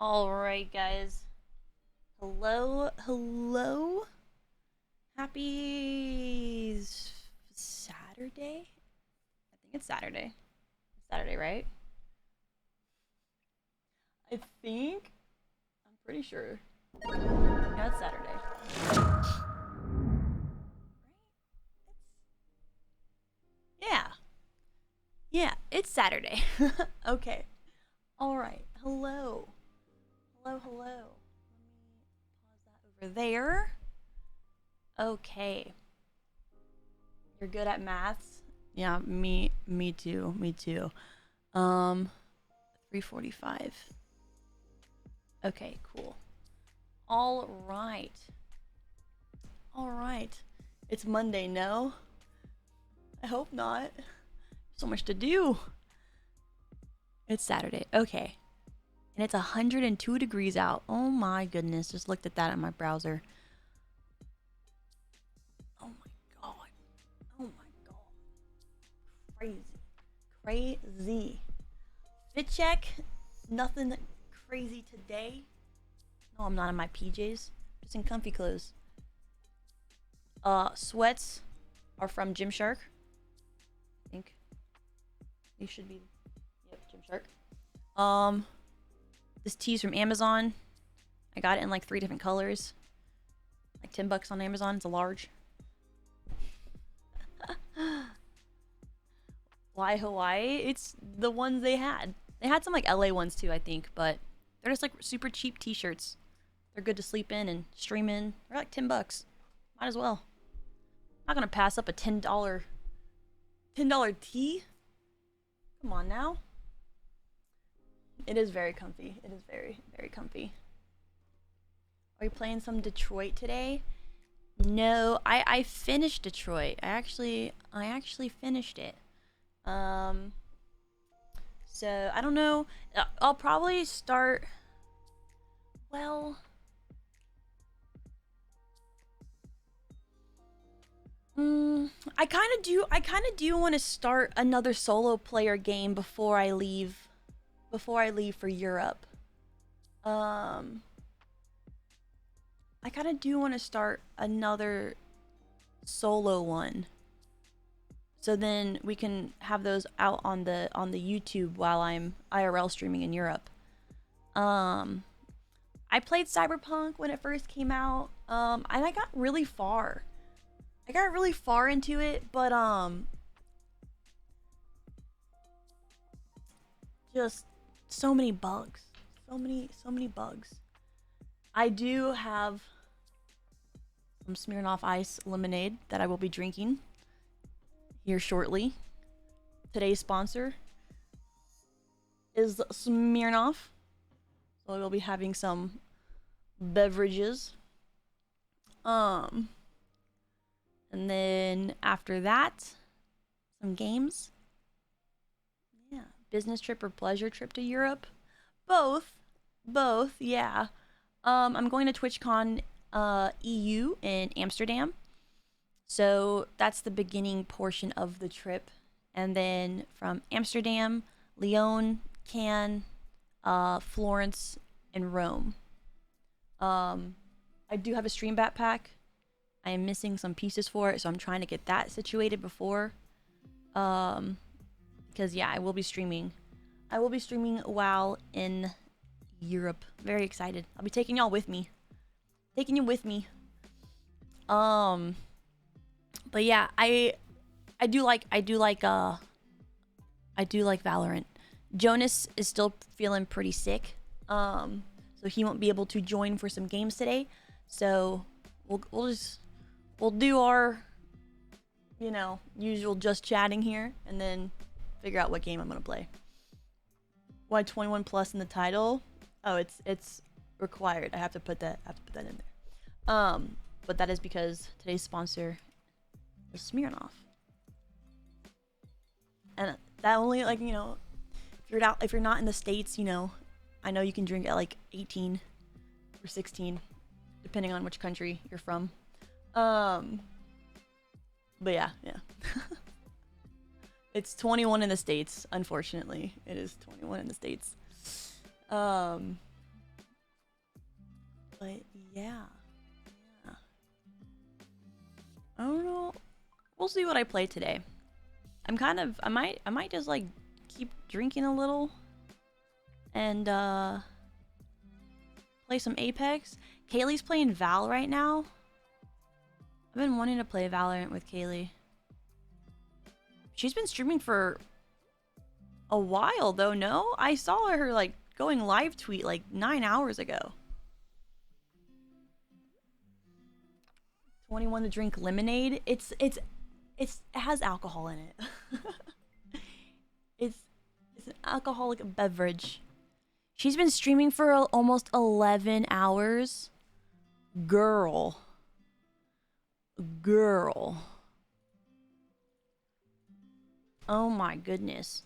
All right, guys. Hello, hello. Happy Saturday? I think it's Saturday. It's Saturday, right? I think. I'm pretty sure. Yeah, it's Saturday. Yeah. Yeah, it's Saturday. Okay. All right. Hello. Hello, hello. Let me pause that over there. Okay. You're good at maths? Yeah, me too. Me too. 3:45. Okay, cool. All right. All right. It's Monday, no? I hope not. So much to do. It's Saturday. Okay. And it's 102 degrees out. Oh my goodness. Just looked at that in my browser. Oh my god. Oh my god. Crazy. Crazy. Fit check. Nothing crazy today. No, I'm not in my PJs. Just in comfy clothes. Sweats are from Gymshark. I think. These should be. Yep, Gymshark. This tee's from Amazon. I got it in like 3 different colors. Like $10 on Amazon. It's a large. Why Hawaii? It's the ones they had. They had some like LA ones too, I think, but they're just like super cheap t-shirts. They're good to sleep in and stream in. They're like $10. Might as well. I'm not gonna pass up a $10 tee. Come on now. It is very comfy. It is very, very comfy. Are you playing some Detroit today? No, I finished Detroit. I actually finished it. So I don't know. I'll probably start. Well, I kind of do. I kind of do want to start another solo player game before I leave. Before I leave for Europe. I kind of do want to start another solo one. So then we can have those out on the YouTube while I'm IRL streaming in Europe. I played Cyberpunk when it first came out. And I got really far. I got really far into it, but just so many bugs. So many bugs. I do have some Smirnoff Ice lemonade that I will be drinking here shortly. Today's sponsor is Smirnoff. So we'll be having some beverages. And then after that, some games. Yeah. Business trip or pleasure trip to Europe? Both. Both, yeah. I'm going to TwitchCon EU in Amsterdam. So that's the beginning portion of the trip. And then from Amsterdam, Lyon, Cannes, Florence, and Rome. I do have a stream backpack. I am missing some pieces for it, so I'm trying to get that situated before. Because yeah, I will be streaming. I will be streaming while in Europe. Very excited. I'll be taking y'all with me. Taking you with me. But yeah, I do like Valorant. Jonas is still feeling pretty sick. So he won't be able to join for some games today. So we'll do our usual just chatting here and then figure out what game I'm gonna play. Why 21 plus in the title? Oh, it's required. I have to put that in there. But that is because today's sponsor is Smirnoff. And that only if you're not in the States, I know you can drink at like 18 or 16 depending on which country you're from. But yeah. It's 21 in the States, unfortunately. It is 21 in the States. But yeah. Yeah. I don't know. We'll see what I play today. I'm kind of I might just like keep drinking a little and play some Apex. Kaylee's playing Val right now. I've been wanting to play Valorant with Kaylee. She's been streaming for a while though, no? I saw her like going live tweet like 9 hours ago. 21 to drink lemonade. It has alcohol in it. it's an alcoholic beverage. She's been streaming for almost 11 hours. Girl. Oh my goodness.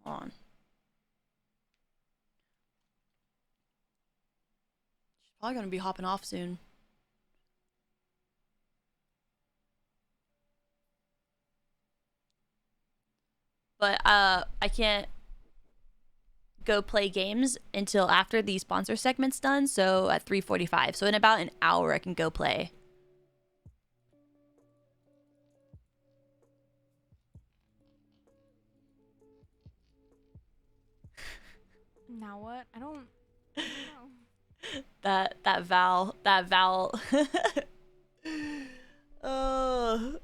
Hold on. She's probably gonna be hopping off soon. But I can't go play games until after the sponsor segment's done, so at 3:45. So in about an hour I can go play. Now what? I don't know. that Val oh,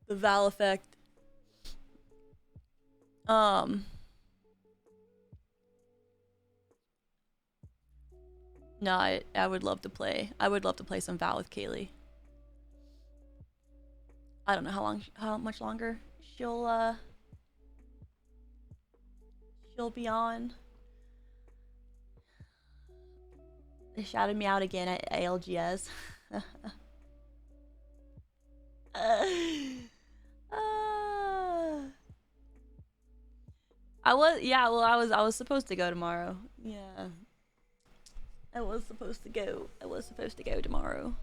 the Val effect. No, I would love to play. I would love to play some Val with Kaylee. I don't know how much longer she'll be on. They shouted me out again at ALGS. I was supposed to go tomorrow. Yeah. I was supposed to go tomorrow.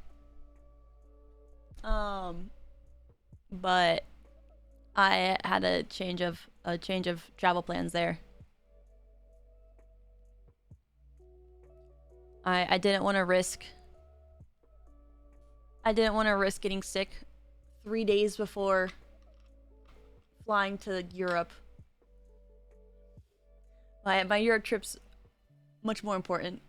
But I had a change of travel plans there. I didn't want to risk getting sick 3 days before flying to Europe. My Europe trip's much more important.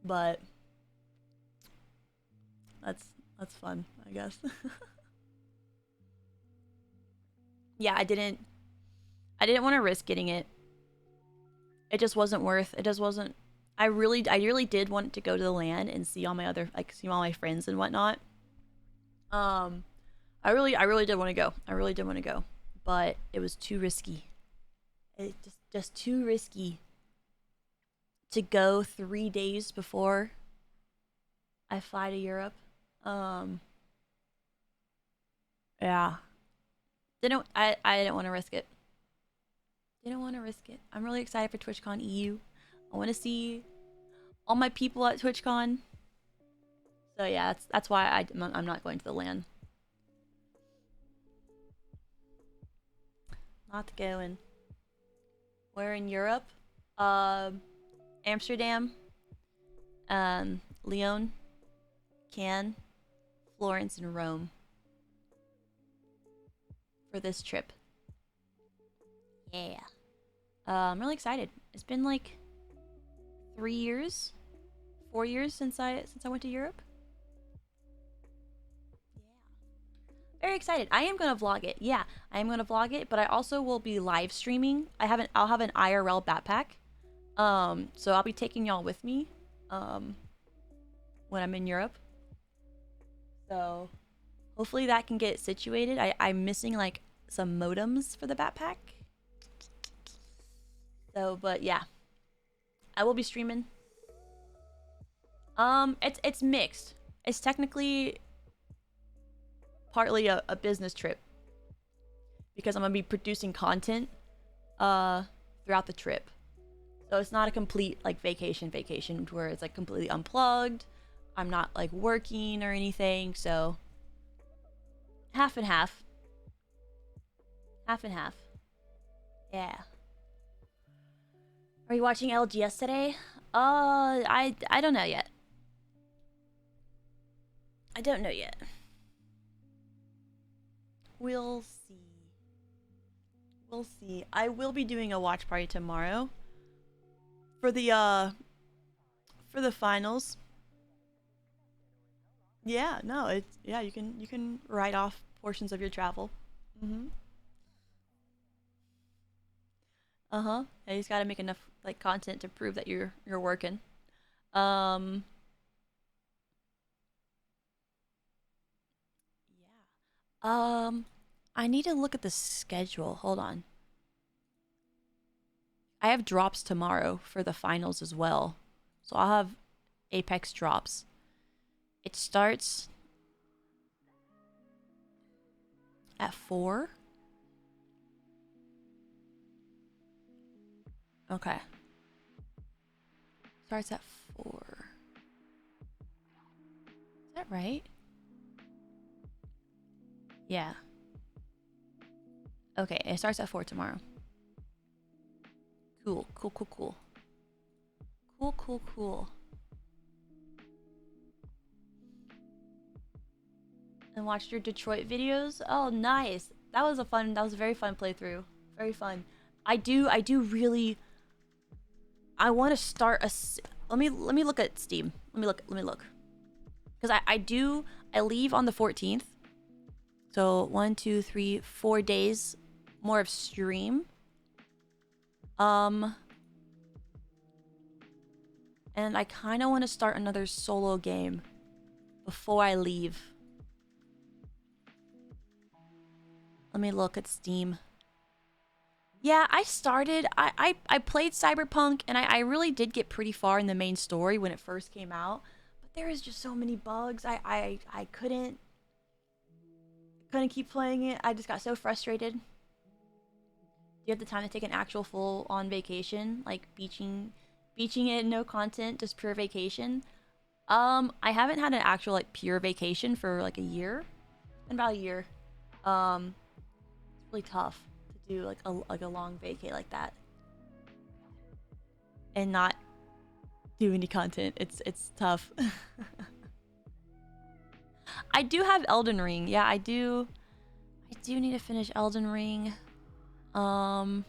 But that's fun, I guess. Yeah, I didn't want to risk getting it. It just wasn't worth. It just wasn't. I really did want to go to the LAN and see all my friends and whatnot. I really did want to go. But it was too risky. It just too risky to go 3 days before I fly to Europe. Yeah. I didn't want to risk it. I'm really excited for TwitchCon EU. I want to see all my people at TwitchCon. So yeah, that's why I'm not going to the LAN. Not going. Where in Europe? Amsterdam, Lyon, Cannes, Florence, and Rome for this trip. Yeah. I'm really excited. It's been like 4 years since I went to Europe. Yeah. Very excited. I am gonna vlog it. Yeah, I am gonna vlog it, but I also will be live streaming. I'll have an IRL backpack. So I'll be taking y'all with me when I'm in Europe. So hopefully that can get situated. I'm missing like some modems for the backpack. So, but yeah. I will be streaming. It's mixed. It's technically partly a business trip because I'm gonna be producing content throughout the trip. So it's not a complete like vacation where it's like completely unplugged. I'm not like working or anything, so half and half. Yeah. Are you watching ALGS today? I don't know yet. I don't know yet. We'll see. We'll see. I will be doing a watch party tomorrow for the finals. Yeah, no, it's yeah, you can write off portions of your travel. Mhm. Uh-huh. Yeah, you just got to make enough like content to prove that you're working. Um yeah. I need to look at the schedule. Hold on. I have drops tomorrow for the finals as well. So I'll have Apex drops. It starts at 4. Okay. Starts at 4. Is that right? Yeah. Okay, it starts at 4 tomorrow. Cool, cool, cool, cool. Cool, cool, cool. And watched your Detroit videos? Oh, nice. That was a very fun playthrough. Very fun. I do really I want to start a let me look at Steam. Let me look. Cuz I leave on the 14th. So 1 2 3 4 days more of stream. Um and I kind of want to start another solo game before I leave. Let me look at Steam. Yeah, I played Cyberpunk and I really did get pretty far in the main story when it first came out. But there is just so many bugs. I couldn't keep playing it. I just got so frustrated. Do you have the time to take an actual full on vacation? Like beaching it, no content, just pure vacation? I haven't had an actual like pure vacation for like a year. It's been about a year. It's really tough to do like a long vacay like that and not do any content. It's tough. I do have Elden Ring. Yeah, I do. I do need to finish Elden Ring. Um,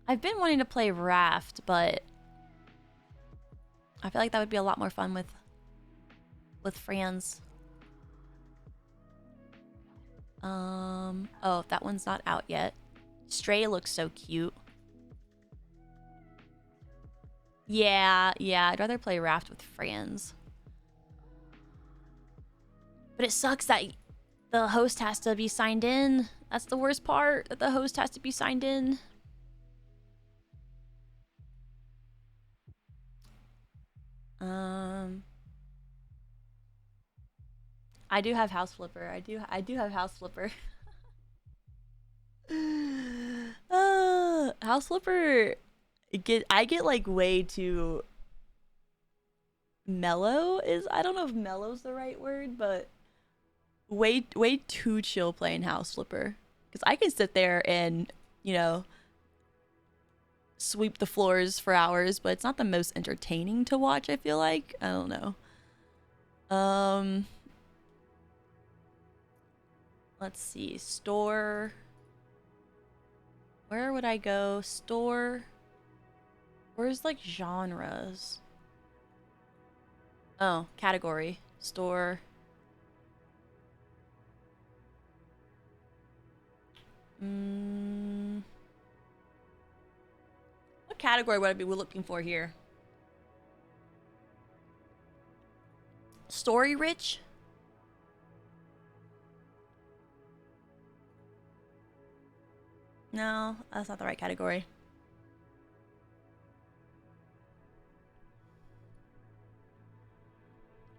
I've been wanting to play Raft, but I feel like that would be a lot more fun with friends. Oh, that one's not out yet. Stray looks so cute. Yeah, yeah, I'd rather play Raft with friends. But it sucks that the host has to be signed in. That's the worst part, that the host has to be signed in. Um, I do have House Flipper. I do have House Flipper. House Flipper I get like way too mellow is I don't know if mellow's the right word, but way too chill playing House Flipper. Cuz I can sit there and, you know, sweep the floors for hours, but it's not the most entertaining to watch, I feel like. I don't know. Um let's see. Store. Where would I go? Store. Where's like genres? Oh, category. Store. What category would I be looking for here? Story rich? No, that's not the right category.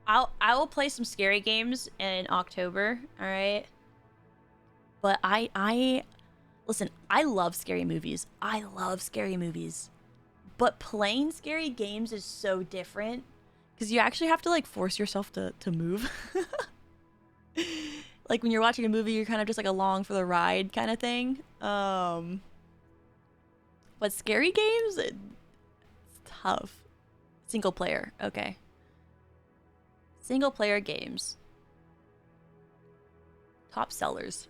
I will play some scary games in October, all right? But I listen, I love scary movies. I love scary movies. But playing scary games is so different cuz you actually have to like force yourself to move. Like when you're watching a movie, you're kind of just like along for the ride kind of thing. But scary games, it's tough. Single player, okay. Single player games. Top sellers.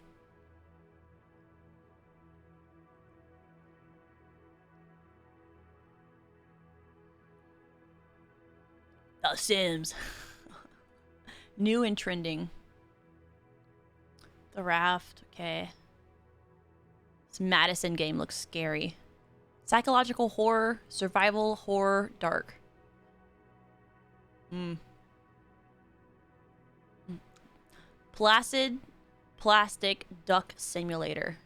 The Sims. New and trending. The Raft, okay. This Madison game looks scary. Psychological horror, survival horror, dark. Placid plastic duck simulator.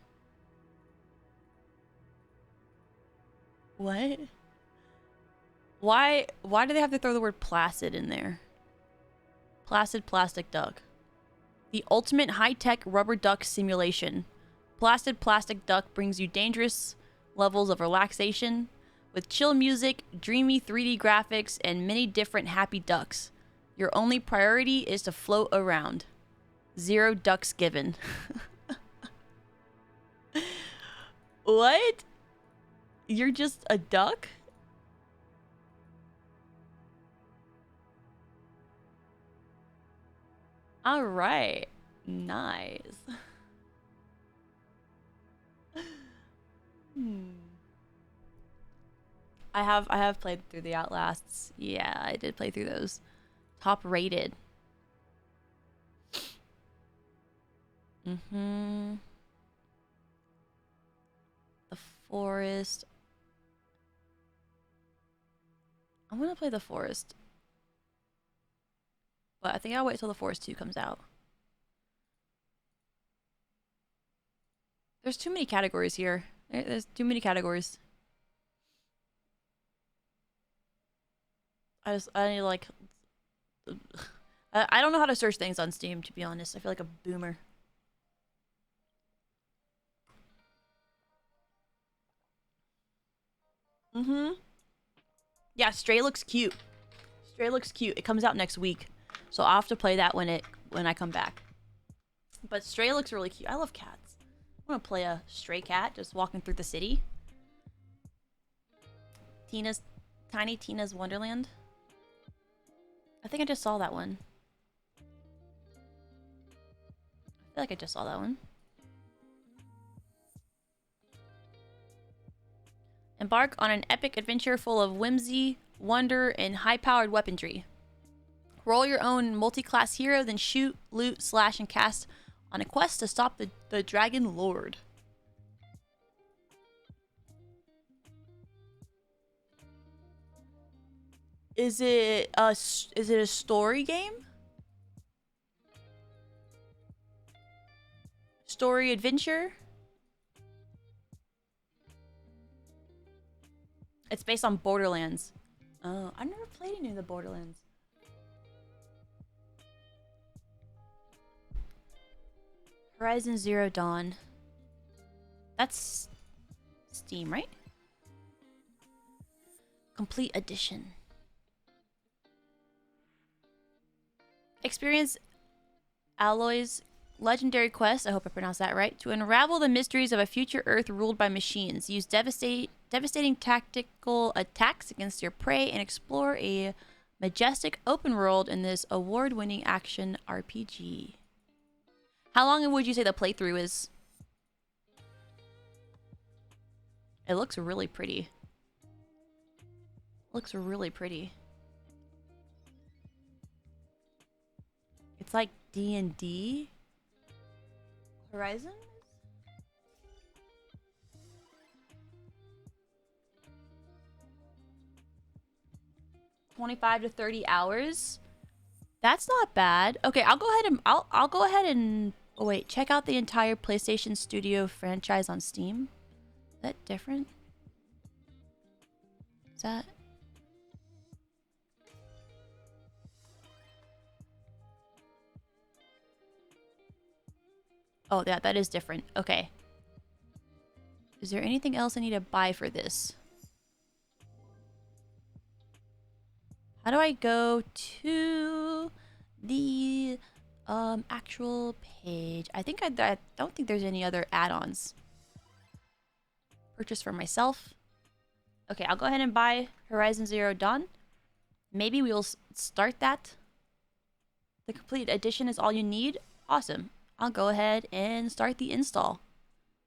What? Why do they have to throw the word placid in there? Placid plastic duck. The ultimate high-tech rubber duck simulation. Placid plastic duck brings you dangerous levels of relaxation with chill music, dreamy 3D graphics, and many different happy ducks. Your only priority is to float around. 0 ducks given. What? You're just a duck? All right. Nice. I have played through the Outlasts. Yeah, I did play through those. Top rated. The Forest. I'm gonna play The Forest. But I think I'll wait till The Forest 2 comes out. There's too many categories here. There's too many categories. I need like... I don't know how to search things on Steam, to be honest. I feel like a boomer. Yeah, Stray looks cute. Stray looks cute. It comes out next week. So I'll have to play that when I come back. But Stray looks really cute. I love cats. I want to play a stray cat just walking through the city. Tiny Tina's Wonderland. I think I just saw that one. I feel like I just saw that one. Embark on an epic adventure full of whimsy, wonder, and high-powered weaponry. Roll your own multi-class hero, then shoot, loot, slash, and cast on a quest to stop the Dragon Lord. Is it a story game? Story adventure? It's based on Borderlands. Oh, I've never played any of the Borderlands. Horizon Zero Dawn. That's Steam, right? Complete edition. Experience Alloy's legendary quest, I hope I pronounced that right, to unravel the mysteries of a future Earth ruled by machines. Use devastating tactical attacks against your prey and explore a majestic open world in this award-winning action RPG. How long would you say the playthrough is? It looks really pretty. Looks really pretty. It's like D&D. Horizon? 25 to 30 hours. That's not bad. Okay, I'll go ahead and oh wait, check out the entire PlayStation Studio franchise on Steam. Is that different? Is that? Oh, yeah, that is different. Okay. Is there anything else I need to buy for this? How do I go to the Actual page. I don't think there's any other add-ons. Purchase for myself. Okay, I'll go ahead and buy Horizon Zero Dawn. Maybe we'll start that. The complete edition is all you need. Awesome. I'll go ahead and start the install.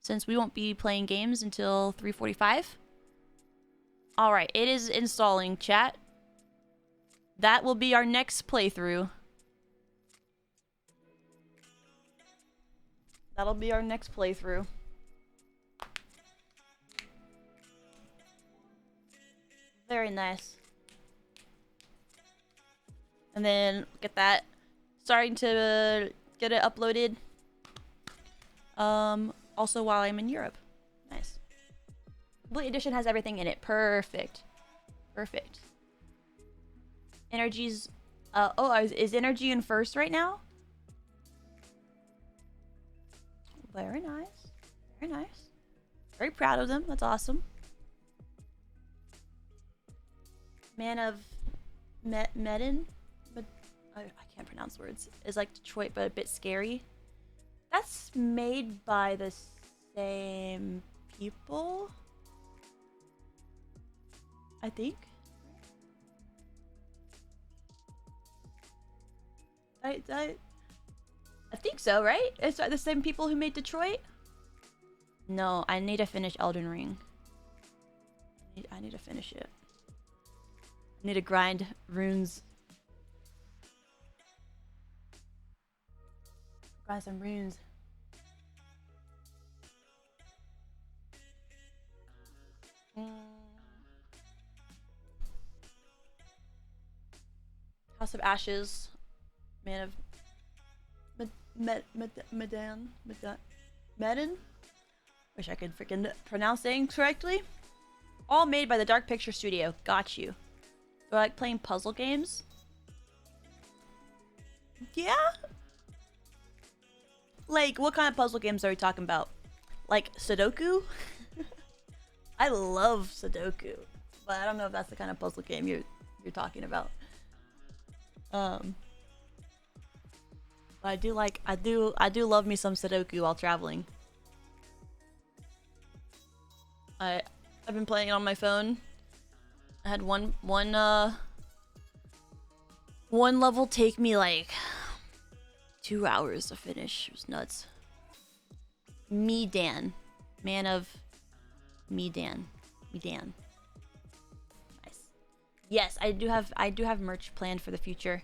Since we won't be playing games until 3:45. Alright, it is installing, chat. That will be our next playthrough. That'll be our next playthrough. Very nice. And then get that. Starting to get it uploaded. Also while I'm in Europe. Nice. Complete edition has everything in it. Perfect. Perfect. NRG's is NRG in first right now? Very nice. Very nice. Very proud of them. That's awesome. Man of Medin? But I can't pronounce words. Is like Detroit, but a bit scary. That's made by the same people, I think. I think so, right? It's the same people who made Detroit? No, I need to finish Elden Ring. I need to finish it. I need to grind runes. Grind some runes. House of Ashes. Man of Medin? Wish I could freaking pronounce things correctly. All made by the Dark Picture Studio. Got you. Do I like playing puzzle games? Yeah? Like, what kind of puzzle games are we talking about? Like, Sudoku? I love Sudoku. But I don't know if that's the kind of puzzle game you're talking about. I do love me some Sudoku while traveling. I've been playing it on my phone. I had one level take me like 2 hours to finish. It was nuts. Dan. Man of Dan. Nice. Yes, I do have merch planned for the future.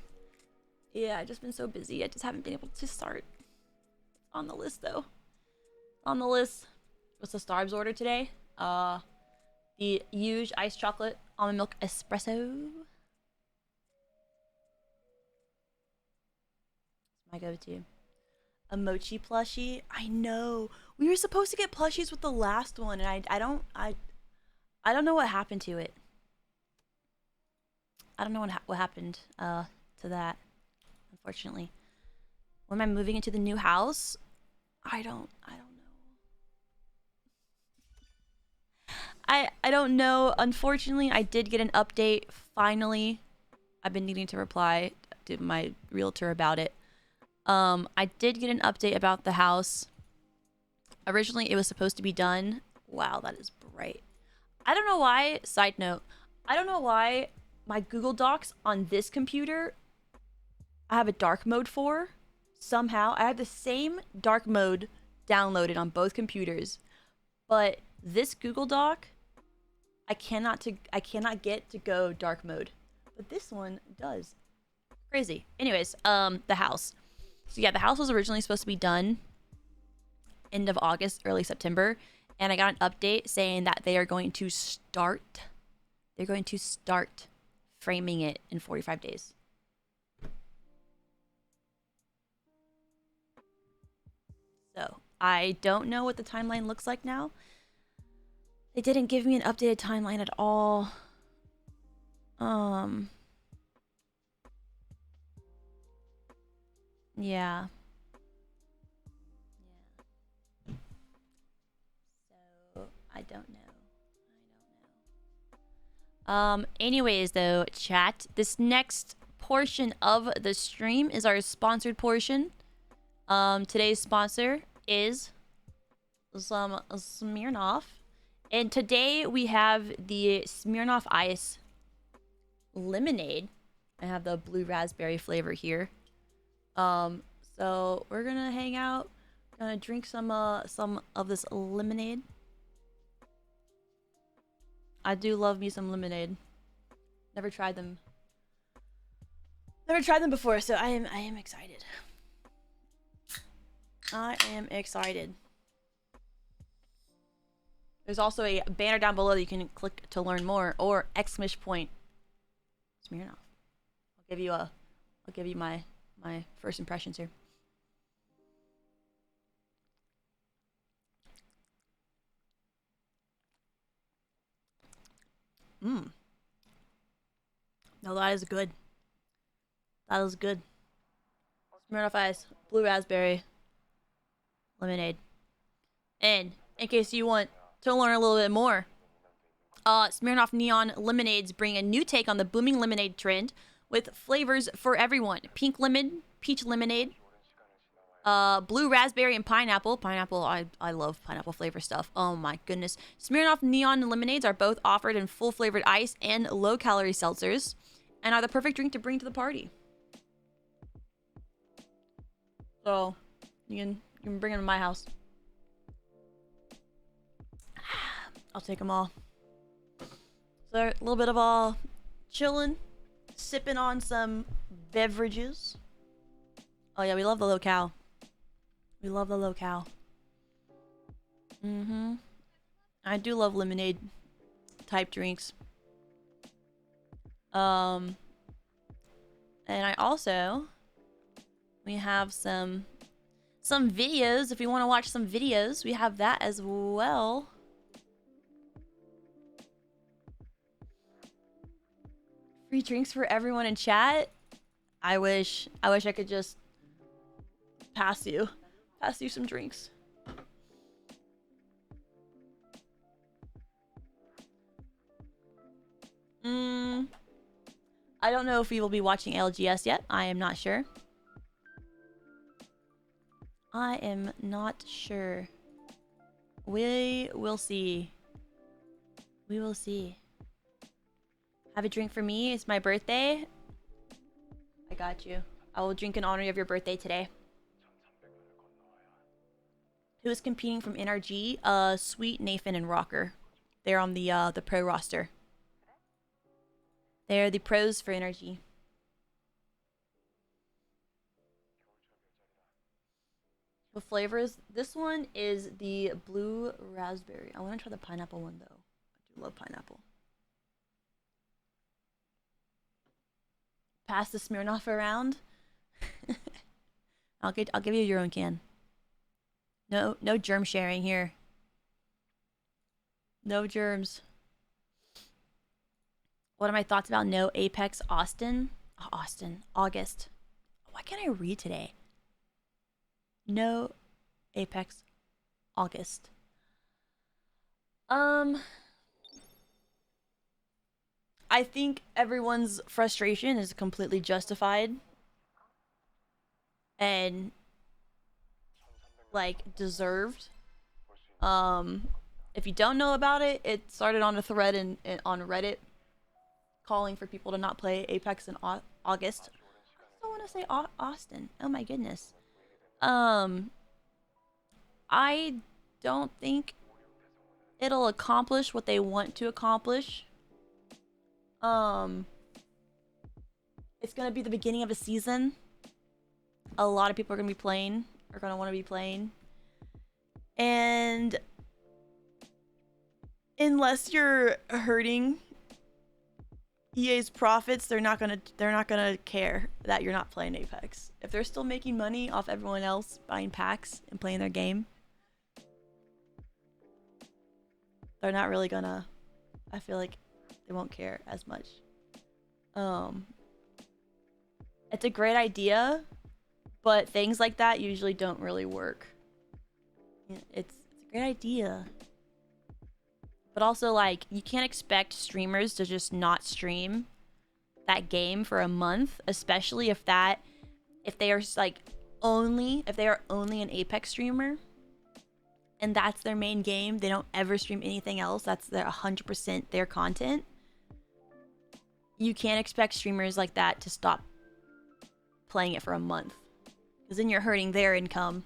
Yeah, I've just been so busy. I just haven't been able to start. On the list though. On the list. What's the Starbs order today? The huge iced chocolate almond milk espresso. It's my go-to. A mochi plushie. I know. We were supposed to get plushies with the last one, and I don't know what happened to it. I don't know what happened to that. Unfortunately, when am I moving into the new house? I don't know. I don't know. Unfortunately, I did get an update finally. I've been needing to reply to my realtor about it. I did get an update about the house. Originally, it was supposed to be done. Wow, that is bright. I don't know why. Side note, I don't know why my Google Docs on this computer I have a dark mode for. Somehow, I have the same dark mode downloaded on both computers, but this Google Doc, I cannot get to go dark mode, but this one does. Crazy. Anyways, the house. So yeah, the house was originally supposed to be done end of August, early September, and I got an update saying that they are going to start. They're going to start framing it in 45 days. So I don't know what the timeline looks like now. They didn't give me an updated timeline at all. Yeah. So I don't know. Anyways though, chat, this next portion of the stream is our sponsored portion. Today's sponsor is some Smirnoff. And today we have the Smirnoff Ice Lemonade. I have the blue raspberry flavor here. So we're gonna hang out, gonna drink some of this lemonade. I do love me some lemonade. Never tried them. Never tried them before, so I am excited. I am excited. There's also a banner down below that you can click to learn more, or exclamation point Smirnoff. I'll give you my first impressions here. Mmm. No, that is good. That is good. Smirnoff Ice, blue raspberry, lemonade. And in case you want to learn a little bit more, Smirnoff Neon Lemonades bring a new take on the booming lemonade trend with flavors for everyone. Pink lemon, peach lemonade, blue raspberry, and pineapple. Pineapple, I love pineapple flavor stuff. Oh my goodness. Smirnoff Neon Lemonades are both offered in full flavored ice and low calorie seltzers and are the perfect drink to bring to the party. So, you can bring them to my house. I'll take them all. So, a little bit of all chilling, sipping on some beverages. Oh yeah, we love the locale. We love the locale. I do love lemonade type drinks. And I also, we have some videos. If you want to watch some videos, we have that as well. Free drinks for everyone in chat. I wish I could just pass you some drinks. I don't know if we will be watching ALGS yet. I am not sure. I am not sure. We will see. We will see. Have a drink for me. It's my birthday. I got you. I will drink in honor of your birthday today. Who is competing from NRG? Sweet, Nathan, and Rocker. They're on the pro roster. They're the pros for NRG. What flavors? This one is the blue raspberry. I want to try the pineapple one though. I do love pineapple. Pass the Smirnoff around. I'll give you your own can. No germ sharing here. No germs. What are my thoughts about no Apex Austin? Oh, Austin. August. Why can't I read today? No Apex August. I think everyone's frustration is completely justified. And like deserved. If you don't know about it, it started on a thread on Reddit calling for people to not play Apex in August. I don't want to say Austin. Oh my goodness. I don't think it'll accomplish what they want to accomplish. It's gonna be the beginning of a season. A lot of people are gonna want to be playing. And unless you're hurting EA's profits, they're not gonna care that you're not playing Apex. If they're still making money off everyone else buying packs and playing their game, they're not really gonna. I feel like they won't care as much. It's a great idea, but things like that usually don't really work. It's a great idea. But also, like, you can't expect streamers to just not stream that game for a month, especially if they are like if they are only an Apex streamer and that's their main game, they don't ever stream anything else, that's their 100% their content. You can't expect streamers like that to stop playing it for a month, because then you're hurting their income.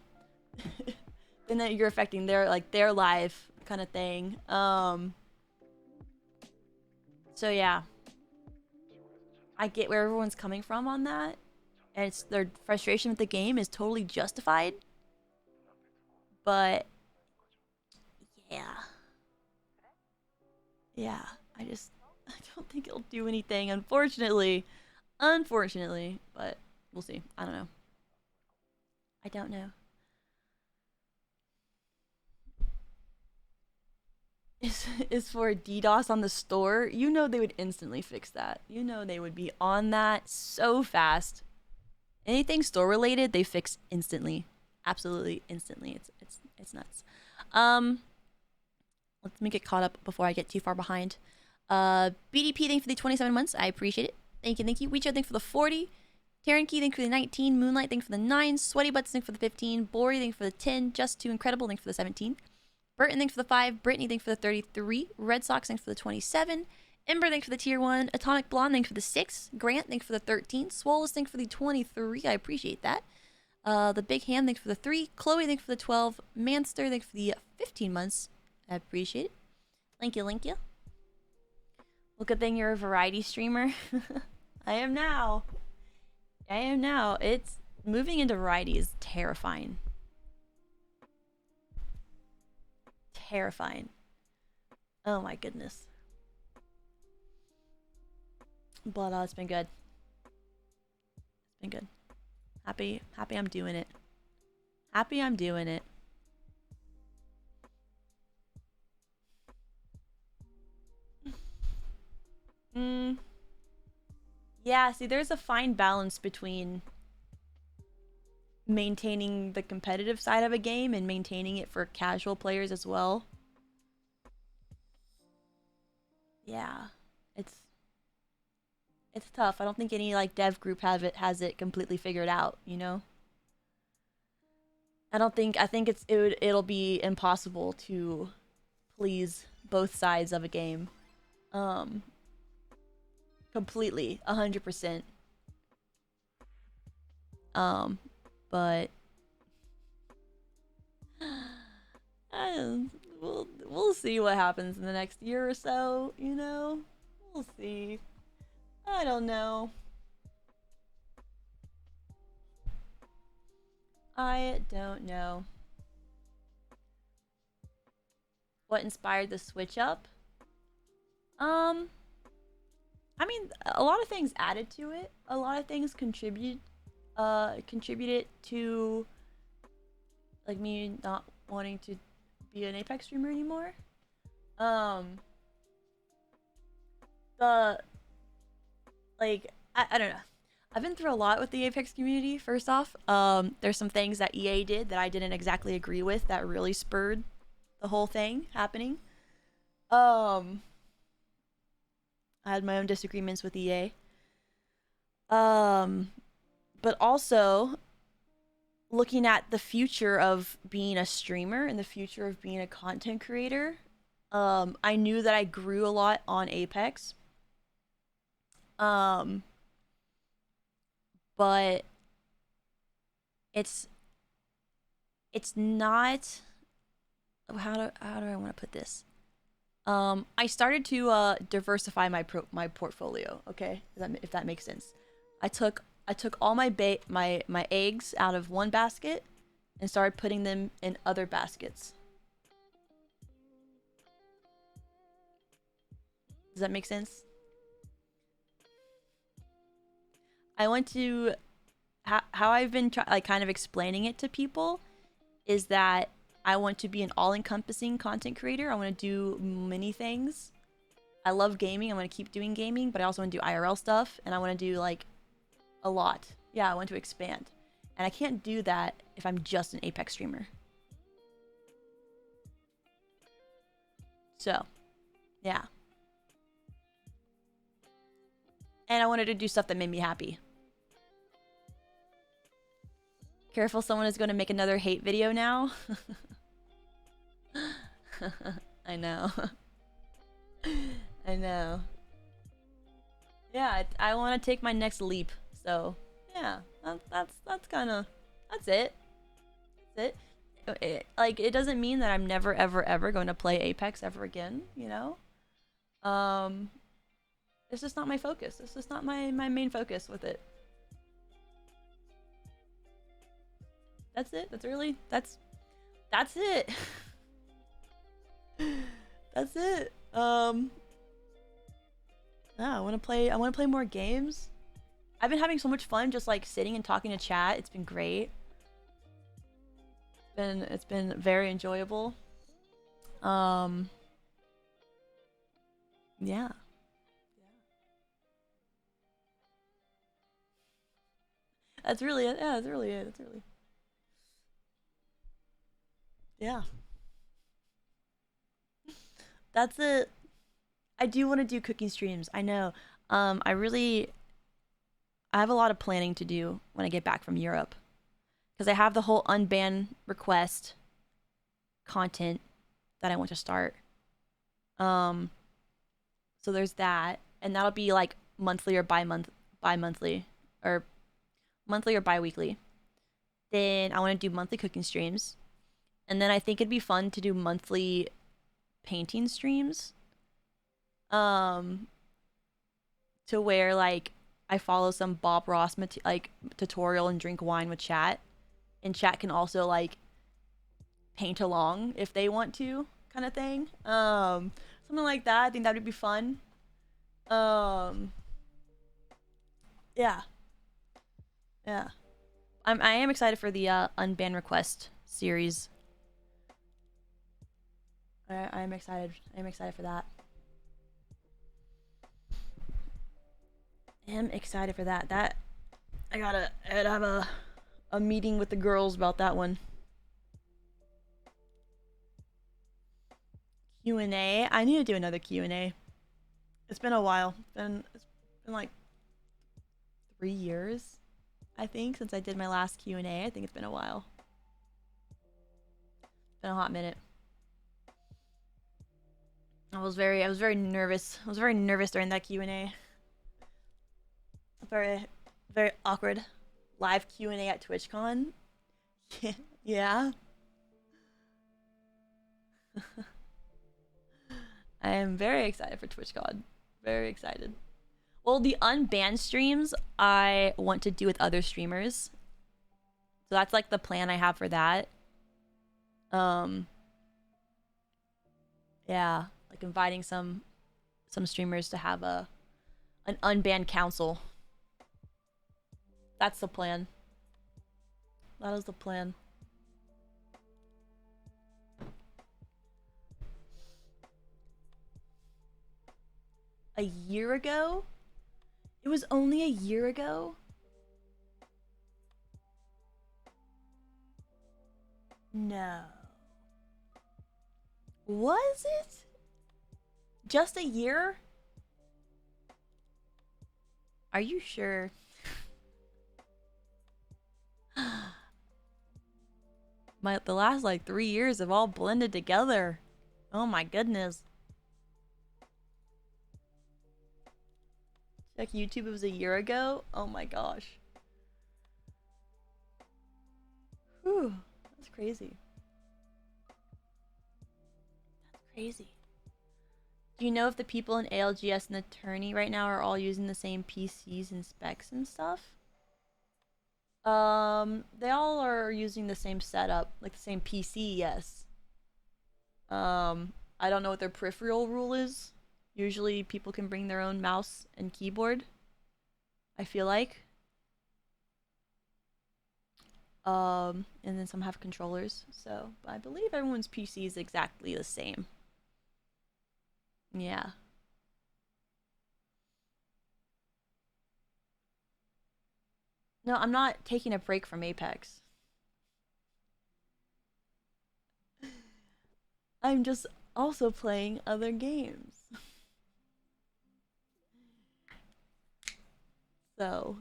Then you're affecting their life kind of thing. So yeah, I get where everyone's coming from on that, and it's their frustration with the game is totally justified. But yeah, yeah, I don't think it'll do anything, unfortunately. But we'll see. I don't know. I don't know. Is for DDoS on the store. You know they would instantly fix that. You know they would be on that so fast. Anything store related, they fix instantly. Absolutely instantly. It's nuts. Let me get caught up before I get too far behind. BDP, thank you for the 27 months. I appreciate it. Thank you, thank you. Weecho, thank you for the 40. Terran Key, thank you for the 19. Moonlight, thank you for the 9. Sweaty Butts, thank you for the 15. Bori, thank you for the 10. Just Too Incredible, thank you for the 17. Burton, thank you for the 5. Brittany, thank you for the 33. Red Sox, thank you for the 27. Ember, thank you for the tier 1. Atomic Blonde, thank you for the 6. Grant, thank you for the 13. Swolus, thank you for the 23. I appreciate that. The Big Ham, thank you for the 3. Chloe, thank you for the 12. Manster, thank you for the 15 months. I appreciate it. Thank you, thank you. Well, good thing you're a variety streamer. I am now. It's moving into variety is terrifying. Terrifying. Oh my goodness. But it's been good. It's been good. Happy I'm doing it. Happy I'm doing it. Yeah, see, there's a fine balance between maintaining the competitive side of a game and maintaining it for casual players as well. Yeah, it's tough. I don't think any like dev group has it completely figured out, you know? I think it'll be impossible to please both sides of a game. Completely, 100%. But we'll see what happens in the next year or so, you know? We'll see. I don't know. I don't know. What inspired the switch up? I mean, a lot of things added to it. A lot of things contributed to like me not wanting to be an Apex streamer anymore. I don't know. I've been through a lot with the Apex community. First off, there's some things that EA did that I didn't exactly agree with that really spurred the whole thing happening. I had my own disagreements with EA. But also looking at the future of being a streamer and the future of being a content creator, I knew that I grew a lot on Apex. But it's not, how do I want to put this? I started to diversify my portfolio. Okay, if that makes sense. I took all my my eggs out of one basket and started putting them in other baskets. Does that make sense? I want to how I've been kind of explaining it to people is that I want to be an all-encompassing content creator. I want to do many things. I love gaming. I want to keep doing gaming, but I also want to do IRL stuff, and I want to do like a lot. Yeah, I want to expand. And I can't do that if I'm just an Apex streamer. So, yeah. And I wanted to do stuff that made me happy. Careful, someone is going to make another hate video now. I know. I know. Yeah, I want to take my next leap. So, yeah, that's kind of, that's it. That's it. Like, it doesn't mean that I'm never, ever, ever going to play Apex ever again, you know? It's just not my focus. It's just not my main focus with it. That's it. That's it. That's it. That's it. Yeah, I want to play more games. I've been having so much fun just like sitting and talking to chat. It's been great. It's been very enjoyable. Yeah. That's really it. Yeah, that's really it. That's really. Yeah. That's it. I do want to do cooking streams. I know. I have a lot of planning to do when I get back from Europe because I have the whole unban request content that I want to start. Um, so there's that, and that'll be like monthly or bi-monthly, or monthly or bi-weekly. Then I want to do monthly cooking streams, and then I think it'd be fun to do monthly painting streams. Um, to where like I follow some Bob Ross like tutorial and drink wine with chat, and chat can also like paint along if they want to, kind of thing. Something like that. I think that would be fun. Um, yeah, yeah. I am excited for the unban request series. I am excited. I am excited for that. I am excited for that. I gotta have a meeting with the girls about that one. Q&A. I need to do another Q&A. It's been a while. It's been like 3 years, I think, since I did my last Q&A. I think it's been a while. It's been a hot minute. I was very nervous. I was very nervous during that Q&A. Very awkward live Q&A at TwitchCon. Yeah. I am very excited for TwitchCon. Very excited. Well, the unbanned streams I want to do with other streamers. So that's like the plan I have for that. Yeah, like inviting some streamers to have an unbanned council. That's the plan. That is the plan. A year ago? It was only a year ago? No. Was it? Just a year? Are you sure? The last like 3 years have all blended together. Oh my goodness. Check YouTube, it was a year ago? Oh my gosh. Whew, that's crazy. That's crazy. Do you know if the people in ALGS and Attorney right now are all using the same PCs and specs and stuff? They all are using the same setup, like the same PC, yes. I don't know what their peripheral rule is. Usually people can bring their own mouse and keyboard, I feel like. And then some have controllers, so I believe everyone's PC is exactly the same. Yeah. No, I'm not taking a break from Apex. I'm just also playing other games. So,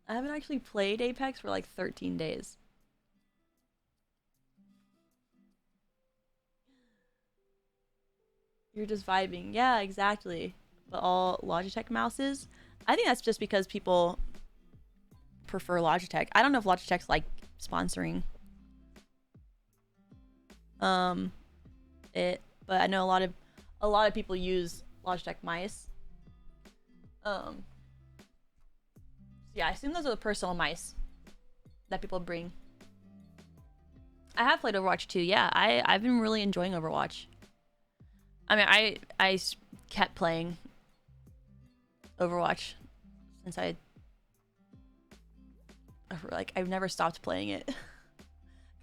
I haven't actually played Apex for like 13 days. You're just vibing. Yeah, exactly. But all Logitech mouses. I think that's just because people prefer Logitech. I don't know if Logitech's like sponsoring um it, but I know a lot of people use Logitech mice. So yeah, I assume those are the personal mice that people bring. I have played Overwatch too. Yeah, I've been really enjoying Overwatch. I mean, I kept playing Overwatch since I've never stopped playing it.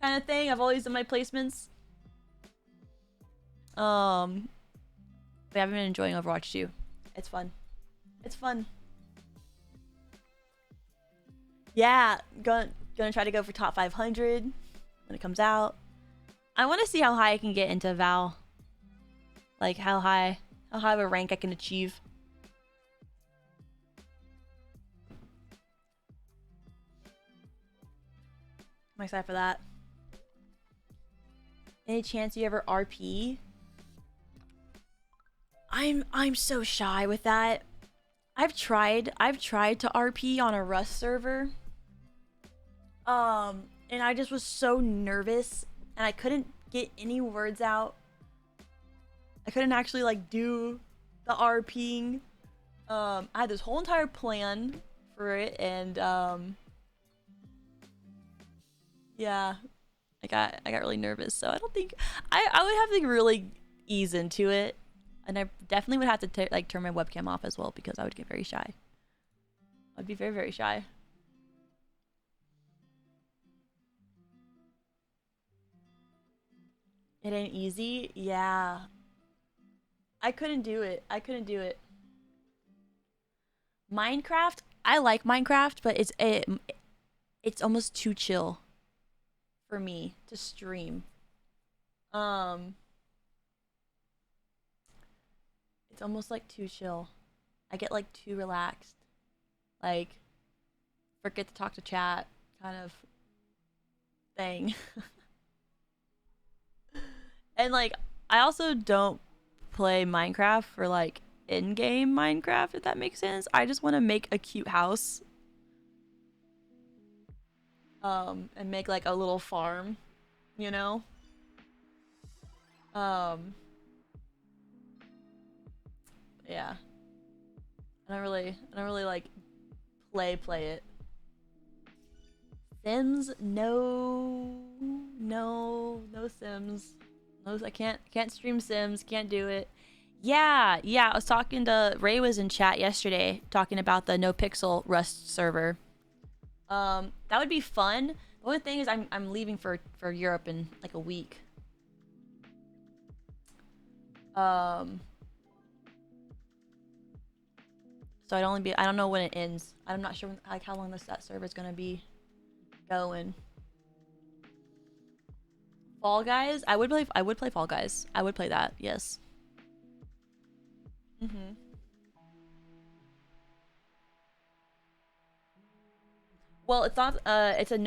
Kind of thing. I've always done my placements. But I've been enjoying Overwatch too. It's fun. It's fun. Yeah, gonna try to go for top 500 when it comes out. I want to see how high I can get into Val. Like how high of a rank I can achieve. I'm excited for that. Any chance you ever RP? I'm so shy with that. I've tried to RP on a Rust server. And I just was so nervous and I couldn't get any words out. I couldn't actually like do the RPing. I had this whole entire plan for it and yeah, I got really nervous. So I don't think I would have to really ease into it. And I definitely would have to like turn my webcam off as well because I would get very shy. I'd be very, very shy. It ain't easy. Yeah. I couldn't do it. I couldn't do it. Minecraft, I like Minecraft, but it's almost too chill for me to stream. Um it's almost like too chill. I get like too relaxed. Like forget to talk to chat kind of thing. And like I also don't play Minecraft for like in-game Minecraft if that makes sense. I just want to make a cute house and make like a little farm, you know? Um yeah. I don't really like play it. Sims? No. No Sims. No, I can't stream Sims, can't do it. Yeah, I was talking to Ray was in chat yesterday talking about the no pixel Rust server. That would be fun. The only thing is I'm leaving for Europe in like a week. Um so I don't know when it ends. I'm not sure like how long that server is going to be going. Fall Guys? I would play Fall Guys. I would play that. Yes. Mhm. Well, it's not it's the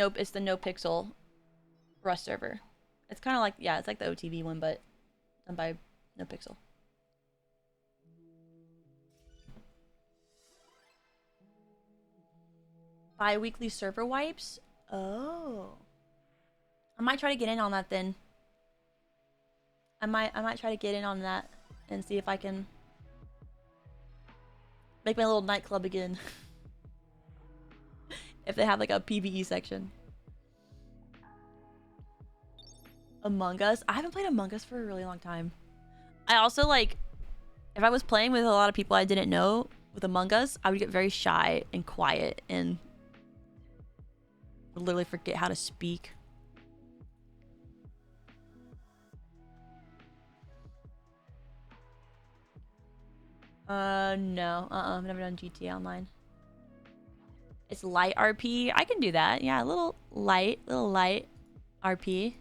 no pixel Rust server. It's kind of like yeah, it's like the OTV one but done by no pixel. Bi-weekly server wipes? Oh. I might try to get in on that then. I might try to get in on that and see if I can make my little nightclub again. If they have like a PvE section. Among Us? I haven't played Among Us for a really long time. I also like if I was playing with a lot of people I didn't know with Among Us, I would get very shy and quiet and would literally forget how to speak. No. I've never done GTA Online. It's light RP. I can do that. Yeah, a little light RP.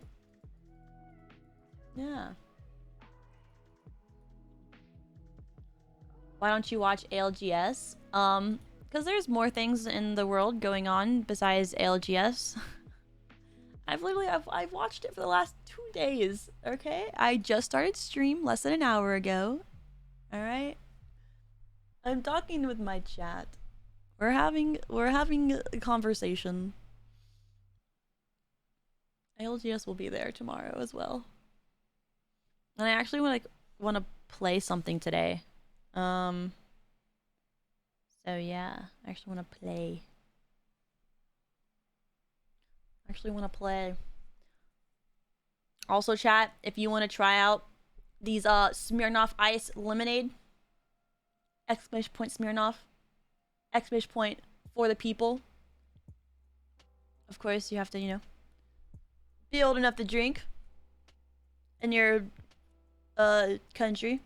Yeah. Why don't you watch ALGS? because there's more things in the world going on besides ALGS. I've watched it for the last 2 days. Okay, I just started stream less than an hour ago. All right, I'm talking with my chat. We're having a conversation. ALGS will be there tomorrow as well. And I actually want to play something today. So yeah, I actually want to play. Also, chat, if you want to try out these Smirnoff Ice Lemonade, exclamation point Smirnoff, exclamation point for the people. Of course, you have to, be old enough to drink in your country.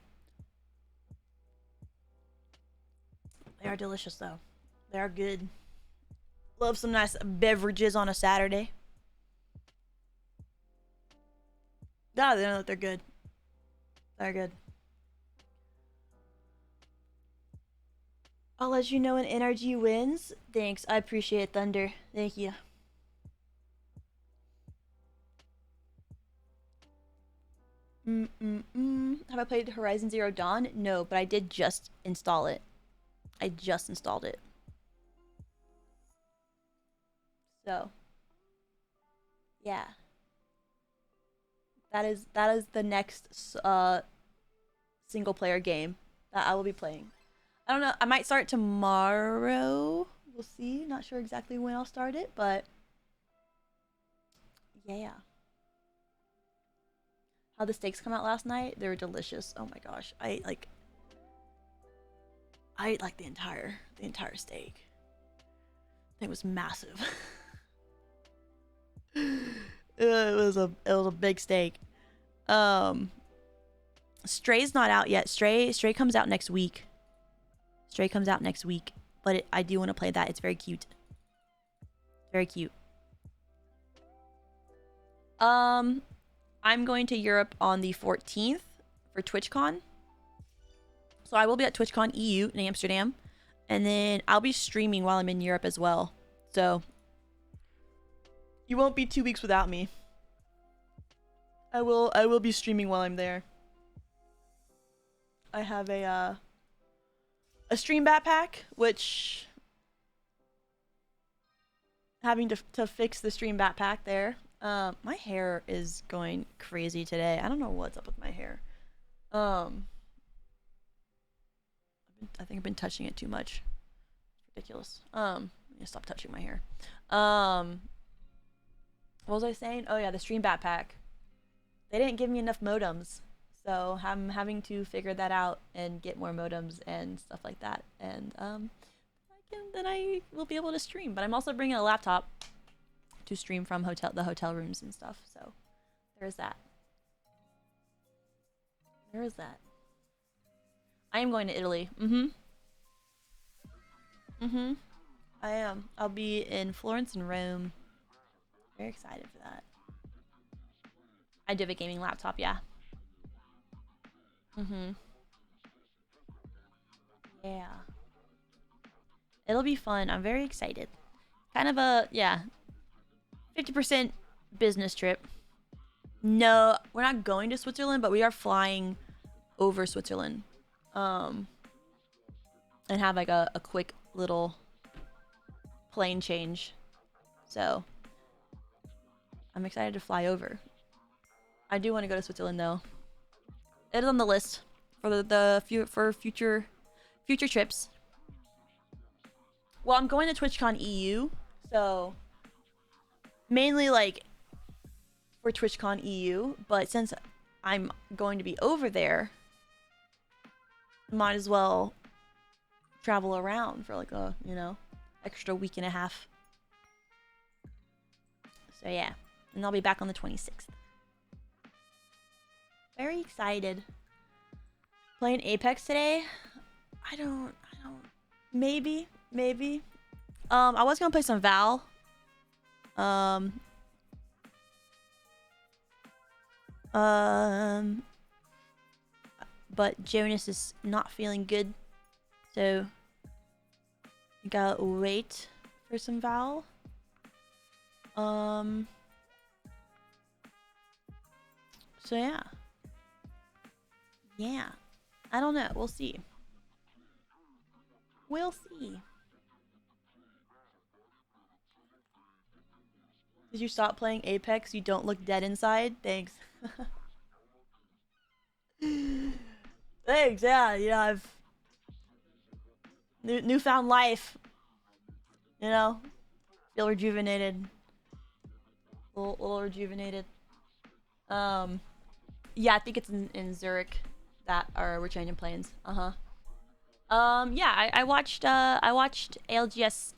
They are delicious though. They are good. Love some nice beverages on a Saturday. God, they know that they're good. They're good. I'll let you know when NRG wins. Thanks. I appreciate it, Thunder. Thank you. Have I played Horizon Zero Dawn? No, but I did just install it. I just installed it. So, yeah. That is the next single player game that I will be playing. I don't know. I might start tomorrow. We'll see. Not sure exactly when I'll start it, but yeah. How the steaks come out last night? They were delicious. Oh my gosh. I ate like the entire steak. It was massive. It was a big steak. Stray's not out yet. Stray comes out next week. But I do want to play that. It's very cute. Very cute. I'm going to Europe on the 14th for TwitchCon. So I will be at TwitchCon EU in Amsterdam. And then I'll be streaming while I'm in Europe as well. So you won't be 2 weeks without me. I will be streaming while I'm there. I have a stream backpack, which having to fix the stream backpack there. My hair is going crazy today. I don't know what's up with my hair. I think I've been touching it too much. It's ridiculous. I'm gonna stop touching my hair. What was I saying? Oh yeah, the stream backpack. They didn't give me enough modems, so I'm having to figure that out and get more modems and stuff like that. And then I will be able to stream. But I'm also bringing a laptop to stream from the hotel rooms and stuff. So there's that. I am going to Italy. I am. I'll be in Florence and Rome. Very excited for that. I do have a gaming laptop, yeah. Yeah. It'll be fun. I'm very excited. Kind of a, 50% business trip. No, we're not going to Switzerland, but we are flying over Switzerland. And have like a quick little plane change. So I'm excited to fly over. I do want to go to Switzerland though. It is on the list for future trips. Well, I'm going to TwitchCon EU, so mainly like for TwitchCon EU, but since I'm going to be over there, might as well travel around for like a, extra week and a half. So yeah, and I'll be back on the 26th. Very excited. Playing Apex today? I don't. Maybe. I was gonna play some Val. But Jonas is not feeling good, so Gotta wait for some Val. So yeah. Yeah. I don't know. We'll see. We'll see. Did you stop playing Apex? You don't look dead inside? Thanks. Thanks, yeah. You know, I've... newfound life. You know? Feel rejuvenated. Little rejuvenated. Yeah, I think it's in Zurich that we're changing planes. Yeah, I watched ALGS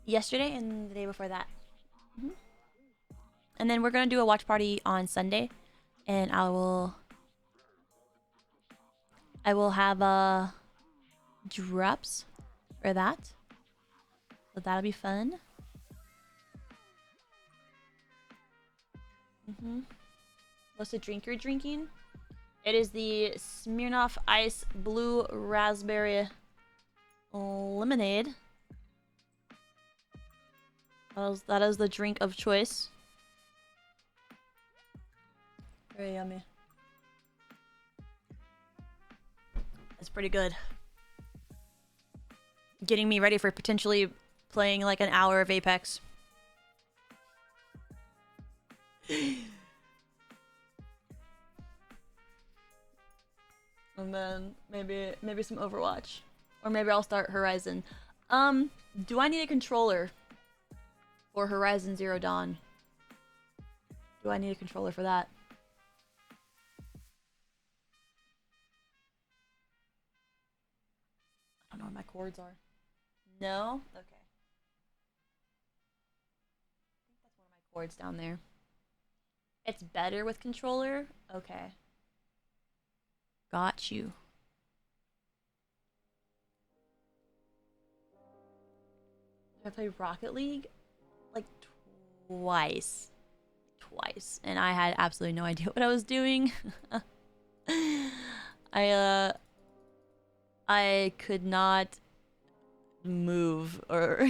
yesterday and the day before that. And then we're gonna do a watch party on Sunday, and I will have drops for that. So that'll be fun. What's the drink you're drinking? It is the Smirnoff Ice Blue Raspberry Lemonade. That is the drink of choice. Very yummy. It's pretty good. Getting me ready for potentially playing like an hour of Apex. And then maybe some Overwatch. Or maybe I'll start Horizon. Do I need a controller for Horizon Zero Dawn? Do I need a controller for that? I don't know where my cords are. No? Okay. I think that's one of my cords down there. It's better with controller? Okay. Got you. I played Rocket League like twice. And I had absolutely no idea what I was doing. I could not move or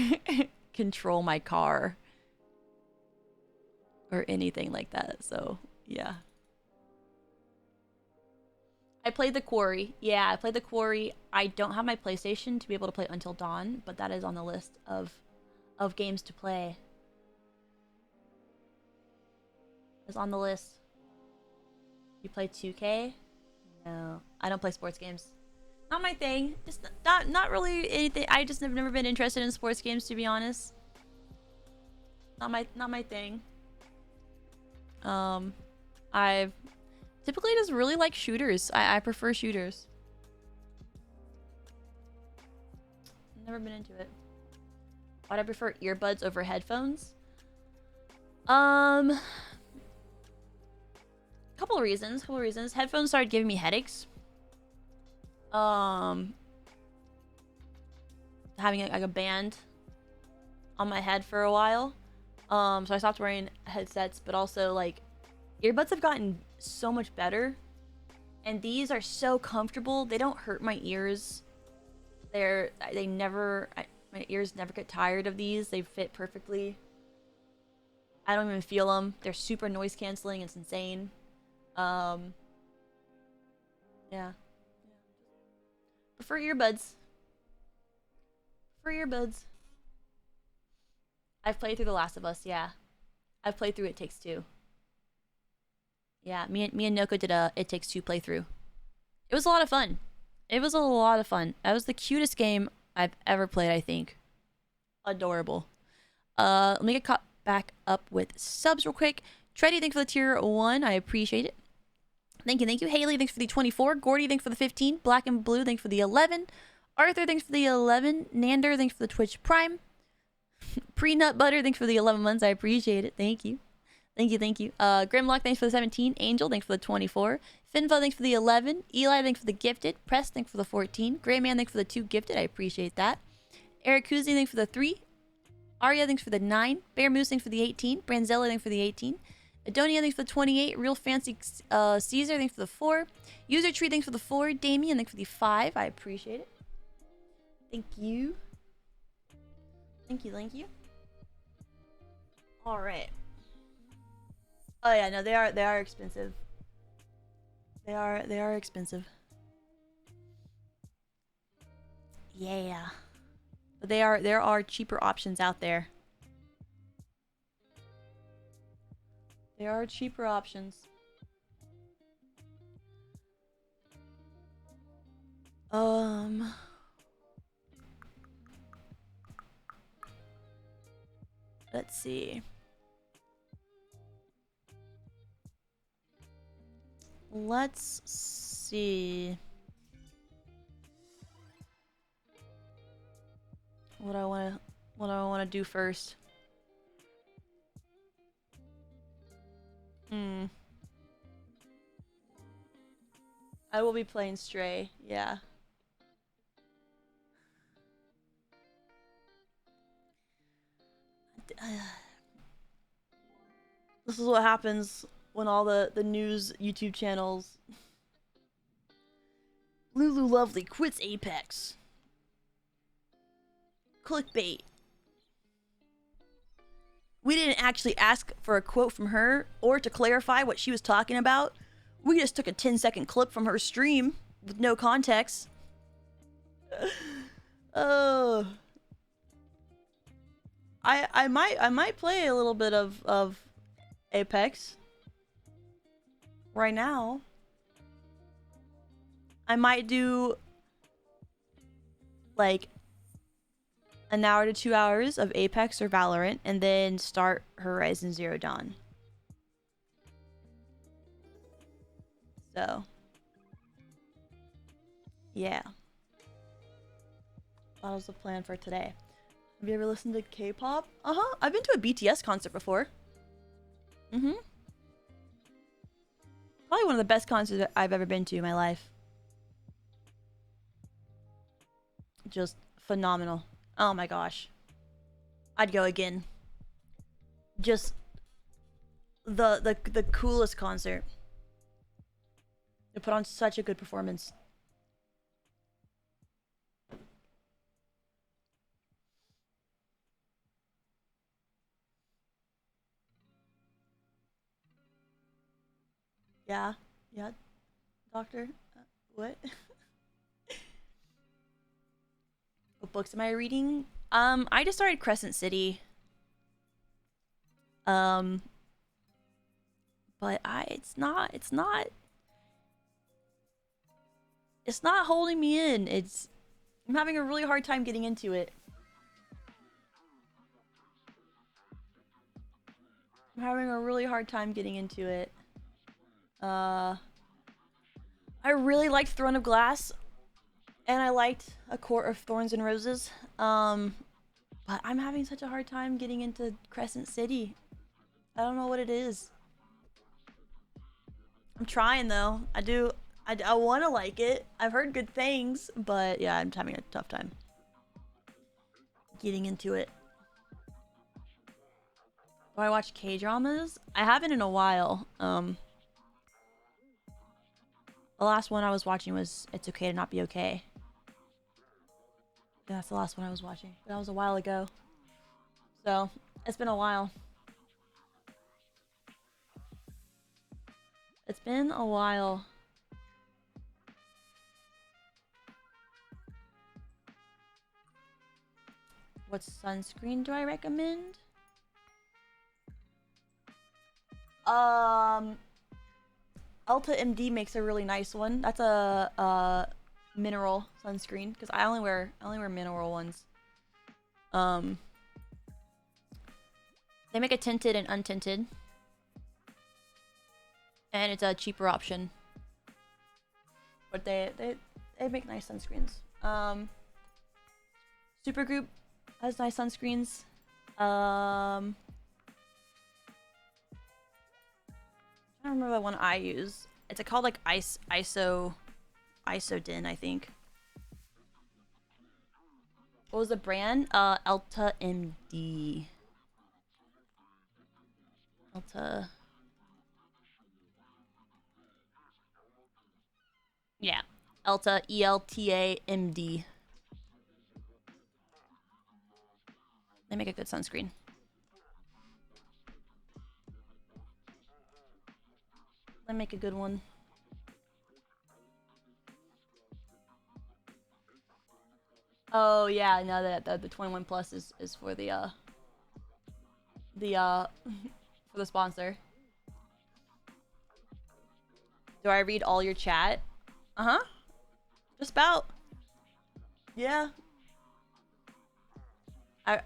control my car or anything like that. So, yeah. I played the Quarry. Yeah, I played the Quarry. I don't have my PlayStation to be able to play Until Dawn, but that is on the list of games to play. It's on the list. You play 2K? No, I don't play sports games. Not my thing. Just not really anything. I just have never been interested in sports games, to be honest. Not my thing. I typically just really like shooters. I prefer shooters. Never been into it. Why'd I prefer earbuds over headphones? Couple of reasons. Headphones started giving me headaches. Having like a band on my head for a while. So I stopped wearing headsets, but also like earbuds have gotten so much better. And these are so comfortable. They don't hurt my ears. My ears never get tired of these. They fit perfectly. I don't even feel them. They're super noise canceling. It's insane. Yeah. Prefer earbuds. I've played through The Last of Us, yeah. I've played through It Takes Two. Yeah, me and Noko did a It Takes Two playthrough. It was a lot of fun. That was the cutest game I've ever played, I think. Adorable. Let me get caught back up with subs real quick. Treddy, thanks for the tier 1. I appreciate it. Thank you. Haley, thanks for the 24. Gordy, thanks for the 15. Black and Blue, thanks for the 11. Arthur, thanks for the 11. Nander, thanks for the Twitch Prime. Pre-Nut Butter, thanks for the 11 months. I appreciate it. Thank you. Grimlock, thanks for the 17. Angel, thanks for the 24. Finva, thanks for the 11. Eli, thanks for the gifted. Press, thanks for the 14. Greyman, thanks for the 2 gifted. I appreciate that. Eric Kuzi, thanks for the 3. Arya, thanks for the 9. Bear Moose, thanks for the 18. Branzella, thanks for the 18. Adonia, thanks for the 28. Real Fancy Caesar, thanks for the 4. User Tree, thanks for the 4. Damien, thanks for the 5. I appreciate it. Thank you. Thank you, thank you. All right. Oh yeah, no, they are expensive. They are expensive. Yeah. But there are cheaper options out there. There are cheaper options. Let's see. Let's see. What I wanna do first. I will be playing Stray, yeah. This is what happens when all the news YouTube channels. Lululuvely quits Apex. Clickbait. We didn't actually ask for a quote from her or to clarify what she was talking about. We just took a 10-second clip from her stream with no context. Oh. I might play a little bit of Apex right now. I might do like an hour to 2 hours of Apex or Valorant and then start Horizon Zero Dawn. So, yeah. That was the plan for today. Have you ever listened to K-pop? Uh-huh. I've been to a BTS concert before. Mm-hmm. Probably one of the best concerts I've ever been to in my life. Just phenomenal. Oh my gosh. I'd go again. Just the coolest concert. They put on such a good performance. Yeah. Yeah. Doctor? What? What books am I reading? I just started Crescent City. Um, but it's not holding me in. I'm having a really hard time getting into it. I'm having a really hard time getting into it. Uh, I really liked Throne of Glass, and I liked A Court of Thorns and Roses. But I'm having such a hard time getting into Crescent City. I don't know what it is. I'm trying though. I do. I want to like it. I've heard good things, but yeah, I'm having a tough time getting into it. Do I watch K-dramas? I haven't in a while. The last one I was watching was It's Okay to Not Be Okay. Yeah, that's the last one I was watching. That was a while ago. So, it's been a while. It's been a while. What sunscreen do I recommend? Um, Ulta MD makes a really nice one. That's a mineral sunscreen because I only wear mineral ones. They make a tinted and untinted, and it's a cheaper option. But they make nice sunscreens. Supergroup has nice sunscreens. I don't remember the one I use. It's called like Isodin, I think. What was the brand? Elta MD. Elta. Yeah. Elta ELTA MD. They make a good sunscreen. They make a good one. Oh yeah, no, the 21 plus is for the for the sponsor. Do I read all your chat? Uh-huh. Just about. Yeah.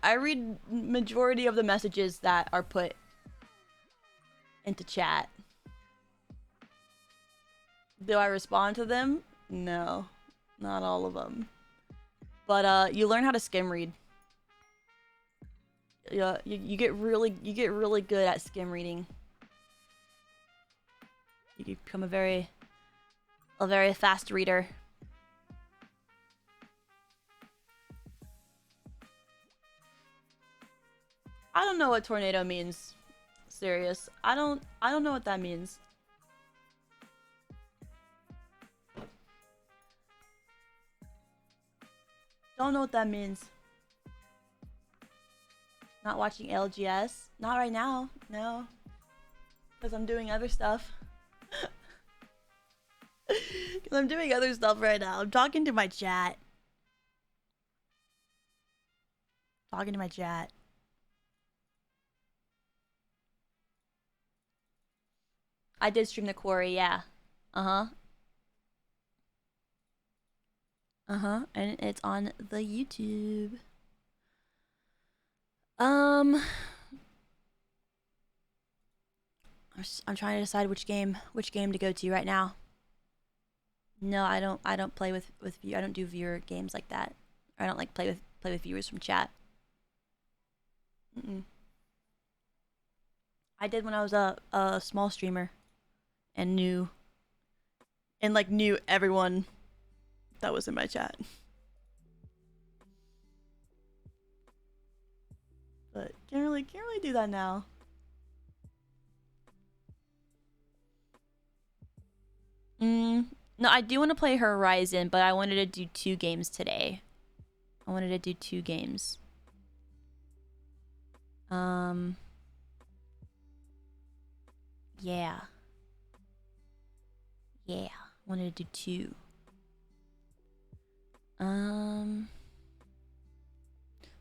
I read majority of the messages that are put into chat. Do I respond to them? No. Not all of them. But you learn how to skim read. Yeah, you get really good at skim reading. You become a very fast reader. I don't know what tornado means. Serious. I don't know what that means. Don't know what that means. Not watching ALGS? Not right now. No. Because I'm doing other stuff. Because I'm doing other stuff right now. I'm talking to my chat. Talking to my chat. I did stream the quarry, yeah. Uh-huh. Uh-huh. And it's on the YouTube. I'm trying to decide which game to go to right now. No, I don't play with I don't do viewer games like that. I don't like play with viewers from chat. I did when I was a small streamer and knew everyone that was in my chat. But can't really do that now. No, I do want to play Horizon, but I wanted to do 2 games today. I wanted to do 2 games. Yeah. Yeah. Wanted to do 2.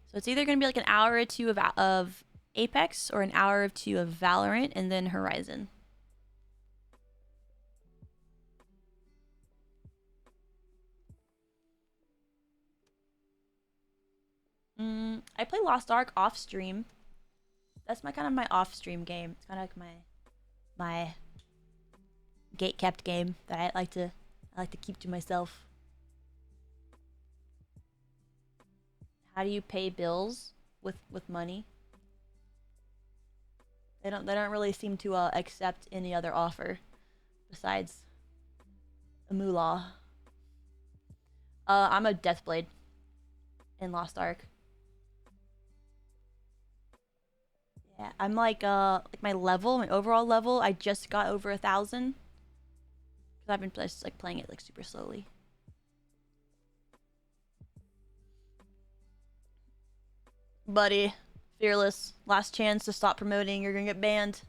So it's either gonna be like an hour or 2 of Apex or an hour or 2 of Valorant and then Horizon. I play Lost Ark off stream. That's my kind of my off stream game. It's kind of like my gate kept game that I like to keep to myself. How do you pay bills with money? They don't really seem to accept any other offer besides a moolah. I'm a Deathblade in Lost Ark. Yeah, I'm like my overall level, I just got over 1,000. Cause I've been just like playing it like super slowly. Buddy, Fearless, last chance to stop promoting. You're gonna get banned.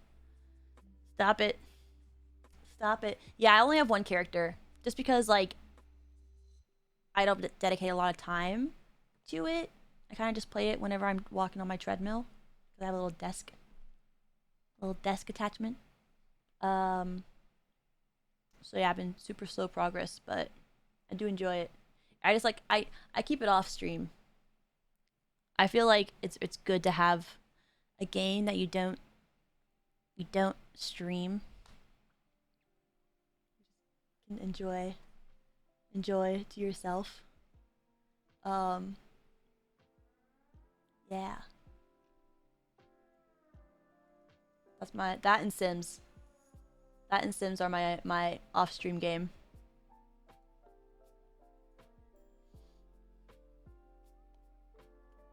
Stop it. Stop it. Yeah, I only have 1 character. Just because, like, I don't dedicate a lot of time to it. I kind of just play it whenever I'm walking on my treadmill. I have a little desk attachment. So yeah, I've been super slow progress, but I do enjoy it. I just like I keep it off stream. I feel like it's good to have a game that you don't stream. You can enjoy to yourself. Yeah. That's that and Sims. That and Sims are my off stream game.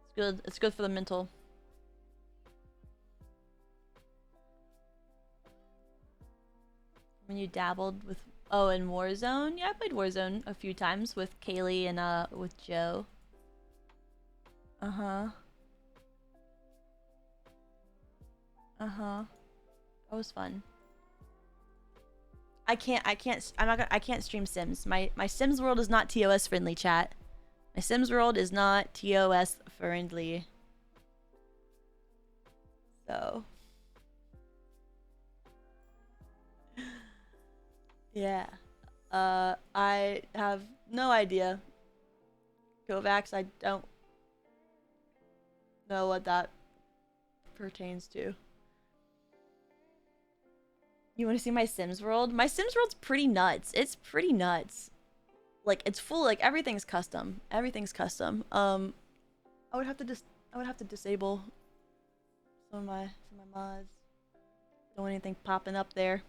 It's good. It's good for the mental. When you dabbled with in Warzone, yeah, I played Warzone a few times with Kaylee and with Joe. Uh-huh. That was fun. I can't stream Sims. My Sims world is not TOS friendly, chat. My Sims world is not TOS friendly. So yeah. I have no idea. Kovacs, I don't know what that pertains to. You want to see my Sims world? My Sims world's pretty nuts. It's pretty nuts. Like it's full. Like everything's custom. Everything's custom. I would have to disable some of my mods. Don't want anything popping up there.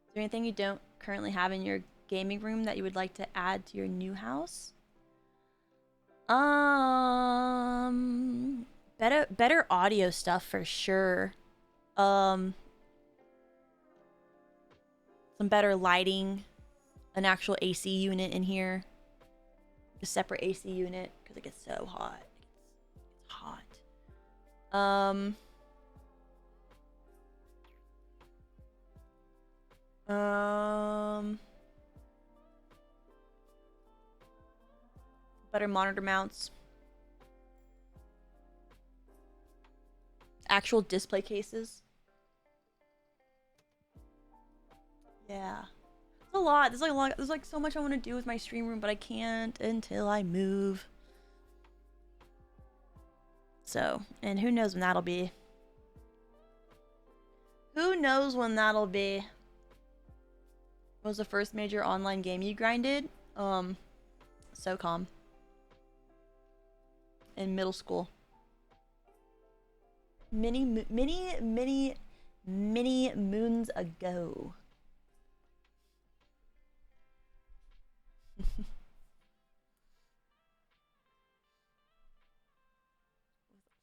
Is there anything you don't currently have in your gaming room that you would like to add to your new house? Better audio stuff for sure. Some better lighting, an actual AC unit in here, a separate AC unit because it gets so hot. It's hot. Um, better monitor mounts, actual display cases. Yeah. There's a lot. There's like a lot. There's like so much I want to do with my stream room, but I can't until I move. So, and who knows when that'll be? Who knows when that'll be? What was the first major online game you grinded? SOCOM. In middle school. Many moons ago.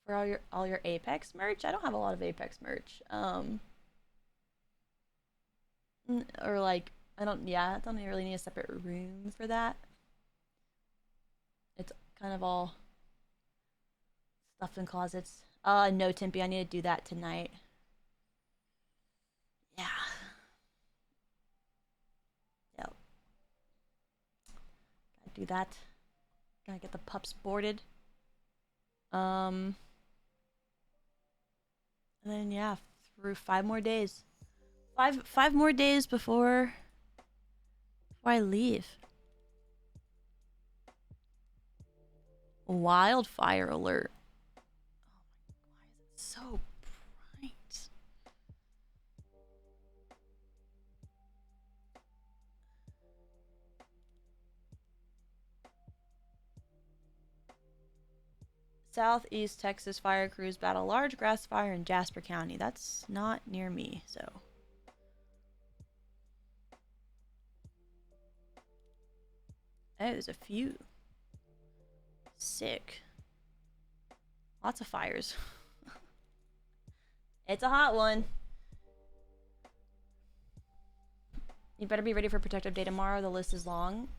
For all your Apex merch? I don't have a lot of Apex merch. Or like I don't really need a separate room for that. It's kind of all stuffed in closets. No, Timpy, I need to do that tonight. Yeah. Yep. Gotta do that. Gotta get the pups boarded. And then yeah, through 5 more days. Five more days before I leave. Wildfire alert. Oh my, why is it so bright? Southeast Texas fire crews battle large grass fire in Jasper County. That's not near me, so. Oh, there's a few. Sick. Lots of fires. It's a hot one. You better be ready for protective day tomorrow. The list is long.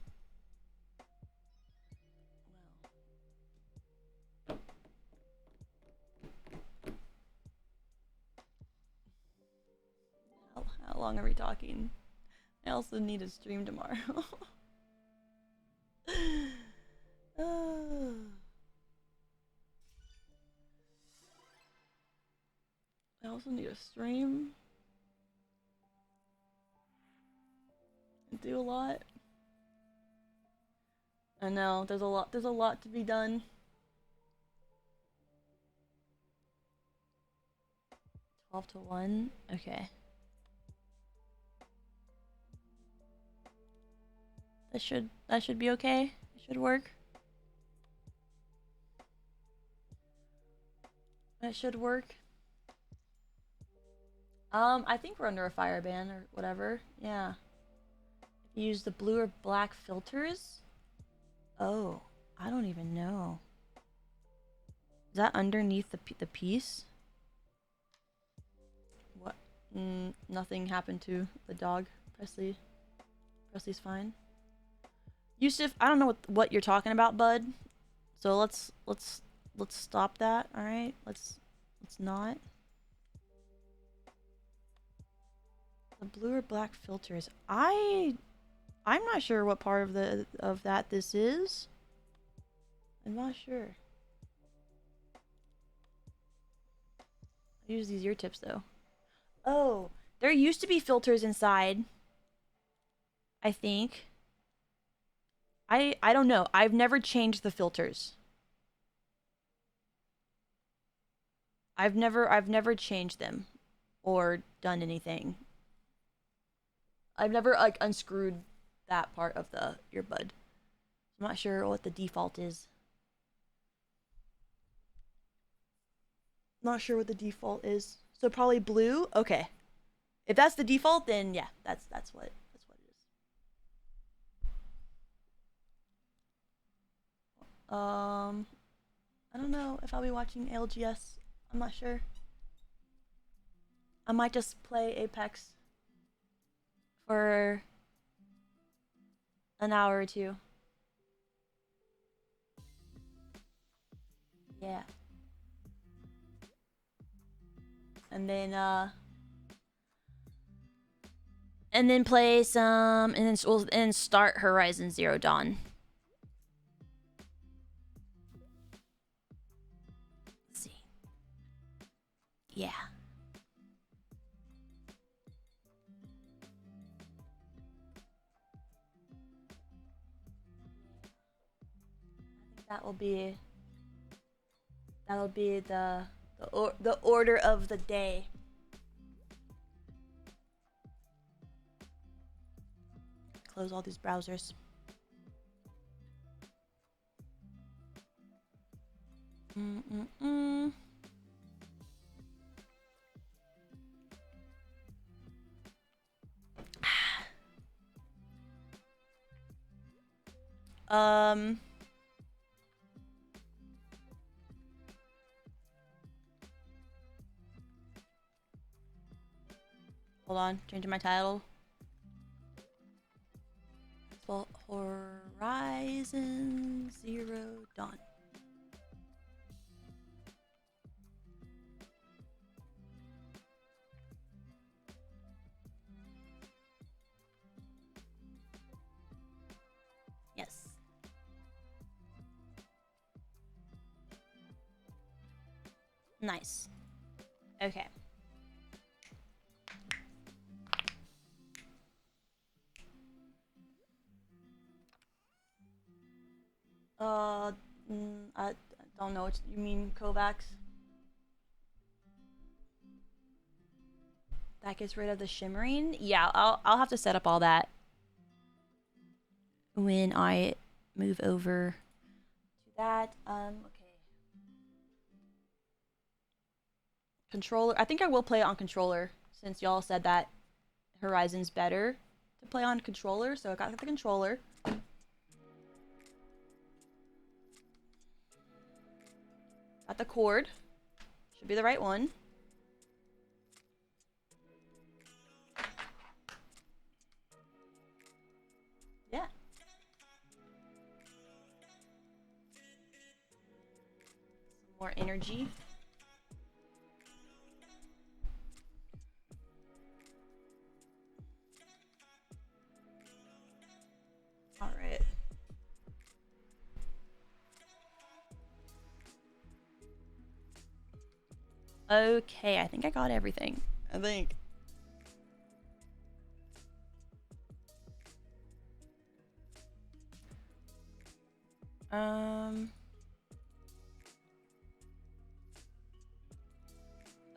How long are we talking? I also need to stream tomorrow. I also need to stream and do a lot. I know, there's a lot to be done. 12 to 1? Okay. That should be okay. It should work. That should work. I think we're under a fire ban or whatever. Yeah. If you use the blue or black filters? Oh, I don't even know. Is that underneath the piece? What? Nothing happened to the dog. Presley's fine. Yusuf, I don't know what you're talking about, bud. So let's let's stop that. All right, let's not. The blue or black filters. I'm not sure what part of that this is. I'm not sure. I use these ear tips though. Oh, there used to be filters inside. I think. I don't know. I've never changed the filters. I've never changed them or done anything. I've never like unscrewed that part of the earbud. I'm not sure what the default is. Not sure what the default is. So probably blue. Okay. If that's the default, then yeah, that's what it is. I don't know if I'll be watching ALGS. I'm not sure. I might just play Apex for an hour or two. Yeah. And then play some and start Horizon Zero Dawn. Let's see. Yeah. That'll be the order of the day. Close all these browsers. Um. Hold on, changing my title. Well, Horizon Zero Dawn. Yes. Nice. Okay. I don't know what you mean, Kovacs. That gets rid of the shimmering. Yeah, I'll have to set up all that when I move over to that. Okay. Controller. I think I will play it on controller since y'all said that Horizon's better to play on controller. So I got the controller. Got the cord. Should be the right one. Yeah. Some more energy. All right. Okay, I think I got everything. I think.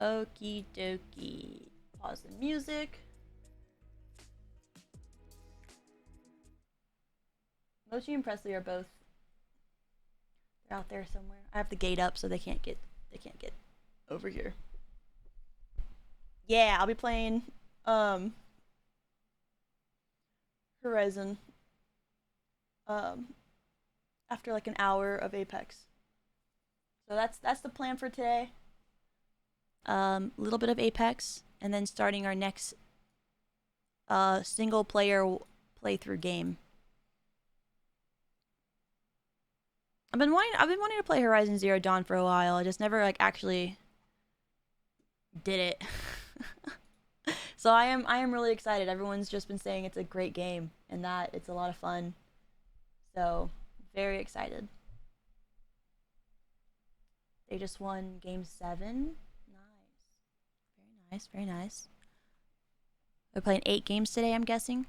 Okie dokie. Pause the music. Mochi and Presley are both. They're out there somewhere. I have the gate up so they can't get over here. Yeah, I'll be playing Horizon after like an hour of Apex. So that's the plan for today. Little bit of Apex and then starting our next single player playthrough game. I've been wanting to play Horizon Zero Dawn for a while. I just never like actually did it. So I am really excited. Everyone's just been saying it's a great game and that it's a lot of fun. So, very excited. They just won game 7. Nice. Very nice, very nice. They're playing 8 games today, I'm guessing.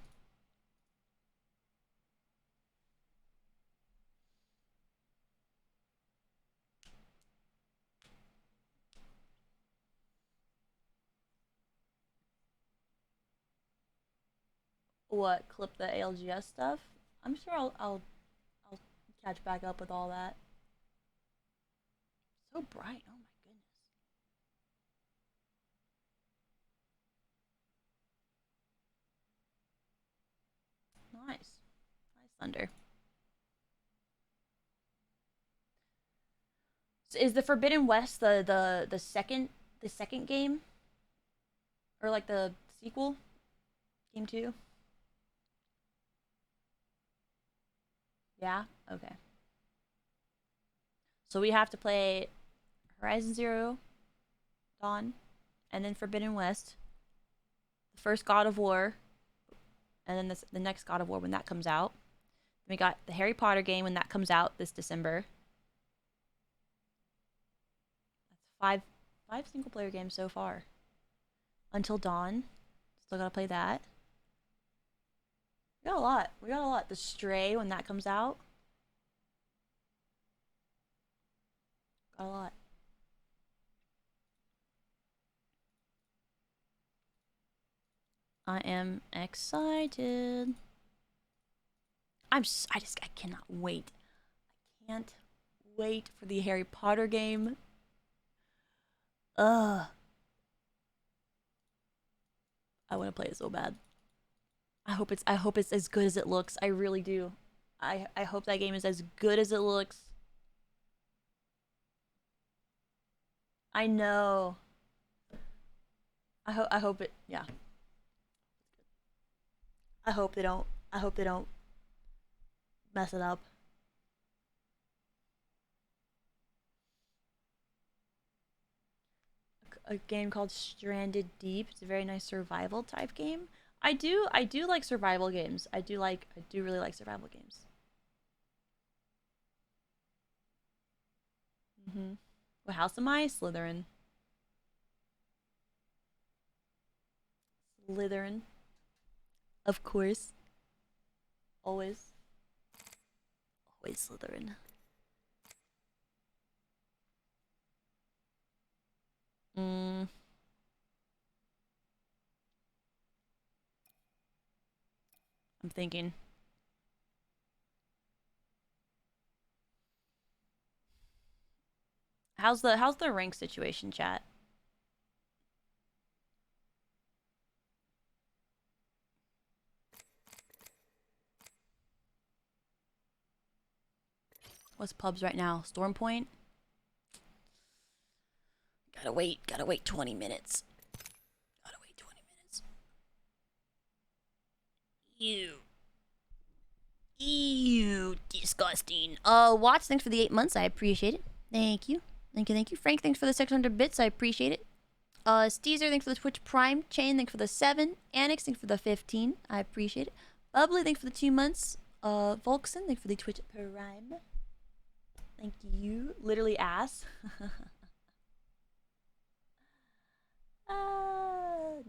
What, clip the ALGS stuff? I'm sure I'll catch back up with all that. So bright. Oh my goodness. Nice. Nice thunder. So is the Forbidden West the second game, or like the sequel, game 2? Yeah. Okay. So we have to play Horizon Zero Dawn, and then Forbidden West, the first God of War, and then the next God of War when that comes out. Then we got the Harry Potter game when that comes out this December. That's five single player games so far. Until Dawn, still gotta play that. We got a lot. We got a lot. The Stray when that comes out. Got a lot. I am excited. I cannot wait. I can't wait for the Harry Potter game. Ugh. I want to play it so bad. I hope it's as good as it looks. I really do. I hope that game is as good as it looks. I know. I hope it, yeah. I hope they don't mess it up. A game called Stranded Deep. It's a very nice survival type game. I do like survival games. I do really like survival games. Mhm. What house am I? Slytherin. Slytherin. Of course. Always. Always Slytherin. Mm, I'm thinking. How's the rank situation, chat? What's pubs right now? Storm Point? Gotta wait 20 minutes. Gotta wait 20 minutes. Ew. Ew, disgusting. Watch, thanks for the 8 months. I appreciate it. Thank you. Thank you, thank you. Frank, thanks for the 600 bits. I appreciate it. Steezer, thanks for the Twitch Prime. Chain, thanks for the 7. Annex, thanks for the 15. I appreciate it. Bubbly, thanks for the 2 months. Volkson, thanks for the Twitch Prime. Thank you. Literally ass. Nice.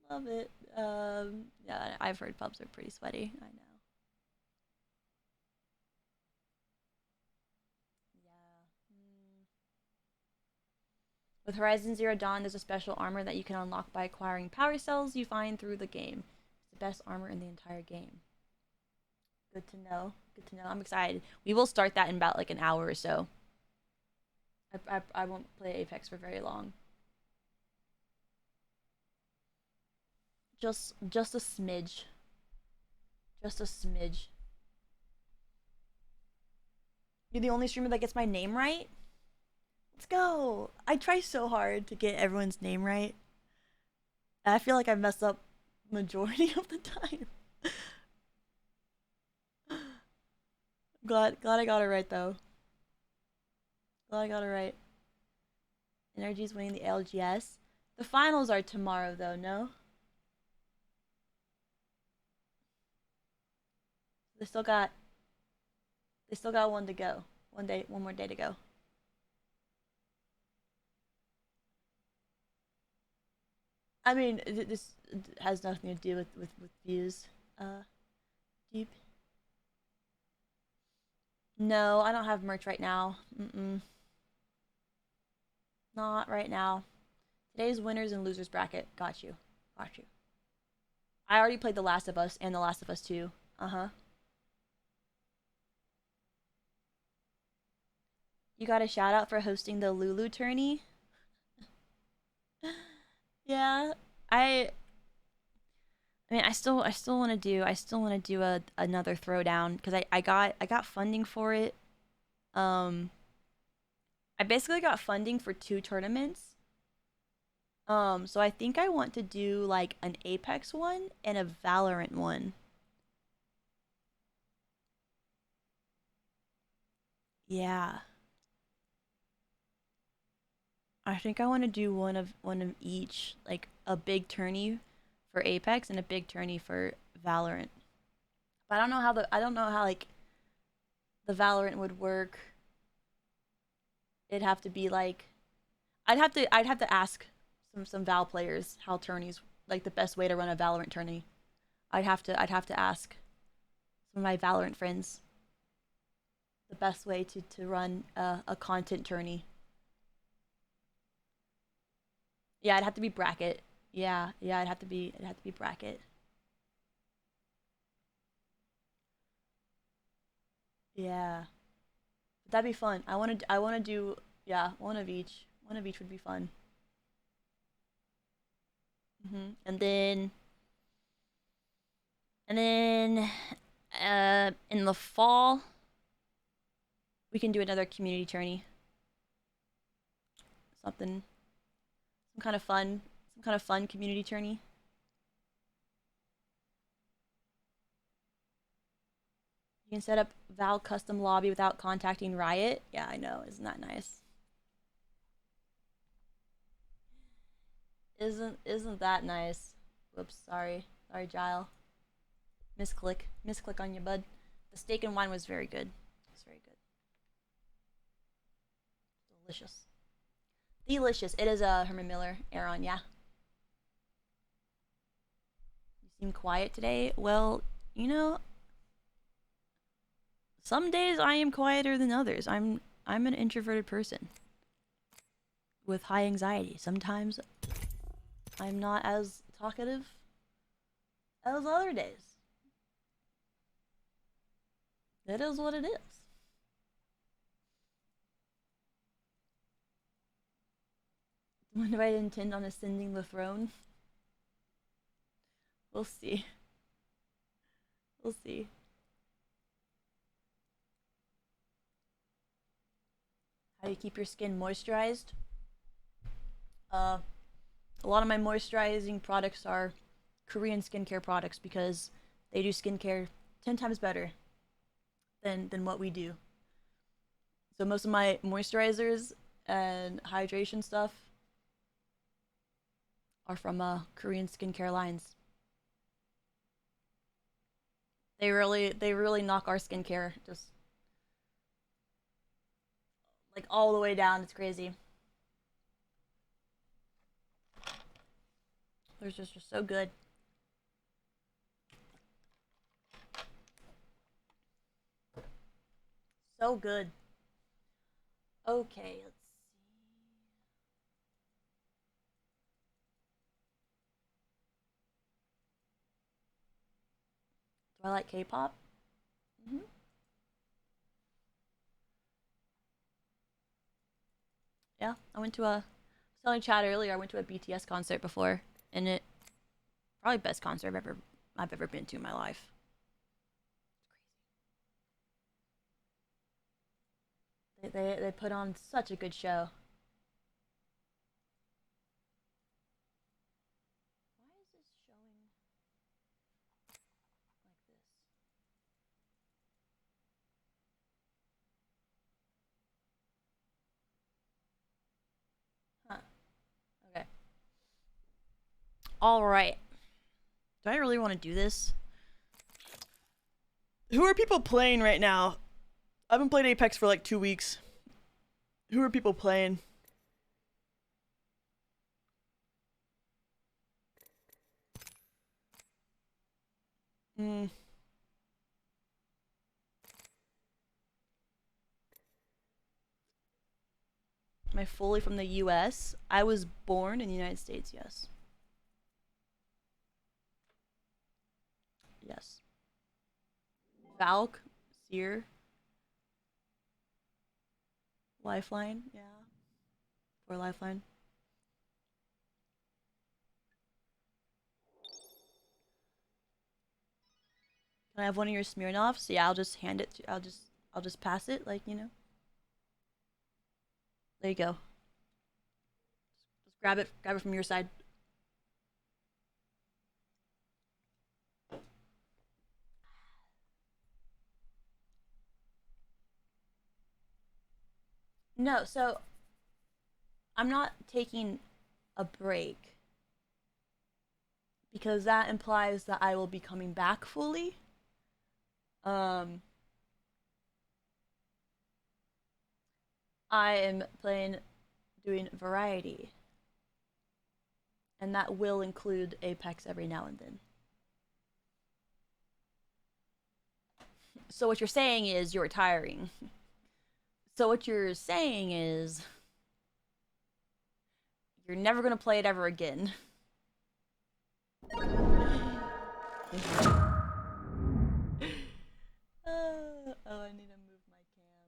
Love it. Yeah, I've heard pubs are pretty sweaty. I know. Yeah. With Horizon Zero Dawn, there's a special armor that you can unlock by acquiring power cells you find through the game. It's the best armor in the entire game. Good to know. Good to know. I'm excited. We will start that in about like an hour or so. I won't play Apex for very long. Just a smidge. Just a smidge. You're the only streamer that gets my name right? Let's go. I try so hard to get everyone's name right. I feel like I mess up majority of the time. Glad I got it right though. Glad I got it right. NRG is winning the ALGS. The finals are tomorrow though, no? They still got they still got one to go. One more day to go. I mean, this has nothing to do with views. Deep. No, I don't have merch right now. Mm-mm. Not right now. Today's winners and losers bracket. Got you. Got you. I already played The Last of Us and The Last of Us 2. Uh-huh. You got a shout out for hosting the Lulu tourney? Yeah. I I mean I still want to do a another throwdown cuz I got funding for it. Um I basically got funding for two tournaments. So I think I want to do like an Apex one and a Valorant one. Yeah. I think I want to do one of each, like a big tourney for Apex and a big tourney for Valorant. But I don't know how like the Valorant would work. It'd have to be like I'd have to ask some Val players how tourneys like the best way to run a Valorant tourney. I'd have to ask some of my Valorant friends the best way to run a content tourney. Yeah, it'd have to be bracket. Yeah, it'd have to be bracket. Yeah. That'd be fun. I want to do yeah, one of each. One of each would be fun. And then in the fall we can do another community tourney. Something some kind of fun community tourney. You can set up Val custom lobby without contacting Riot. Yeah, I know. Isn't that nice? Isn't that nice? Whoops, sorry. Sorry, Gile. Misclick. Misclick on you, bud. The steak and wine was very good. It's very good. Delicious. Delicious. It is Herman Miller, Aaron, yeah. You seem quiet today. Well, you know, some days I am quieter than others. I'm an introverted person with high anxiety. Sometimes I'm not as talkative as other days. It is what it is. When do I intend on ascending the throne? We'll see. We'll see. How do you keep your skin moisturized? Uh, a lot of my moisturizing products are Korean skincare products because they do skincare 10 times better than what we do. So most of my moisturizers and hydration stuff are from Korean skincare lines. They really knock our skincare just like all the way down. It's crazy. They're just so good. So good. Okay, let's see. Do I like K-pop? Mm-hmm. Yeah, I went to a. I was telling Chad earlier. I went to a BTS concert before, and it probably best concert I've ever been to in my life. They put on such a good show. Why is this showing like this? All right. Do I really want to do this? Who are people playing right now? I haven't played Apex for like 2 weeks. Who are people playing? Hmm. Am I fully from the US? I was born in the United States, yes. Yes. Valk, Seer, Lifeline, yeah. Or Lifeline. Can I have one of your Smirnoffs? Yeah, I'll just hand it to, I'll just pass it, like, you know. There you go. Just grab it from your side. No, so I'm not taking a break because that implies that I will be coming back fully. Um, I am doing variety, and that will include Apex every now and then. So what you're saying is you're retiring. So what you're saying is you're never gonna play it ever again. Oh, I need to move my cam.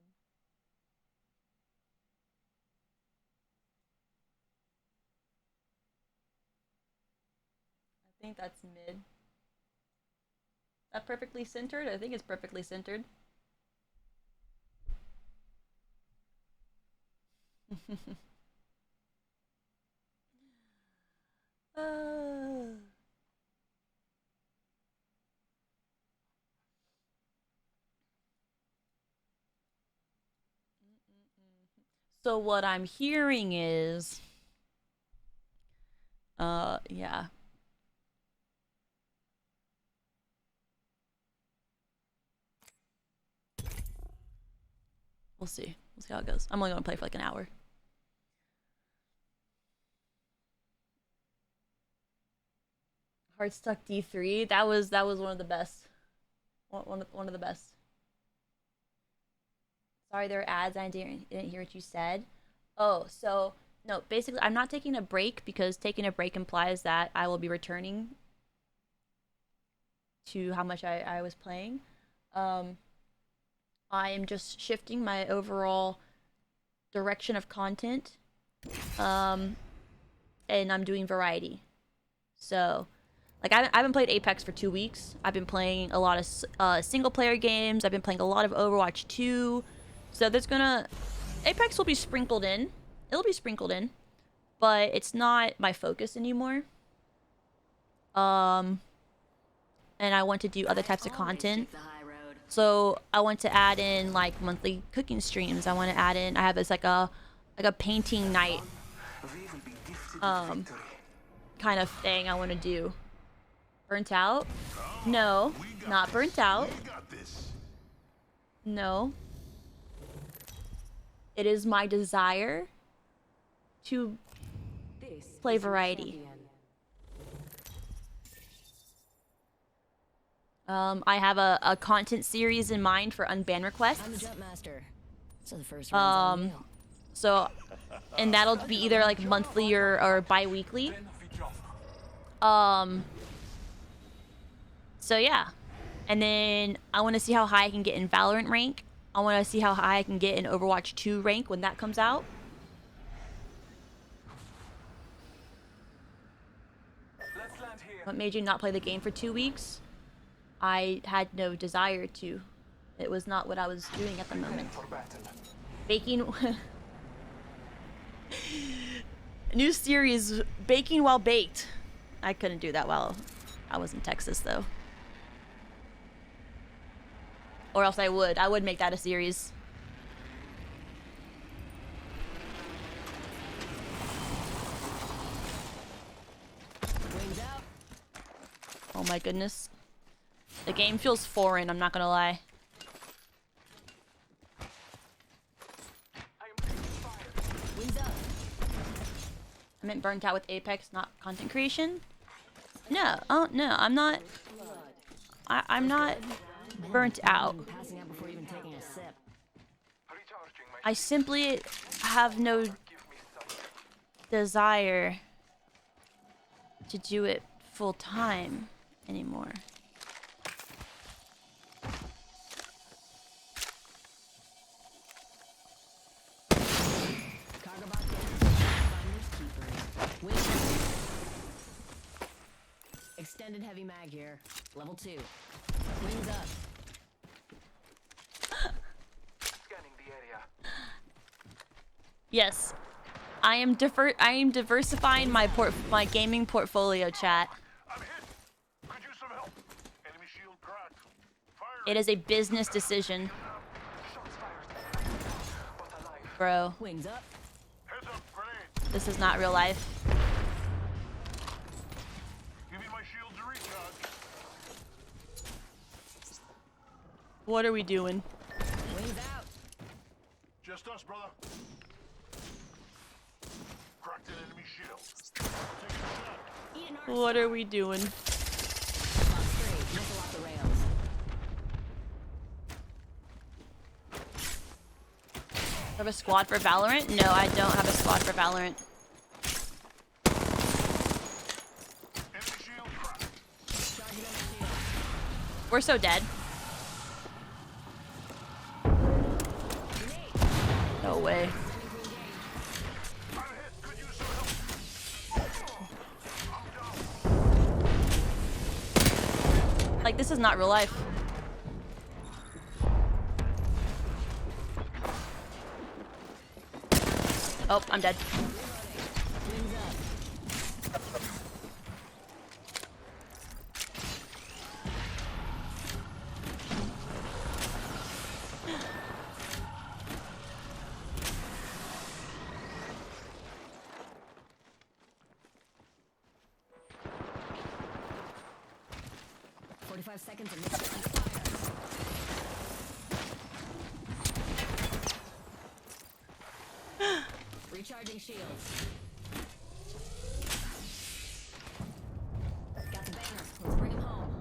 I think that's mid. Is that perfectly centered? I think it's perfectly centered. uh... So what I'm hearing is, yeah. We'll see. We'll see how it goes. I'm only gonna play for like an hour. Heart stuck D3. That was one of the best. One of the best. Sorry, there are ads. I didn't hear what you said. Oh, so no. Basically, I'm not taking a break because taking a break implies that I will be returning to how much I was playing. Um, I am just shifting my overall direction of content. Um, and I'm doing variety. So, like, I haven't played Apex for 2 weeks. I've been playing a lot of single player games. I've been playing a lot of Overwatch 2. So there's gonna Apex will be sprinkled in. It'll be sprinkled in, but it's not my focus anymore. Um, and I want to do other types of content. So I want to add in like monthly cooking streams. I want to add in. I have this like a painting night, kind of thing I want to do. Burnt out? No, not burnt out. No. It is my desire to play variety. I have a content series in mind for unban requests. I'm the jump master, so the first round's on you. So, and that'll be either like monthly or bi-weekly. So yeah. And then I want to see how high I can get in Valorant rank. I want to see how high I can get in Overwatch 2 rank when that comes out. What made you not play the game for 2 weeks? I had no desire to. It was not what I was doing at the moment. Baking... New series, Baking While Baked. I couldn't do that while I was in Texas, though. Or else I would make that a series. Wings my goodness. The game feels foreign, I'm not gonna lie. I meant burnt out with Apex, not content creation. No, oh no, I'm not. I'm not burnt out. I simply have no desire to do it full time anymore. Extended heavy mag here. Level 2. Wings up. Scanning the area. Yes, I am diversifying my gaming portfolio, chat. I'm hit. Could use some help. Enemy shield cracked. Fire. It is a business decision, Shots fired. But alive. bro. Wings up. Heads up, grenade. This is not real life. Give me my shields to recharge. What are we doing? Wings out. Just us, brother. Cracked an enemy shield. Taking a shot. What are we doing? Straight. Missile off the rails. Have a squad for Valorant? No, I don't have a squad for Valorant. Enemy shield cracked. Charging on the shield. We're so dead. No way. I'm hit. Could use some help. Like, this is not real life. Oh, I'm dead. Wings up. 45 seconds and missile fire. Recharging shields. Got the banger. Let's bring him home.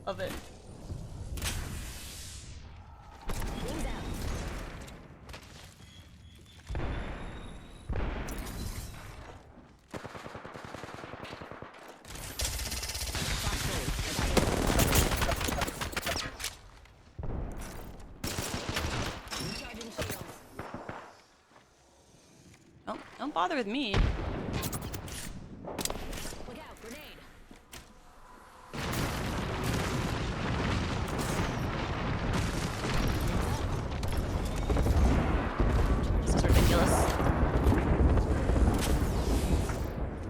Love it. Wings out. Fox 3. I got you. Recharging shields. Don't bother with me. Look out, grenade. This is ridiculous.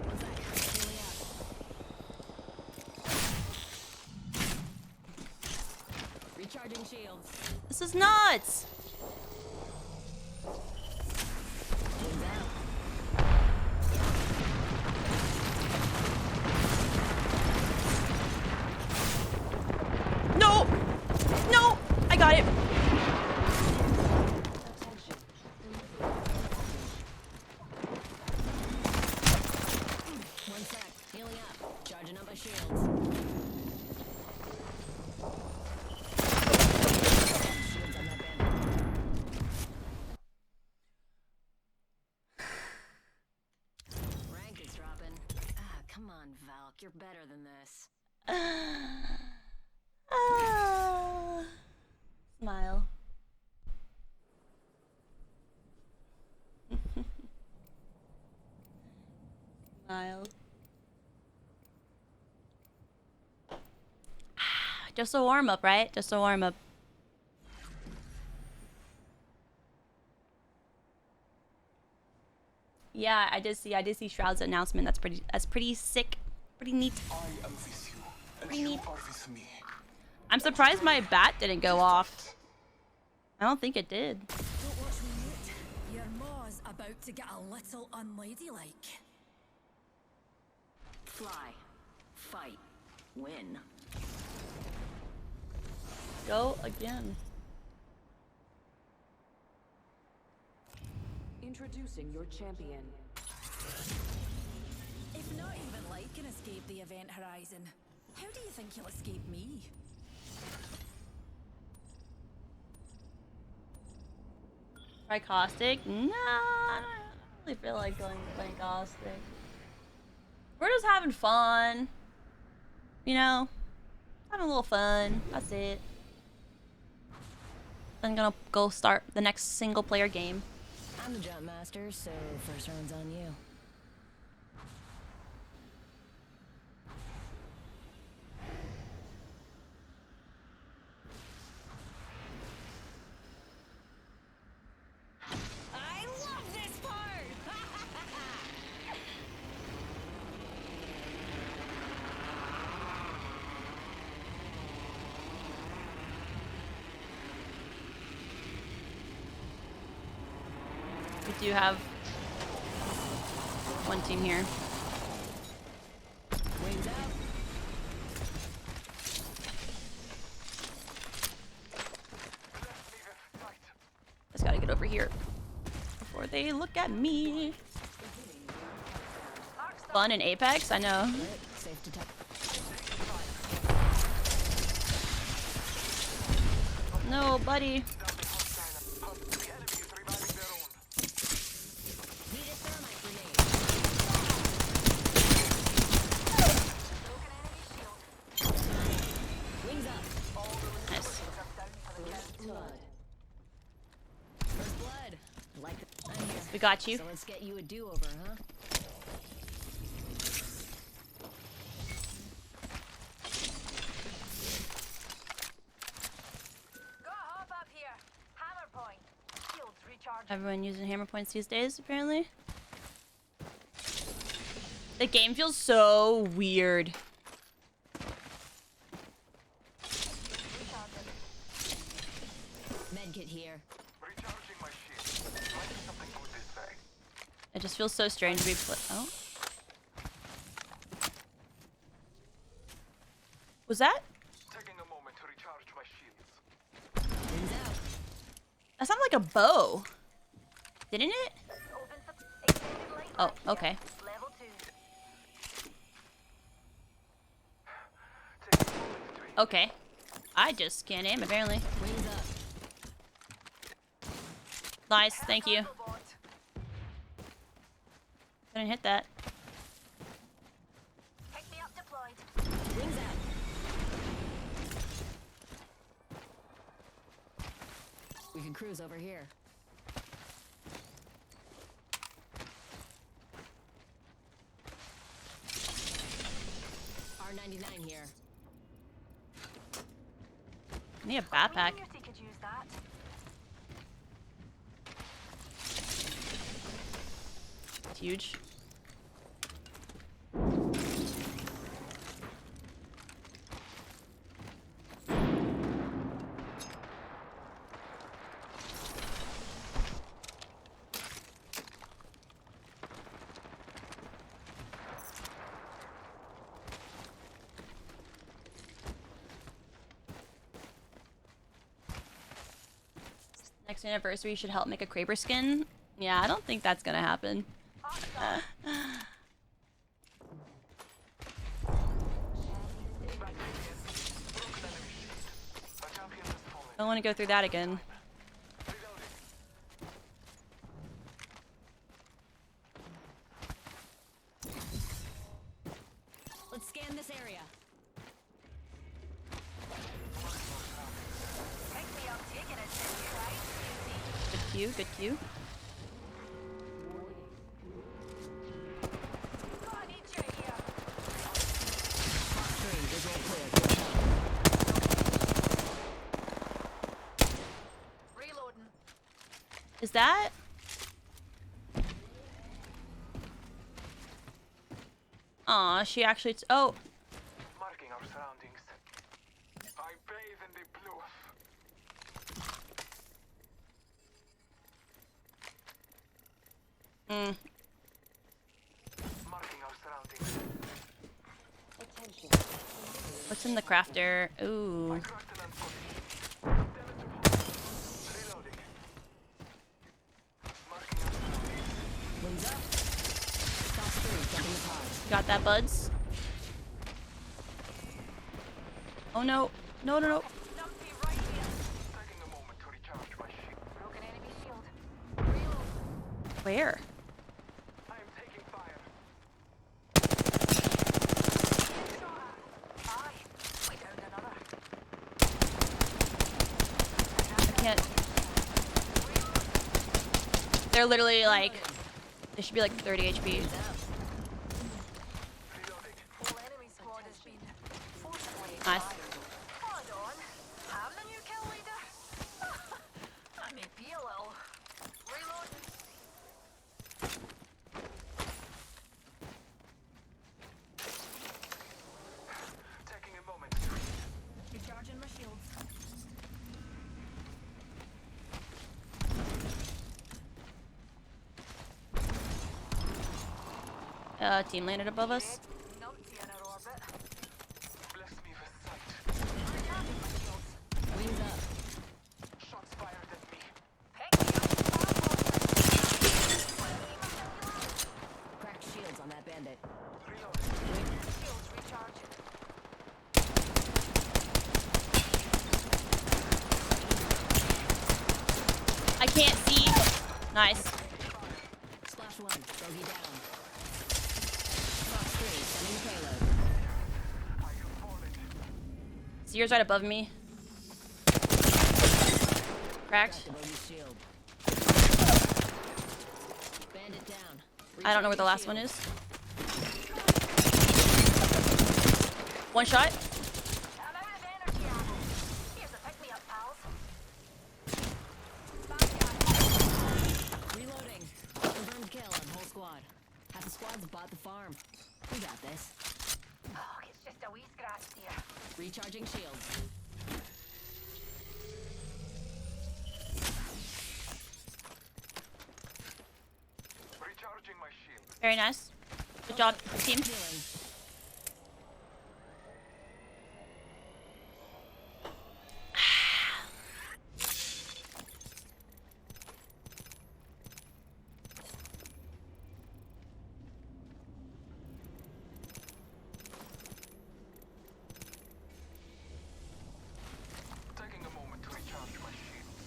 One sec. Healing up. Recharging shields. This is nuts. Wings out. No! No! I got it. One sec. Healing up. Charging up my shields. Shields on that bandit. Rank is dropping. Ah, come on, Valk. You're better than this. Ah. Smile. Smile. Just a warm up, right? Just a warm up. Yeah, I did see Shroud's announcement. That's pretty sick. Pretty neat. I am with you, and Pretty you neat. are with me. I'm surprised my bat didn't go off. I don't think it did. Don't watch me mute. Your maw's about to get a little unladylike. Fly. Fight. Win. Go again. Introducing your champion. If not even light can escape the event horizon, how do you think you'll escape me? Try caustic? Nah, I don't really feel like playing caustic. We're just having fun. You know? Having a little fun. That's it. I'm gonna go start the next single player game. I'm the jump master, so first round's on you. I love this part! We do have one team here. Wings out. Just gotta get over here before they look at me. Fun in Apex, I know. Safe to touch. No, buddy. Need a thermite grenade. Wings up. Nice. First blood. First blood. Like I'm here. We got you. So let's get you a do-over, huh? Got hop up here. Hammer point. Shields recharge. Everyone using hammer points these days, apparently. The game feels so weird. Medkit here. Recharging my shield. Finding something good this way. It just feels so strange to be oh. Was that? Taking a moment to recharge my shields. Wings out. That sounded like a bow. Didn't it? Oh, okay. Level 2. Taking a moment to Okay. I just can't aim, apparently. Wings up. Nice, thank you. Didn't hit that. Pick me up deployed. Wings out. We can cruise over here. R99 here. I need a backpack. Community could use that. It's huge. Next anniversary, you should help make a Kraber skin. Yeah, I don't think that's gonna happen. I don't want to go through that again. Let's scan this area. Pick me up, taking it to you, right? Good cue, good cue. Got an injury here. Top 3, visual clear. Reloading. Is that? Aw, she actually. Oh, marking our surroundings. I bathe in the blue. mm. Marking our surroundings. Attention. What's in the crafter? Ooh. Got that, buds? Oh no. No, no, no. Where? I can't. They're literally like, they should be like 30 HP. Nice. Recharging my shields. Team landed above us. Wings up. Cracked shields on that bandit. I can't see. Nice. Splash one. Bogey down. Fox 3. Sending the payload. Seer's right above me. Cracked. Cracked the bogey shield. Bandit down. I don't know where the last one is. One shot. Reloading. Confirmed kill on whole squad. Half the squad's bought the farm. We got this. Oh, it's just a wee scratch here. Recharging shields. Recharging my shield. Very nice. Good job, team. Healing. Taking a moment to recharge my shields.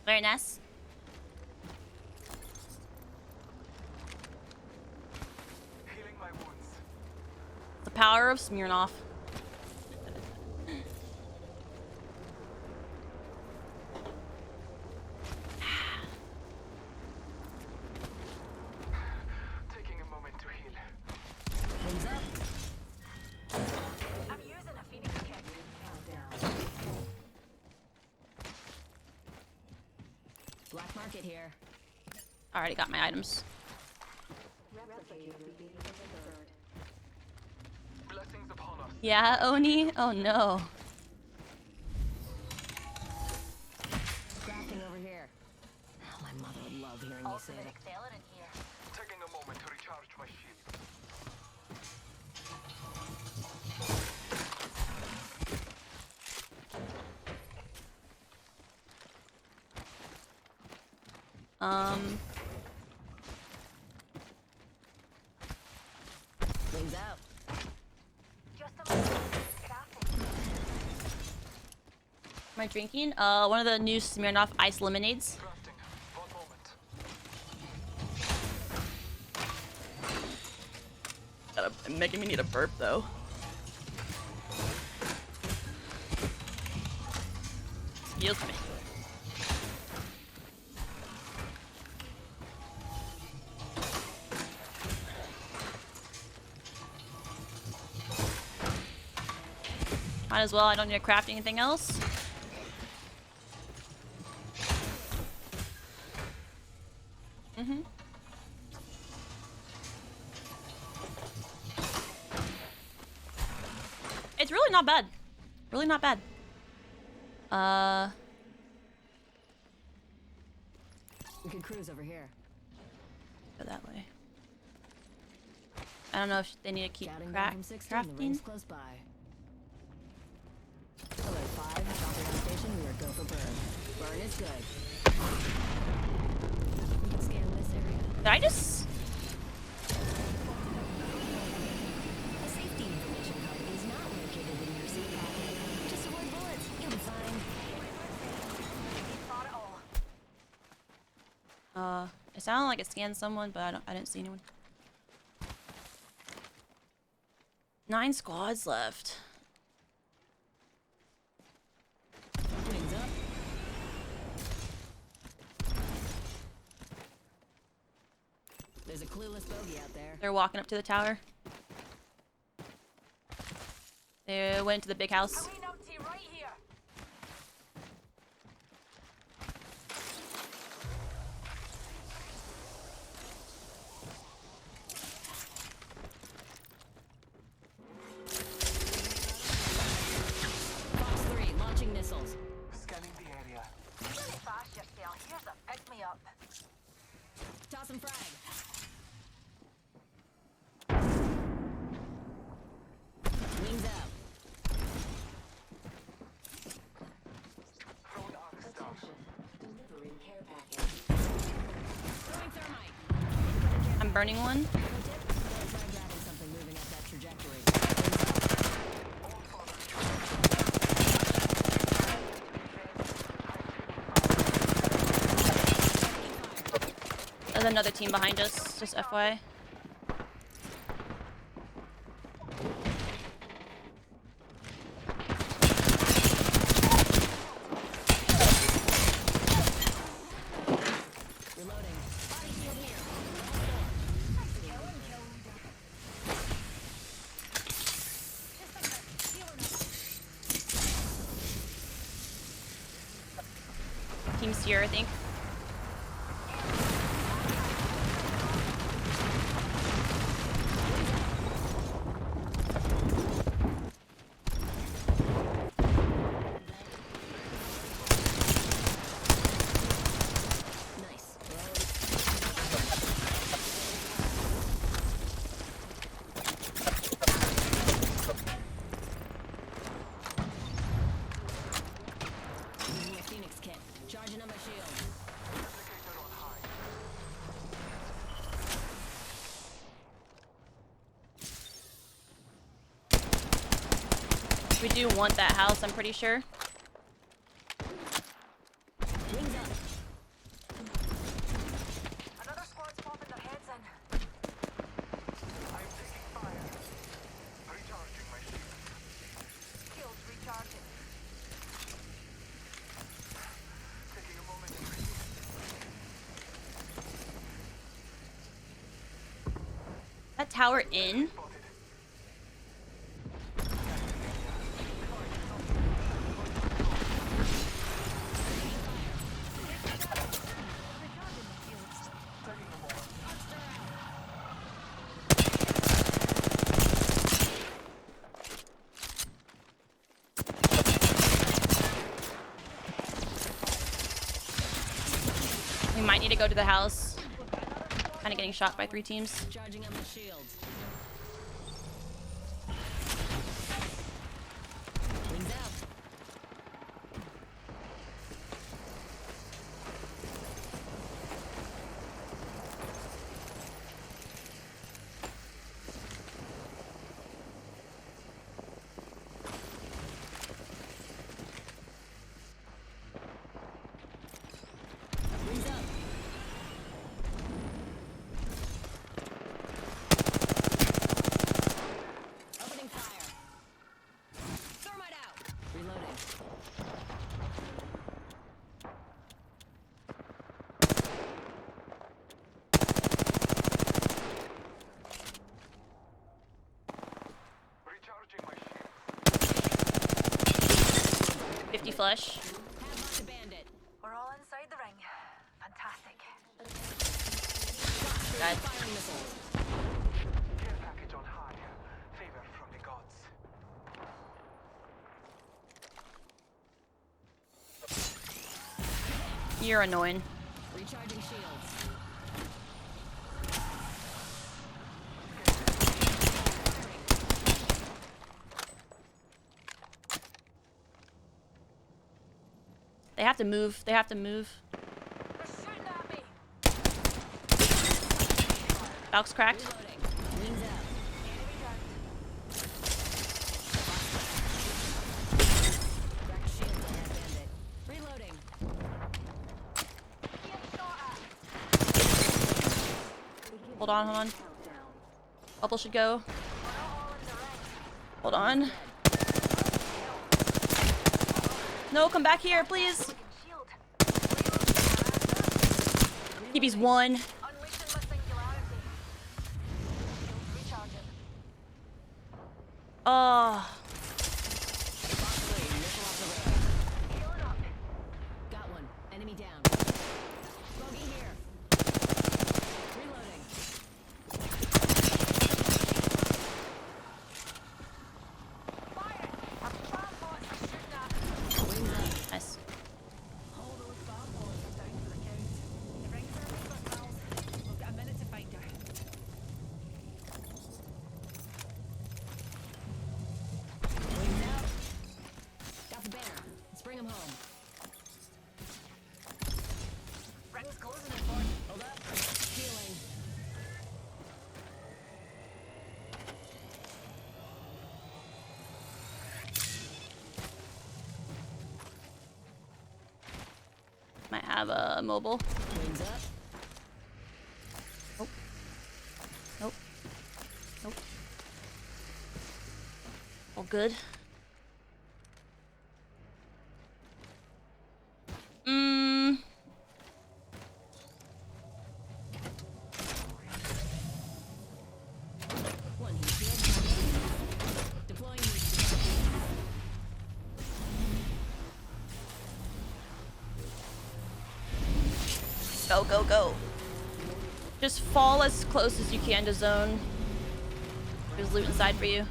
Very nice. Healing my wounds. The power of Smirnoff. Taking a moment to heal. Wings up. I'm using a phoenix kit. Black market here. Already got my items. Blessings upon us. Yeah, Oni? Oh no. Crafting over here. Oh, my mother would love hearing me say that. accelerant here. Taking a moment to recharge my shield. Wings out. Just a moment. Crafting. Am I drinking? One of the new Smirnoff ice lemonades. Crafting. One moment. Making me need a burp though. Excuse me. Might as well, I don't need to craft anything else. Mm-hmm. It's really not bad. Really not bad. We could cruise over here. Go that way. I don't know if they need to keep Scouting down from 16, the crafting. ring's close by. Alert 5, chopper on station, we are go for burn. Burn is good. We can scan this area. Did I just... A safety information card is not located in your seat pocket. Just avoid bullets, you'll be fine. Not at all. It sounded like it scanned someone, but I didn't see anyone. 9 squads left. Wings up. There's a clueless bogey out there. They're walking up to the tower. They went to the big house. Right here. Fox 3, launching missiles. Scanning the area. Really fast yourself. Here's a pick me up. Toss and frag. Wings out. Throwing arc star. Delivering care package. Throwing thermite. I'm burning one. Try grabbing something moving up that trajectory. There's another team behind us, just FYI. Reloading. Body shield here. Team's here, I think. Nice. Using a Phoenix kit. Charging on my shield. We do want that house, I'm pretty sure. Wings up. Another squad's popping their heads in. I'm taking fire. Recharging my shield. Shields recharging. Taking a moment to breathe. That tower in? Spotted. We might need to go to the house. Kind of getting shot by 3 teams. Charging on my shields. Wings out. Wings up. Opening fire. Thermite out. Reloading. Recharging my shield. 50 flush. Padlock a bandit. We're all inside the ring. Fantastic. God. Firing missiles. Care package on high. Favor from the gods. You're annoying. Recharging shields. They have to move. They have to move. Valk's cracked. Wings out. Cracked shields on that bandit. Reloading. Hold on, hold on. Bubble should go. Hold on. No, come back here, please. TB's 1. Oh. Got one. Enemy down. Bogey here. Reloading. Nice. All those bomb balls are down for the count. The rings are with us, pals. We've got a minute to find her. Wings out. Got the banner. Let's bring him home. Rings closing in for. Hold up. Healing. Might have a mobile. Wings up. Nope. Nope. Nope. All good. One heat shield. Deploying heat shield. Go, go, go. Just fall as close as you can to zone. There's loot inside for you.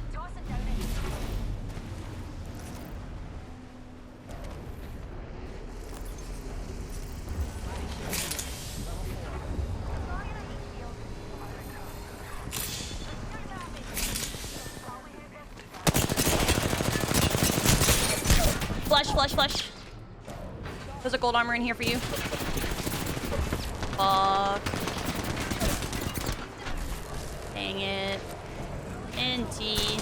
Flush, flush, flush. There's a gold armor in here for you. Fuck. Dang it. NT.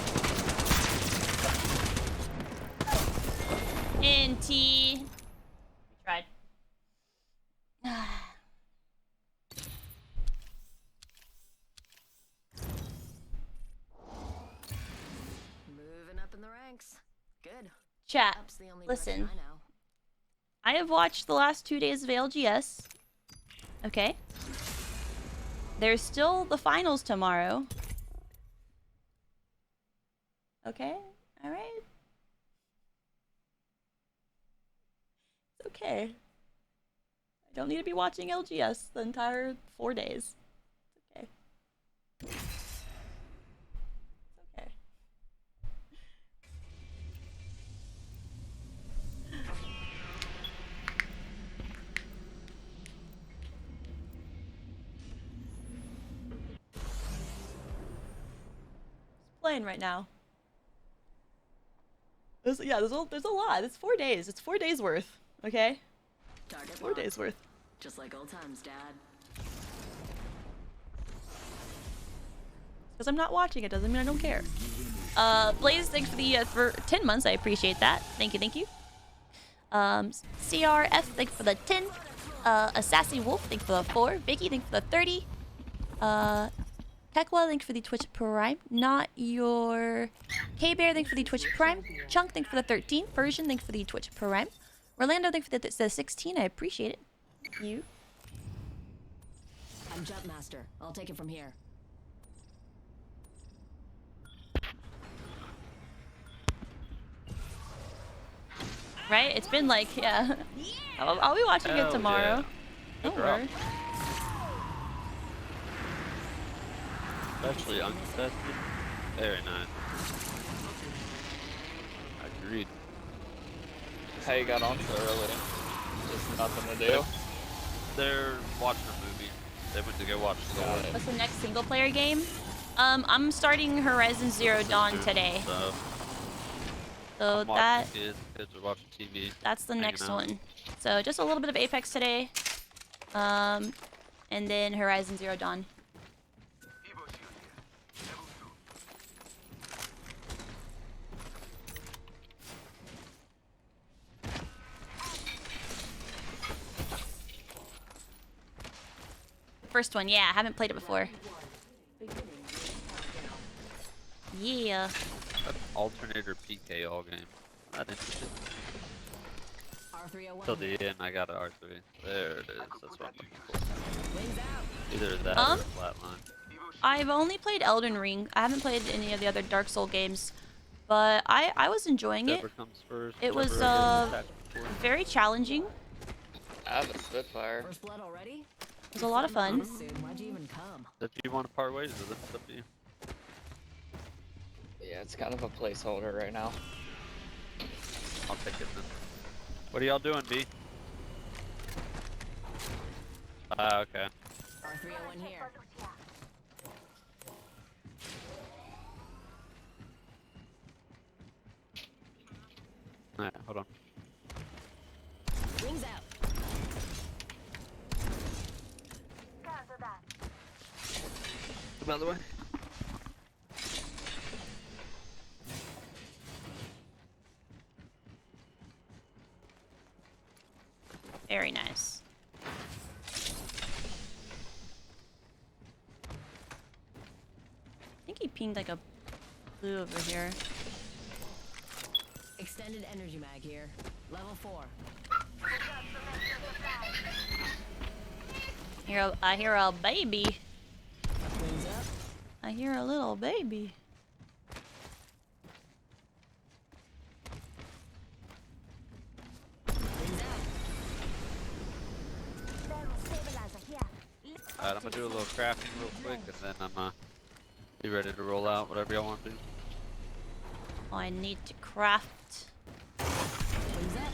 NT. We tried. Moving up in the ranks. Good. Chat, Up's the only listen. direction I know. I have watched the last 2 days of ALGS. Okay. There's still the finals tomorrow. Okay. All right. It's okay. I don't need to be watching LGS the entire 4 days. It's okay. It's okay. Playing right now. There's a lot. It's 4 days. It's 4 days worth. Okay? Target 4 locked. days worth. Just like old times, Dad. Because I'm not watching it doesn't mean I don't care. Blaze, thanks for the for 10 months. I appreciate that. Thank you, thank you. CRF, thanks for the 10. Assassin Wolf, thanks for the 4. Vicky, thanks for the 30. Tekla, thanks for the Twitch Prime. Not your K-Bear, thanks for the Twitch Prime. Chunk, thanks for the 13. Persian, thanks for the Twitch Prime. Orlando, thanks for the 16. I appreciate it. Thank you. I'm Jump Master. I'll take it from here. Right? It's been like, yeah. I'll be watching it Hell tomorrow. yeah. Don't Good drop. worry. Especially uncontested. Very nice. Agreed. How you got on so early? Just nothing to do? They're watching a movie. They went to go watch the Got it. What's the next single player game? I'm starting Horizon Zero Dawn today. So, So I'm watching kids. Kids are watching TV. that's the hanging next out. one. So just a little bit of Apex today. And then Horizon Zero Dawn. Evo shield here. Level 2. First one, yeah, I haven't played it before. Yeah. Alternator PK all game. Not interested. R301. Till the end, I got an R3. There it is. That's what I'm looking for. Wings out. Either that or Flatline. I've only played Elden Ring. I haven't played any of the other Dark Soul games, but I was enjoying it. Whichever comes first. It was whichever I get attached before. very challenging. I have a Spitfire. First blood already? It was a lot of fun. Soon. Why'd you even come? If you want to part ways with it, it's up to you. Yeah, it's kind of a placeholder right now. I'll take it then. What are y'all doing, B? Okay. R301 here. Alright, hold on. Wings out. By the way. Very nice. I think he pinged like a blue over here. Extended energy mag here. Level 4. I hear a baby. Wings up. I hear a little baby. Wings out. Alright, I'm gonna do a little crafting real quick and then I'm be ready to roll out, whatever y'all want to do. Oh, I need to craft. Wings up.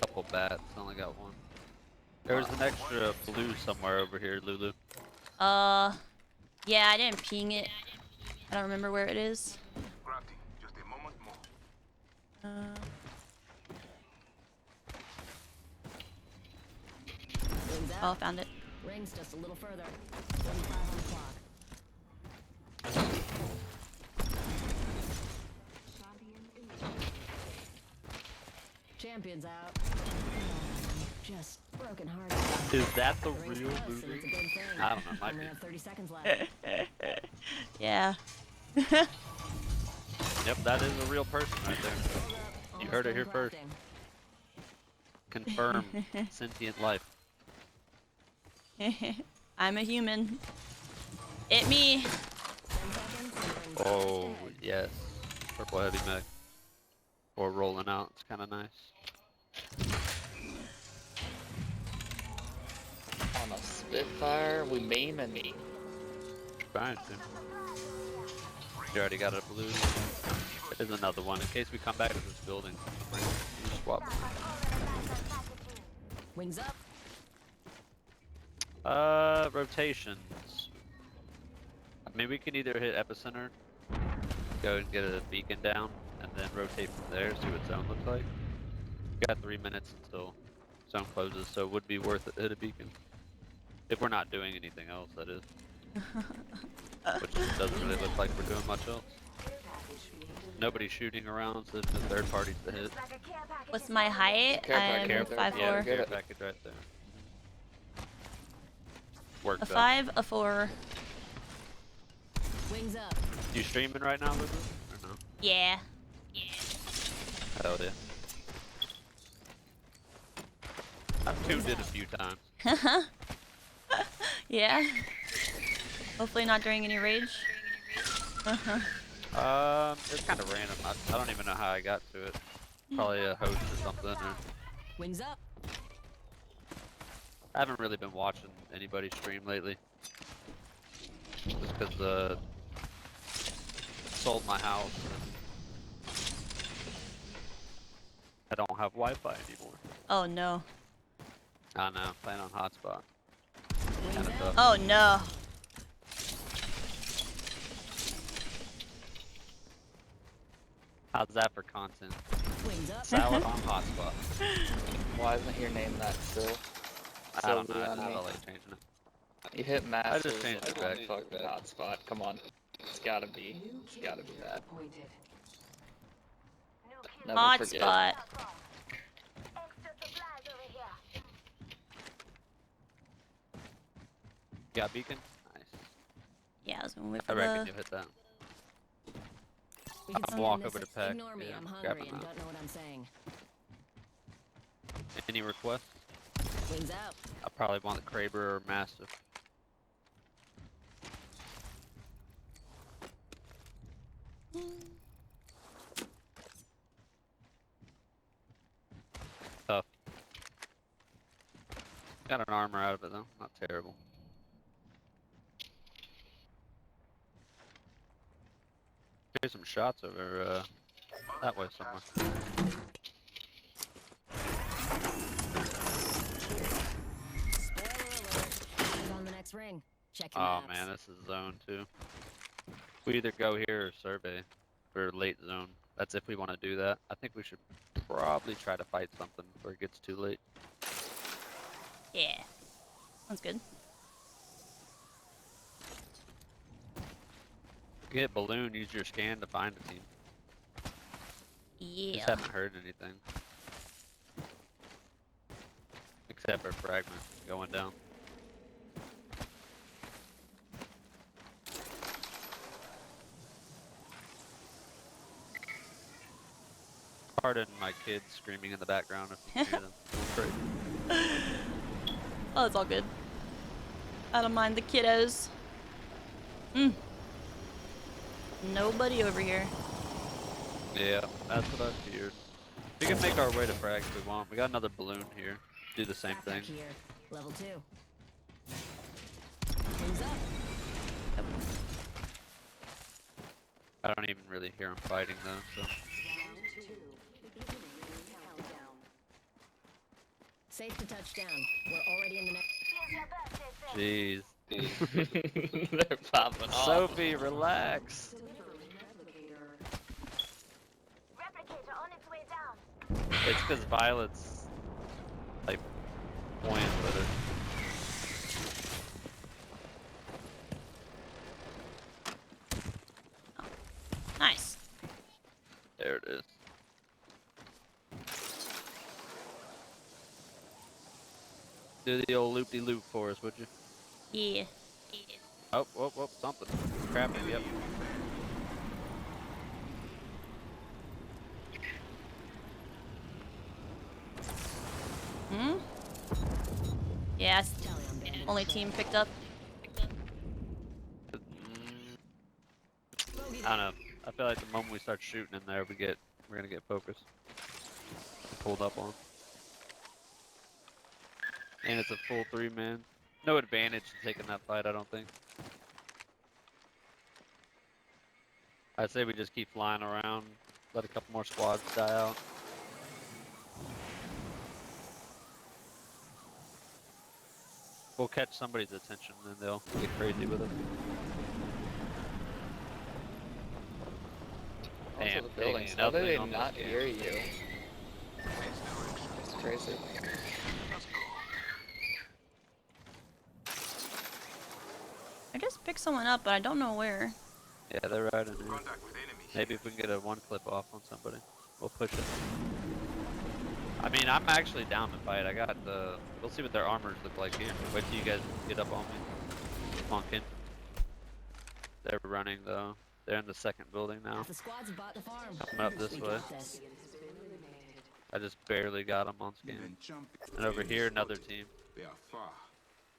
Couple bats, only got one. There was an extra blue somewhere over here, Lulu. Yeah, I didn't ping it. I don't remember where it is. Crafting. Just a moment more. Wings Oh, out. found it. Rings just a little further. 45 on the clock. Champions out. Just broken hearted. Is that the Rings real close, and Lulu? it's a good thing. I don't know, might Only be. have 30 seconds left. Yeah. Yep, that is a real person right there. You heard it here first. Confirm sentient life. I'm a human. It me. Oh, yes. Purple heavy mech. Or rolling out, it's kind of nice. On a Spitfire, we main and me. Fine, dude. You already got a blue. There's another one in case we come back to this building. Just swap. Wings up. Rotations. I mean, we can either hit epicenter, go and get a beacon down, and then rotate from there, see what zone looks like. We got 3 minutes until zone closes, so it would be worth it to hit a beacon. If we're not doing anything else, that is. Which doesn't really look like we're doing much else. Nobody's shooting around, so there's no third parties to hit. What's my height? Care I'm package. 5'4". Yeah, Get care it. package right there. Worked A out. 5, a 4. Wings up. You streaming right now, Lulu? Or no? Yeah. Hell yeah. I've tuned in a few times. Yeah. Hopefully not during any rage. It's kind of random. I don't even know how I got to it. Probably a host or something. Or Wings up. I haven't really been watching anybody stream lately. Just because sold my house and I don't have Wi-Fi anymore. Oh no. I know. Playing on hotspot. Wings Kind of out. tough. Oh no. How's that for content? Wings up. Salad on hotspot. Why isn't your name that still? I don't know. I Beyond just me. felt like changing it. You hit I massive just changed it on back. fucking hotspot. Come on. It's gotta be. It's gotta be that. Appointed. Never forget. Hotspot. Got beacon? Nice. Yeah, I was gonna wait I for reckon the. you'll hit that. We can I'll scan walk this over to as- pack. Ignore me, Yeah, I'm grab hungry him and out. don't know what I'm saying. Any requests? Wings out. I probably want the Kraber or Mastiff. Tough. Got an armor out of it though, not terrible. Here's some shots over that way somewhere. Spoiler alert. Who's on the next ring? Check your Oh maps. man, this is zone too. We either go here or survey for late zone. That's if we want to do that. I think we should probably try to fight something before it gets too late. Yeah. Sounds good. Get balloon, use your scan to find a team. Yeah. Just haven't heard anything. Except for fragment going down. Pardon my kids screaming in the background if you can hear them. Great. Oh, it's all good. I don't mind the kiddos. Nobody over here. Yeah, that's what I feared. We can make our way to frag if we want. We got another balloon here. Do the same thing. Backpack here. Level 2. Wings up. I don't even really hear them fighting though, so. Safe to touch down. We're already in the next. Jeez. They're popping off. Sophie, relax. It's because Violet's like pointing with her. Nice. There it is. Do the old loop-de-loop for us, would you? Yeah. Oh, whoa, whoa, something. Crapping, yep. Hmm? Yes. Only team picked up. I don't know. I feel like the moment we start shooting in there, we're gonna get focused. Pulled up on. And it's a full 3-man. No advantage in taking that fight, I don't think. I'd say we just keep flying around, let a couple more squads die out. We'll catch somebody's attention and they'll get crazy with it. Also Damn, the buildings. taking How do nothing they on this not game. hear you? It's crazy. I just picked someone up, but I don't know where. Yeah, they're right in here. Maybe if we can get a 1 clip off on somebody, we'll push it. I mean, I'm actually down to fight. I got the. We'll see what their armors look like here. Wait till you guys get up on me. Come on, Ken. They're running though. They're in the second building now. Half the squads have bought the farm. Coming up this We way. got this. I just barely got them on scan. And over here, another team. They are far.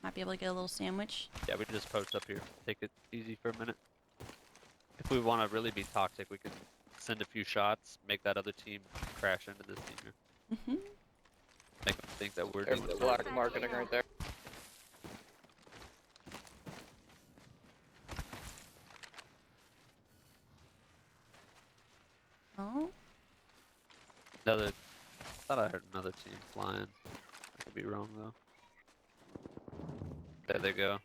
Might be able to get a little sandwich. Yeah, we just post up here. Take it easy for a minute. If we want to really be toxic, we can send a few shots, make that other team crash into this team here. Make them think that we're There's doing the it. black marketing right there. Oh. Another. Thought I heard another team flying. I could be wrong though. There they go.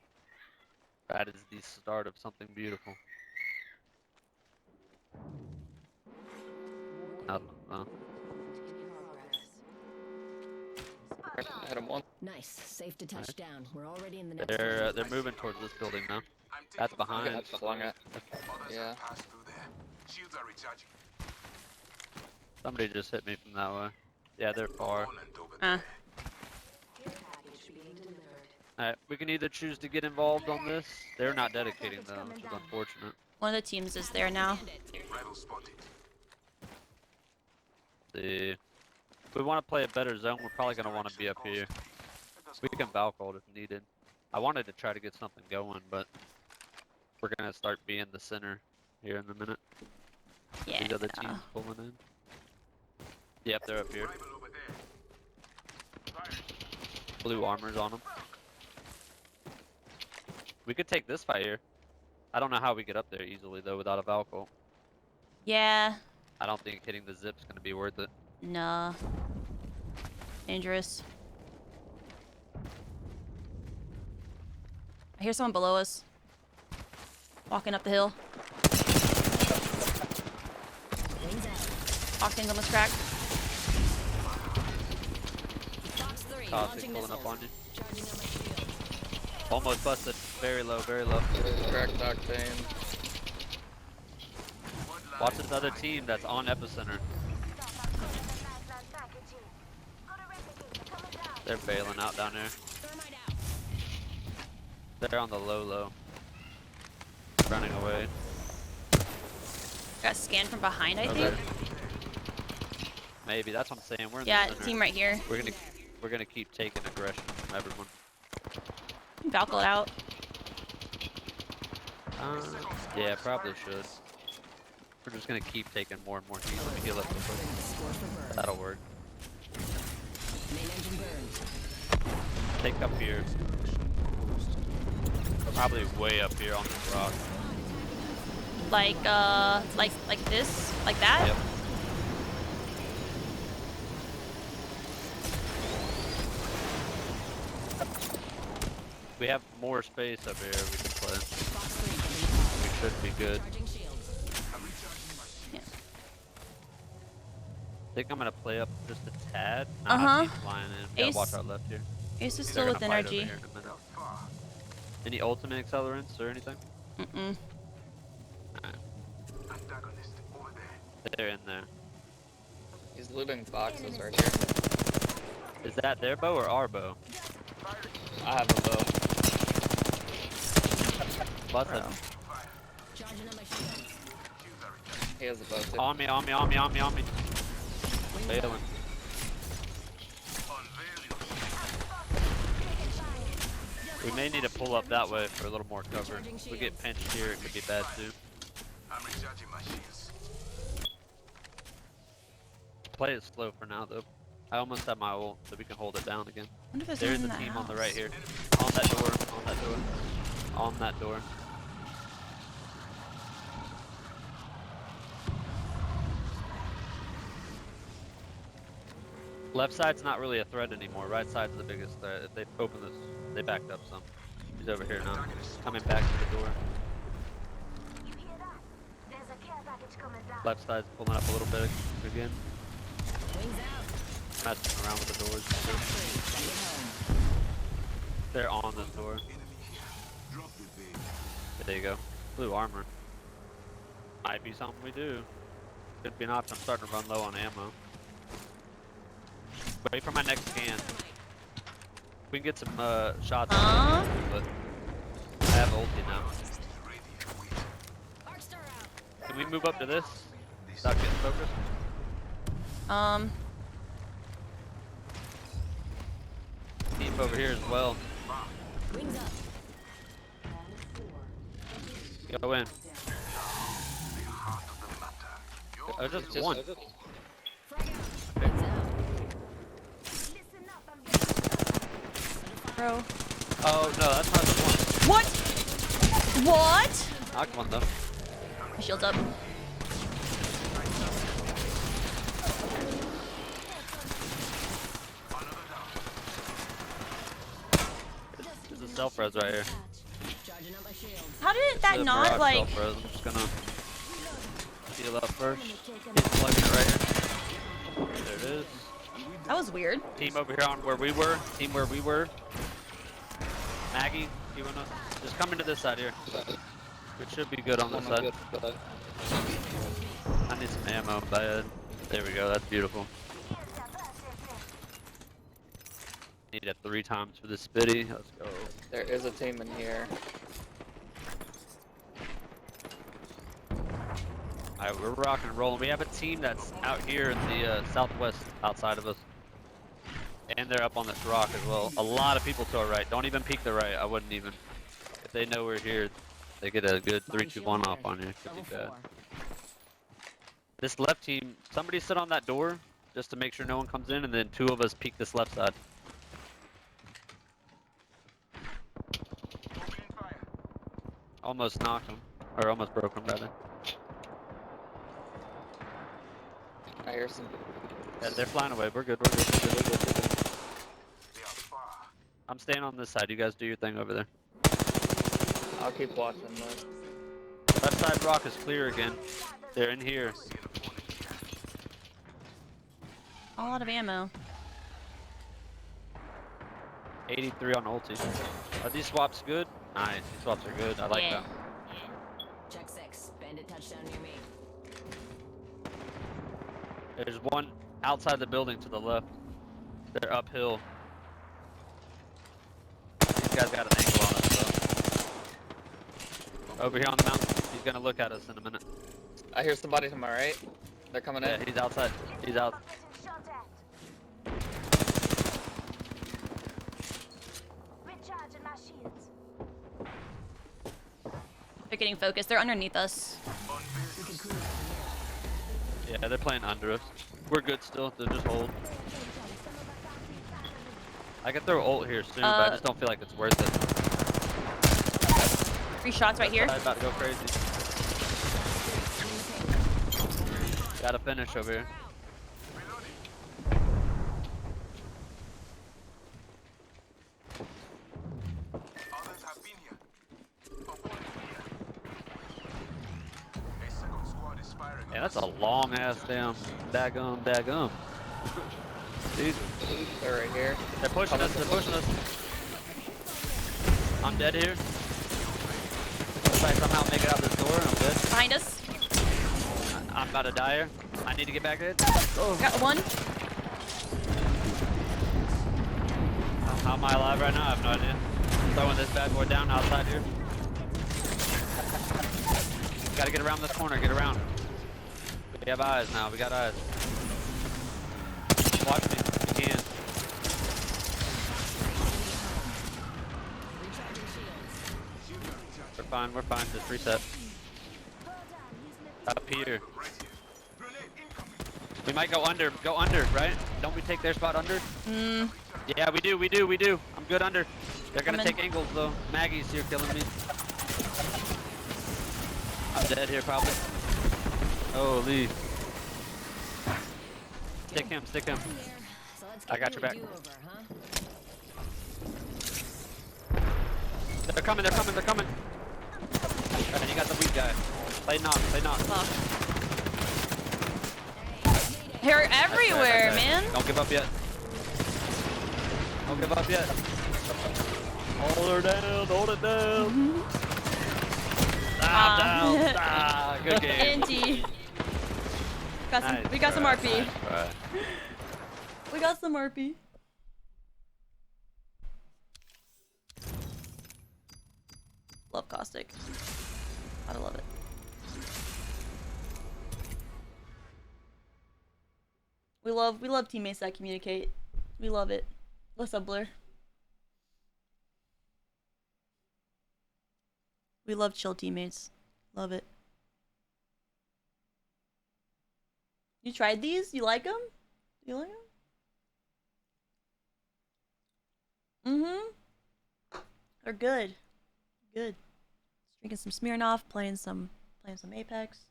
That is the start of something beautiful. Nothing. No. Hit him one. Nice. Safe to touch Nice. down. We're already in the next They're moving towards this building now. That's behind. Getting flung at. Yeah. Shields are recharging. Somebody just hit me from that way. Yeah, they're far. Uh, Alright, we can either choose to get involved on this. They're not dedicating though, which is unfortunate. one of the teams is there now. Rival spotted. See, if we want to play a better zone, we're probably going to want to be up here. We can valve hold if needed. I wanted to try to get something going, but we're going to start being the center here in a minute. Yeah. These other teams pulling in. Yep, they're up here. Rival over there. Blue armor's on them. We could take this fight here. I don't know how we get up there easily though without a valve hold. Yeah. I don't think hitting the zip's going to be worth it. Nah. Dangerous. I hear someone below us. Walking up the hill. Octane's almost cracked. Toxic pulling up on you. Almost busted. Very low, very low. Cracked Octane. Watch this other team that's on epicenter. They're bailing out down there. They're on the low. Running away. Got scanned from behind, I Oh, think. there. Maybe that's what I'm saying. We're in Yeah, the center. team right here. We're gonna keep taking aggression from everyone. Valkyrie it out. Yeah, probably should. We're just gonna keep taking more and more heat. Let me heal up real quick. That'll work. Take up here. Probably way up here on this rock. Like this? Like that? Yep. We have more space up here we can play. We should be good. Yeah. I think I'm gonna play up just a tad. Uh-huh. Keep flying in. We gotta watch Ace- our left here. Ace is They're still gonna with fight over energy. here in a minute. Any ultimate accelerants or anything? Mm-mm. Antagonist over there. They're in there. He's looting boxes right here. Is that their bow or our bow? I have a bow. Busted. He has a bow too. On me. Failing. We may need to pull up that way for a little more cover. If we get pinched here, it could be bad too. I'm recharging my shields. Play it slow for now though. I almost have my ult, so we can hold it down again. I wonder if there's There's someone a in that team on the house. right here. On that door. On that door. Left side's not really a threat anymore. Right side's the biggest threat. If they open this, they backed up some. He's over here now. Coming back to the door. Left side's pulling up a little bit again. Messing around with the doors. They're on this door. There you go. Blue armor. Might be something we do. Could be an option. I'm starting to run low on ammo. Wait for my next scan. We can get some shots on it, but I have ulti now. Can we move up to this? Stop getting focused. Team over here as well. Go in. Oh, just one. Bro. Oh no, that's not the one. What? What? Knocked one though. My shield's up. There's a self-res right here. How did that The not barrage like? self-res. I'm just gonna heal up first. He's plugging it right here. There it is. That was weird. Team over here on where we were. Team where we were. Maggie, you wanna just come into this side here? We should be good on this side. I need some ammo bad. There we go, that's beautiful. Need it 3 times for the spitty. Let's go. There is a team in here. Alright, we're rocking and rolling. We have a team that's out here in the southwest outside of us. And they're up on this rock as well. A lot of people to our right. Don't even peek the right. I wouldn't even. If they know we're here, they get a good 3-2-1 off on you. Could be bad. This left team, somebody sit on that door just to make sure no one comes in, and then 2 of us peek this left side. Almost knocked him. Or almost broke him, rather. I hear some. Yeah, they're flying away. We're good. We're good. We're good. We're good. We're good. I'm staying on this side. You guys do your thing over there. I'll keep watching this. Left side rock is clear again. They're in here. A lot of ammo. 83 on ulti. Are these swaps good? Nice. These swaps are good. I like Yeah. that. Check 6. Bandit touchdown near me. There's one outside the building to the left. They're uphill. These guys got an angle on us, though. Over here on the mountain. He's gonna look at us in a minute. I hear somebody to my right. They're coming Yeah, in. he's outside. He's out. Recharging my shields. They're getting focused. They're underneath us. Yeah, they're playing under us. We're good still. They'll just hold. I could throw ult here soon, but I just don't feel like it's worth it. 3 shots right here. I'm about to go crazy. Gotta finish over here. Others have been here. Opponent here. A second squad is firing. Yeah, that's a long ass damn daggum. Dude, They're right here. they're pushing us. They're pushing us. I'm dead here. If I somehow make it out this door, I'm dead. Behind us. I'm about to die here. I need to get back there. Oh. Got one. How am I alive right now? I have no idea. Throwing this bad boy down outside here. Gotta get around this corner. Get around. We have eyes now. We got eyes. Watch me. You can. We're fine. We're fine. Just reset. Up here. We might go under. Go under, right? Don't we take their spot under? Hmm. Yeah, we do. I'm good under. They're gonna Coming. take angles though. Maggie's here killing me. I'm dead here probably. Holy. Stick him. So let's I got your back. do-over, huh? They're coming. Alright, you got the weak guy. Play knock. Fuck. They're everywhere, That's right. man. Don't give up yet. Hold her down. Hold it down. Down. Good game. NT. Nice We got some try, RP. nice try. We got some RP. Love caustic. I love it. We love teammates that communicate. We love it. What's up, Blur? We love chill teammates. Love it. You tried these? You like them? You like them? Mm-hmm. They're good. Good. Drinking some Smirnoff, playing some Apex.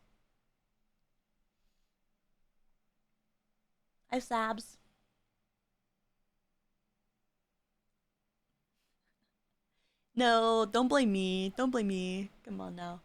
Hi, Sabs. No, don't blame me. Don't blame me. Come on now.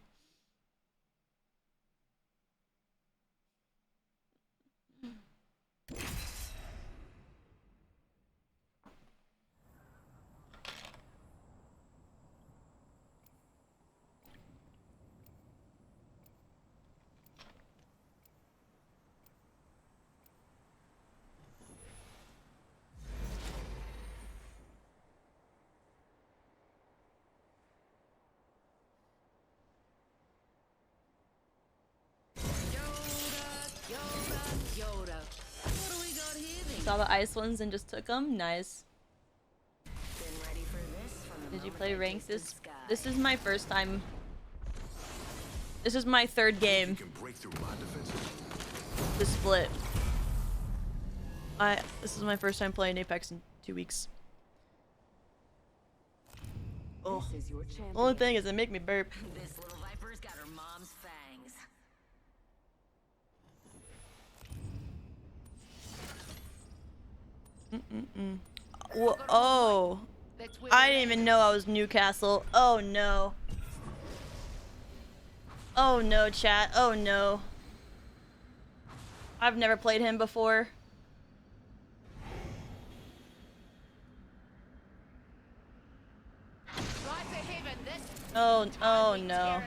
saw the ice ones and just took them. Nice. Been ready for this from the Did you moment play I ranks tasted this? sky. This is my first time. This is my third You game can break through my defenses. to split. This is my first time playing Apex in 2 weeks. Oh. This is your champion. Only thing is it make me burp. This little viper's got her mom's fangs. Oh. I didn't even know I was Newcastle. Oh no. Oh no, chat. Oh no. I've never played him before. Oh no.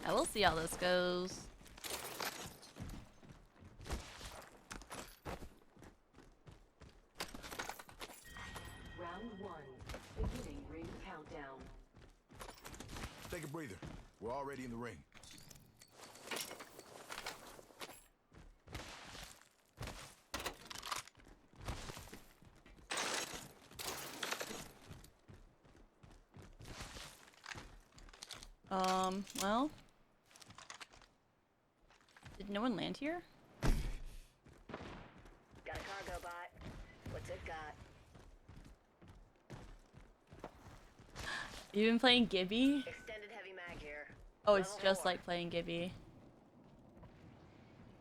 I will see how this goes. Round 1. Beginning ring countdown. Take a breather. We're already in the ring. Well. Did no one land here? Got a cargo bot. What's it got? You been playing Gibby? Extended heavy mag here. Oh, it's Level just 4. like playing Gibby.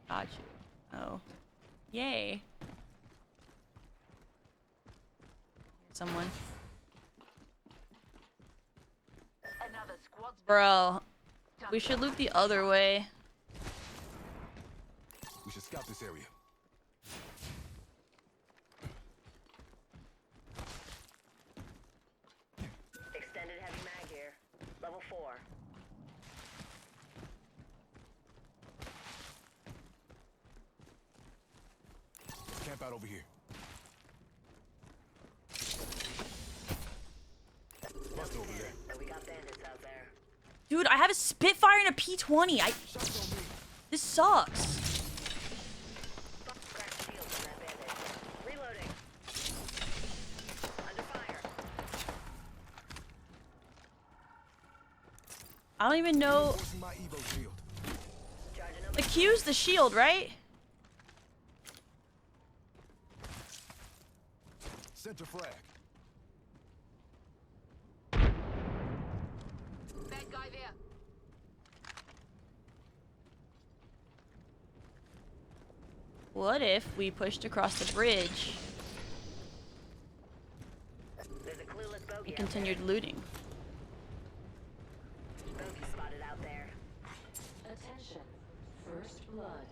Got you. Oh. Yay. Someone. Another squad's Bro. We should loop the other way. We should scout this area. Extended heavy mag here. Level 4. Let's camp out over here. Bust over there. And we got bandits out there. Dude, I have a Spitfire and a P20. Shots on me. This sucks. Crack the shields on that bandit. Reloading. Under fire. I don't even know. Reinforcing my Evo shield. Charging up. The Q's the shield, right? Center frag. bad guy there. What if we pushed across the bridge There's a clueless bogey and continued looting? Bogey spotted out there. Attention. First blood.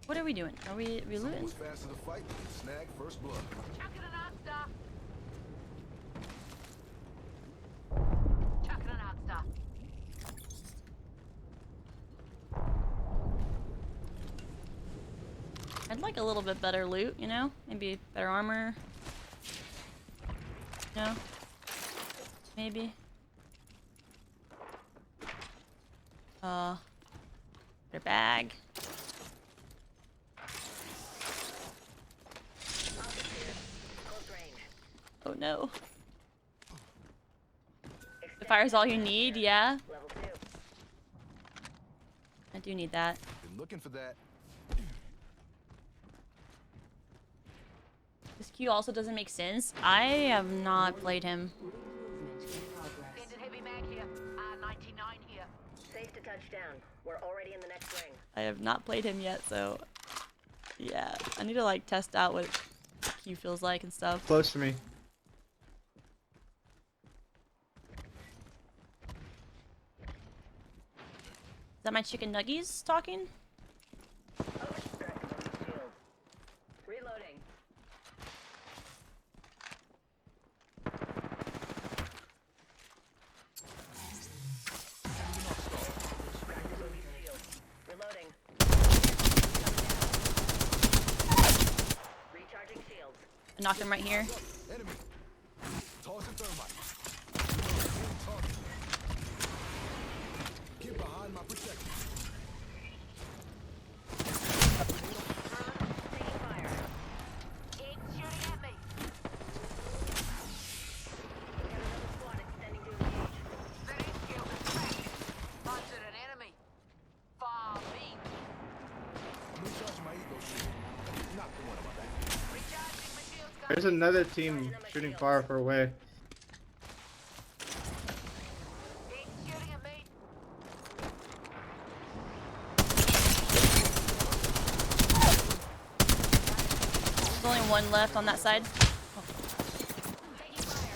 What are we doing? Are we Someone looting? was faster to fight. Snag first blood. Chucking an arc star. Chucking an arc star. I'd like a little bit better loot, you know? Maybe better armor. No? Maybe. Better bag. Close range. Oh no. The fire's all you need, yeah? Level 2. I do need that. Been looking for that. This Q also doesn't make sense. I have not played him. Extended heavy mag here. R99 here. Safe to touch down. We're already in the next ring. I have not played him yet, so yeah. I need to like test out what Q feels like and stuff. Close to me. Is that my chicken nuggies talking? I knocked him right here. Enemy. Tossing thermite. Get behind my protection. Taking fire. Eight shooting at me. We got another squad extending to engage. That ain't skill is cracked. Hunted an enemy. Far me. Recharging my ego shield. Knock the one on my back. Recharging my shields. There's another team shooting far away. Eight shooting at me. There's only one left on that side. Taking fire.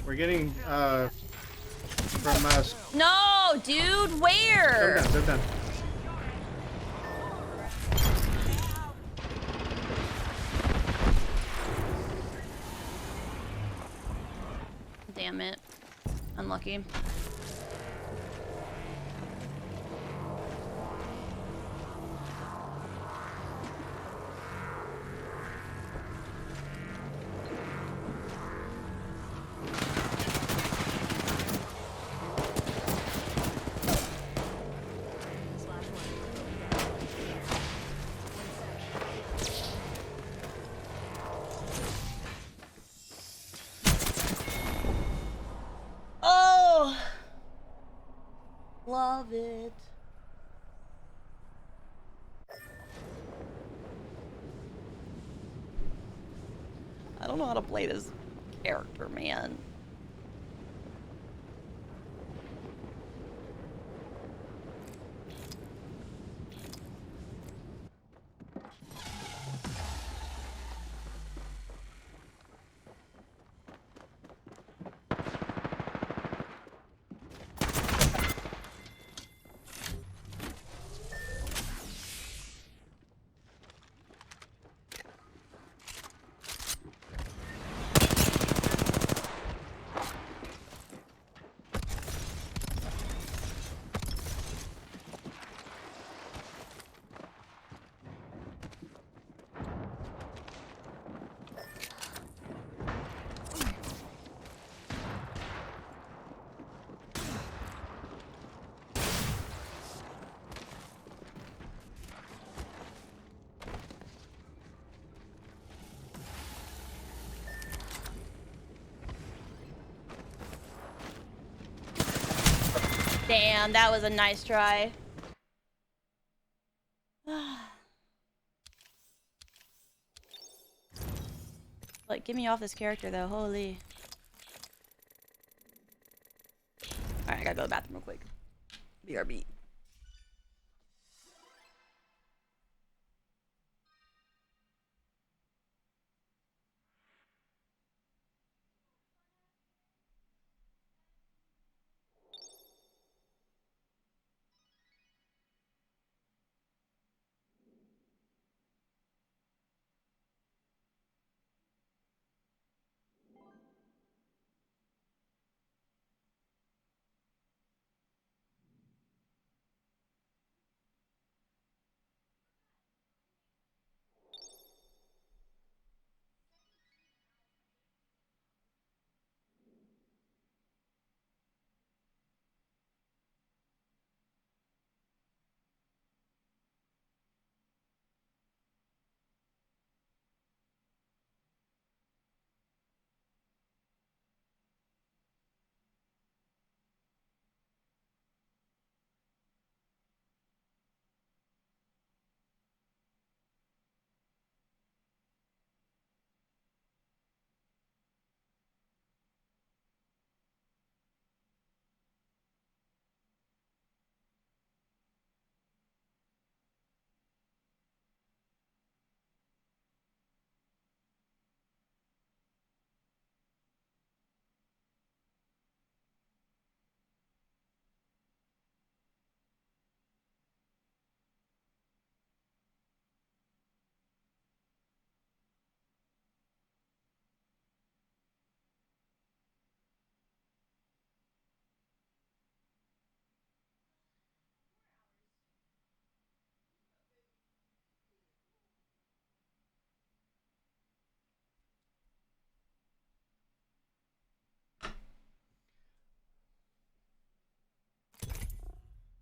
We're getting from us. No, dude, where? Jump down. Damn it. Unlucky. Slash one. Oh! Love it. I don't know how to play this character, man. Damn, that was a nice try. Like, get me off this character though, holy. Alright, I gotta go to the bathroom real quick. BRB.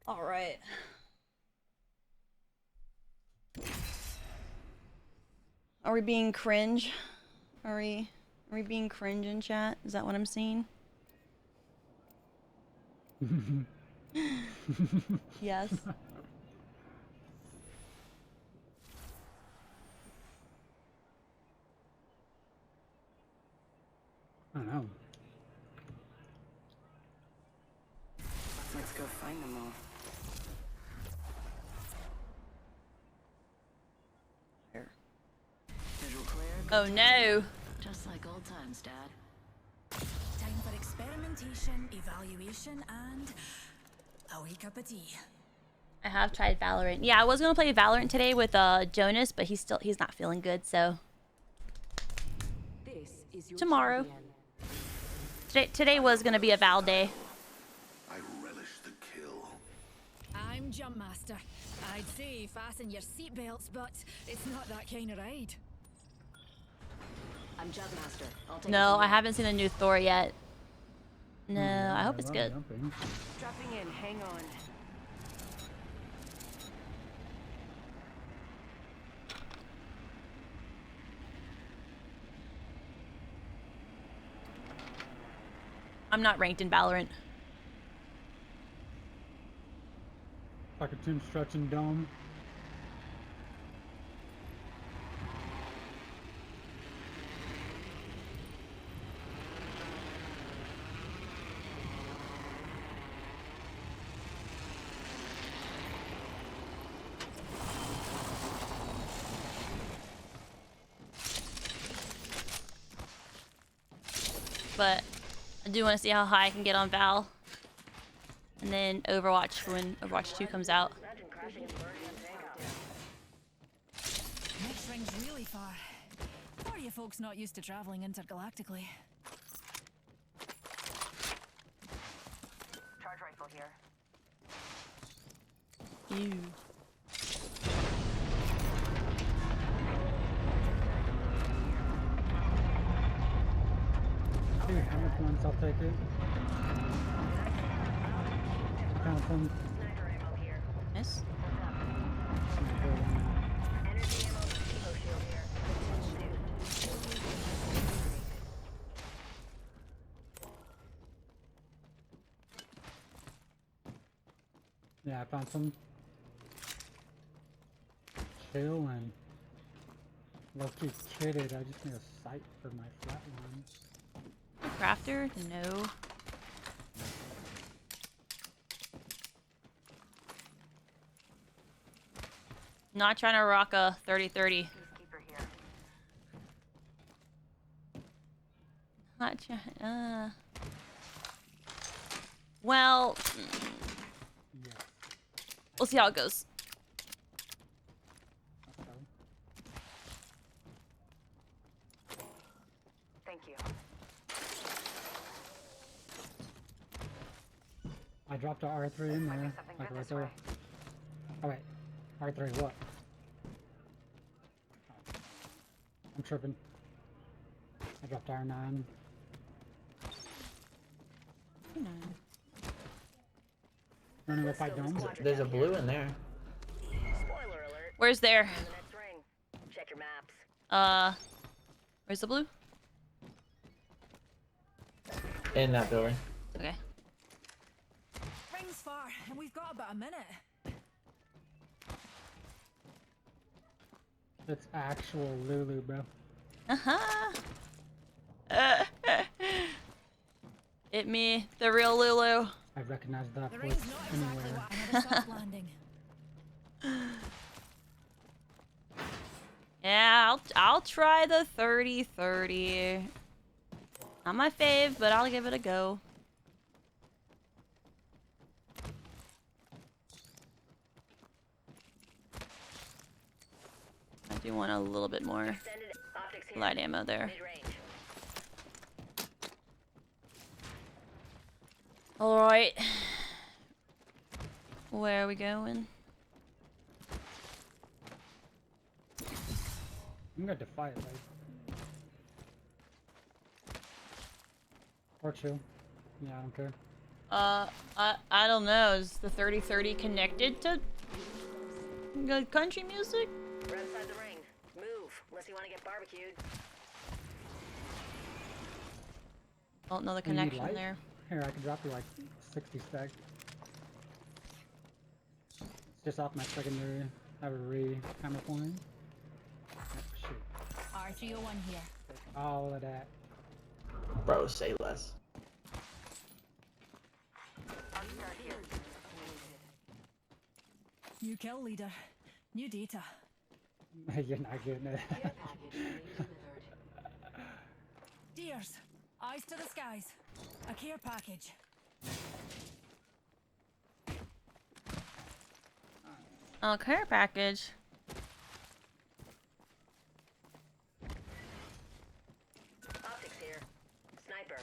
All right. Are we being cringe? Are we being cringe in chat? Is that what I'm seeing? Yes. I don't know. Let's go find them all. Here. Visual clear. Oh no. Just like old times, Dad. Time for experimentation, evaluation, and a wee cup of tea. I have tried Valorant. Yeah, I was gonna play Valorant today with Jonas, but he's not feeling good, so This is your tomorrow. champion. Today was gonna be a Val day. I relish the kill. I'm Jump Master. I'd say fasten your seatbelts, but it's not that kind of ride. I'm Jug Master. I'll take it No, from I here. haven't seen the new Thor yet. No, I hope it's good. Dropping in. Hang on. I'm not ranked in Valorant. Like a Tim stretching dome. But I do want to see how high I can get on Val. And then Overwatch when Overwatch 2 comes out. Next ring's really far. Or you folks not used to traveling intergalactically. Charge rifle here. Ew. Dude, how much points? I'll take it. Count from. Sniper ammo here. Nice. Energy ammo, Evo shield here. Yeah, I found some. Chill and. Lucky kidded. I just need a sight for my flatline. Crafter? No. Not trying to rock a 30-30. Peacekeeper here. Not trying. Well, Yeah. we'll see how it goes. Okay. Thank you. I dropped a R3 in Might be there. something Like good right this there. way. Oh wait. R3 what? I'm tripping. I dropped R9. Running with fight domes. There's a blue in there. Spoiler alert. Where's there? On the next ring. Check your maps. Where's the blue? In that building. Okay. Ring's far, and we've got about a minute. It's actual Lulu, bro. Uh-huh. It me, the real Lulu. I recognize that The voice ring's not exactly anywhere. what another soft landing. Yeah, I'll try the 30-30. Not my fave, but I'll give it a go. I do want a little bit more Extended optics here. light ammo there. Mid-range. Alright. Where are we going? I'm gonna defy it, like. Or chill. Yeah, I don't care. I don't know. Is the 3030 connected to good country music? We're outside the ring. Move, unless you want to get barbecued. Don't know the You need connection light? there. Here, I can drop you like 60 stacks. It's just off my secondary. I have a re-hammer point. Oh, shoot. R301 here. Take all of that. Bro, say less. New kill leader. New data. You're not getting it. Deers. Eyes to the skies. A care package. Oh, care package. Optics here. Sniper.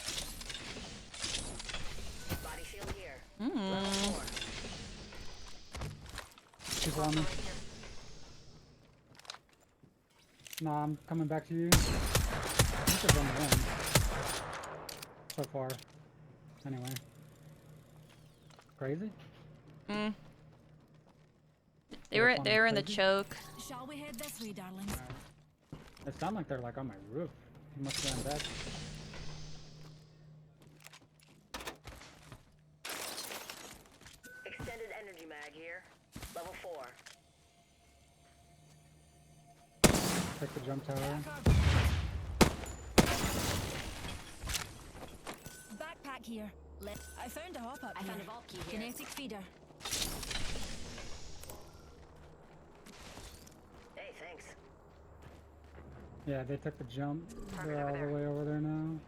Body shield here. Hmm. Keep on me. No, I'm coming back to you. I think there's only one. So far. Anyway. Crazy? Hmm. They were in the Crazy? choke. Shall we head this way, darlings? It sounds like they're like on my roof. You must be on deck. Extended energy mag here. Level 4. Take the jump tower. Backpack here. I found a hop up here. found a vault key here. Genetic feeder. Hey, thanks. Yeah, they took the jump. They're all the way over there now.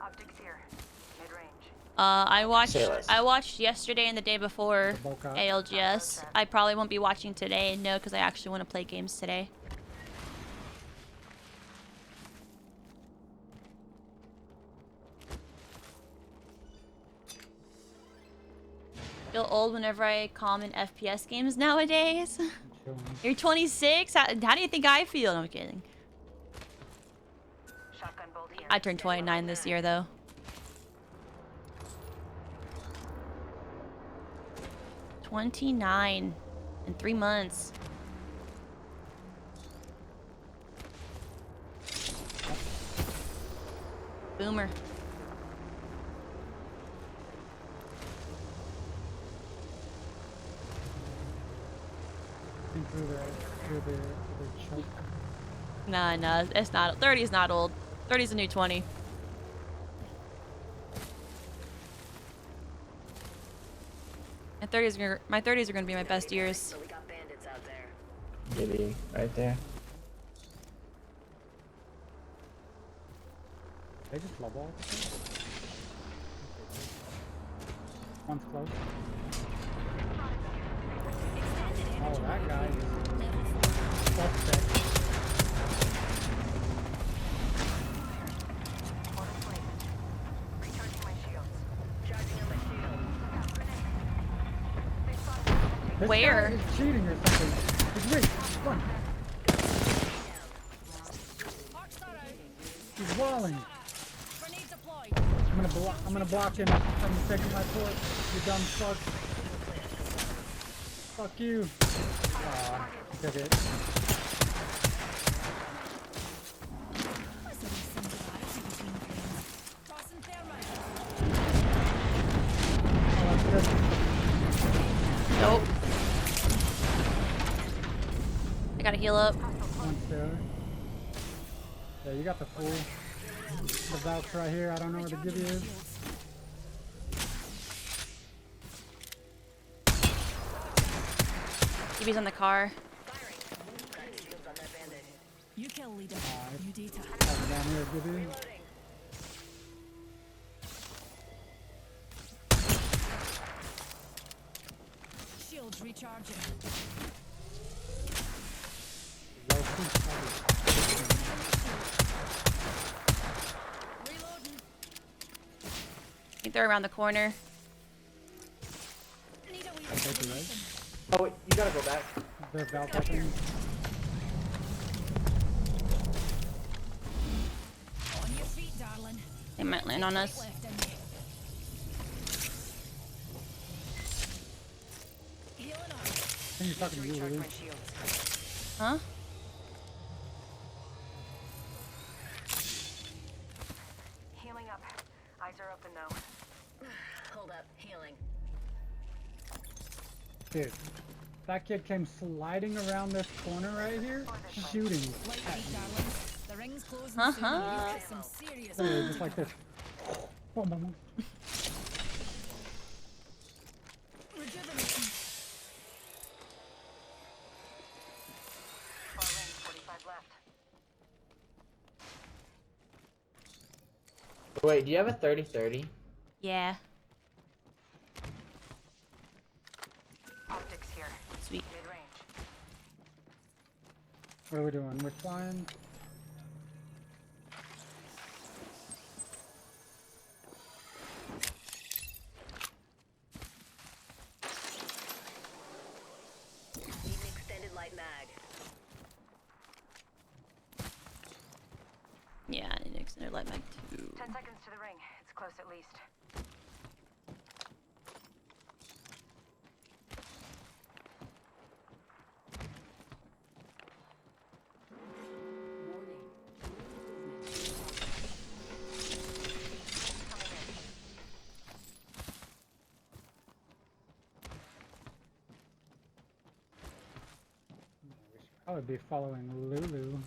Optics here. Mid-range. I Say less. watched yesterday and the day before The bulk out. ALGS. I probably won't be watching today, no, because I actually want to play games today. Feel old whenever I comment FPS games nowadays. Chilling. You're 26? How do you think I feel? No, I'm kidding. Shotgun bolt here. I turned 29 this year, though. 29 in 3 months. Boomer. Think through the choke. Nah, it's not. 30 is not old. 30 is a new 20. My 30s are gonna be my best years. So we got bandits out there. Maybe right there. They just low ball. One's close. Oh, that guy is suspect. Recharging my shields. Charging on my shield. This Where? guy is cheating or something. It's rigged. Run. He's walling. Grenade deployed. I'm gonna block him from taking my port. You dumb fuck. Fuck you. Aw, he took it. Tossing thermite. Oh, that's good. Nope. I gotta heal up. One's there. Yeah, you got the full. The vouch right here. I don't know where the gibby is. Gibby's on the car. Cracked shields on that bandit. You kill leader. Nice. New data. Oh, down here, gibby. Shields recharging. Low key. Reloading. think they're around the corner. Need a wee I take the res. Oh wait, you gotta go back. They're valve popping. on your feet, darling. They might land on us. Left in you. Healing up. I think he's talking to you, Lulu. Huh? Healing up. Eyes are open though. Hold up, healing. Dude, that kid came sliding around this corner right here, shooting Light at feet, me. darling. The ring's closing soon. Uh-huh. You've got some serious Literally work just to like do. this. Oh, mama. Rejuvenating. Far range, 45 left. Wait, do you have a 30-30? Yeah. Optics here. Sweet. Mid range. What are we doing? We're flying. Need an extended light mag. Yeah, I need an extended light mag too. 10 seconds to the ring. It's close at least. I would be following Lulu.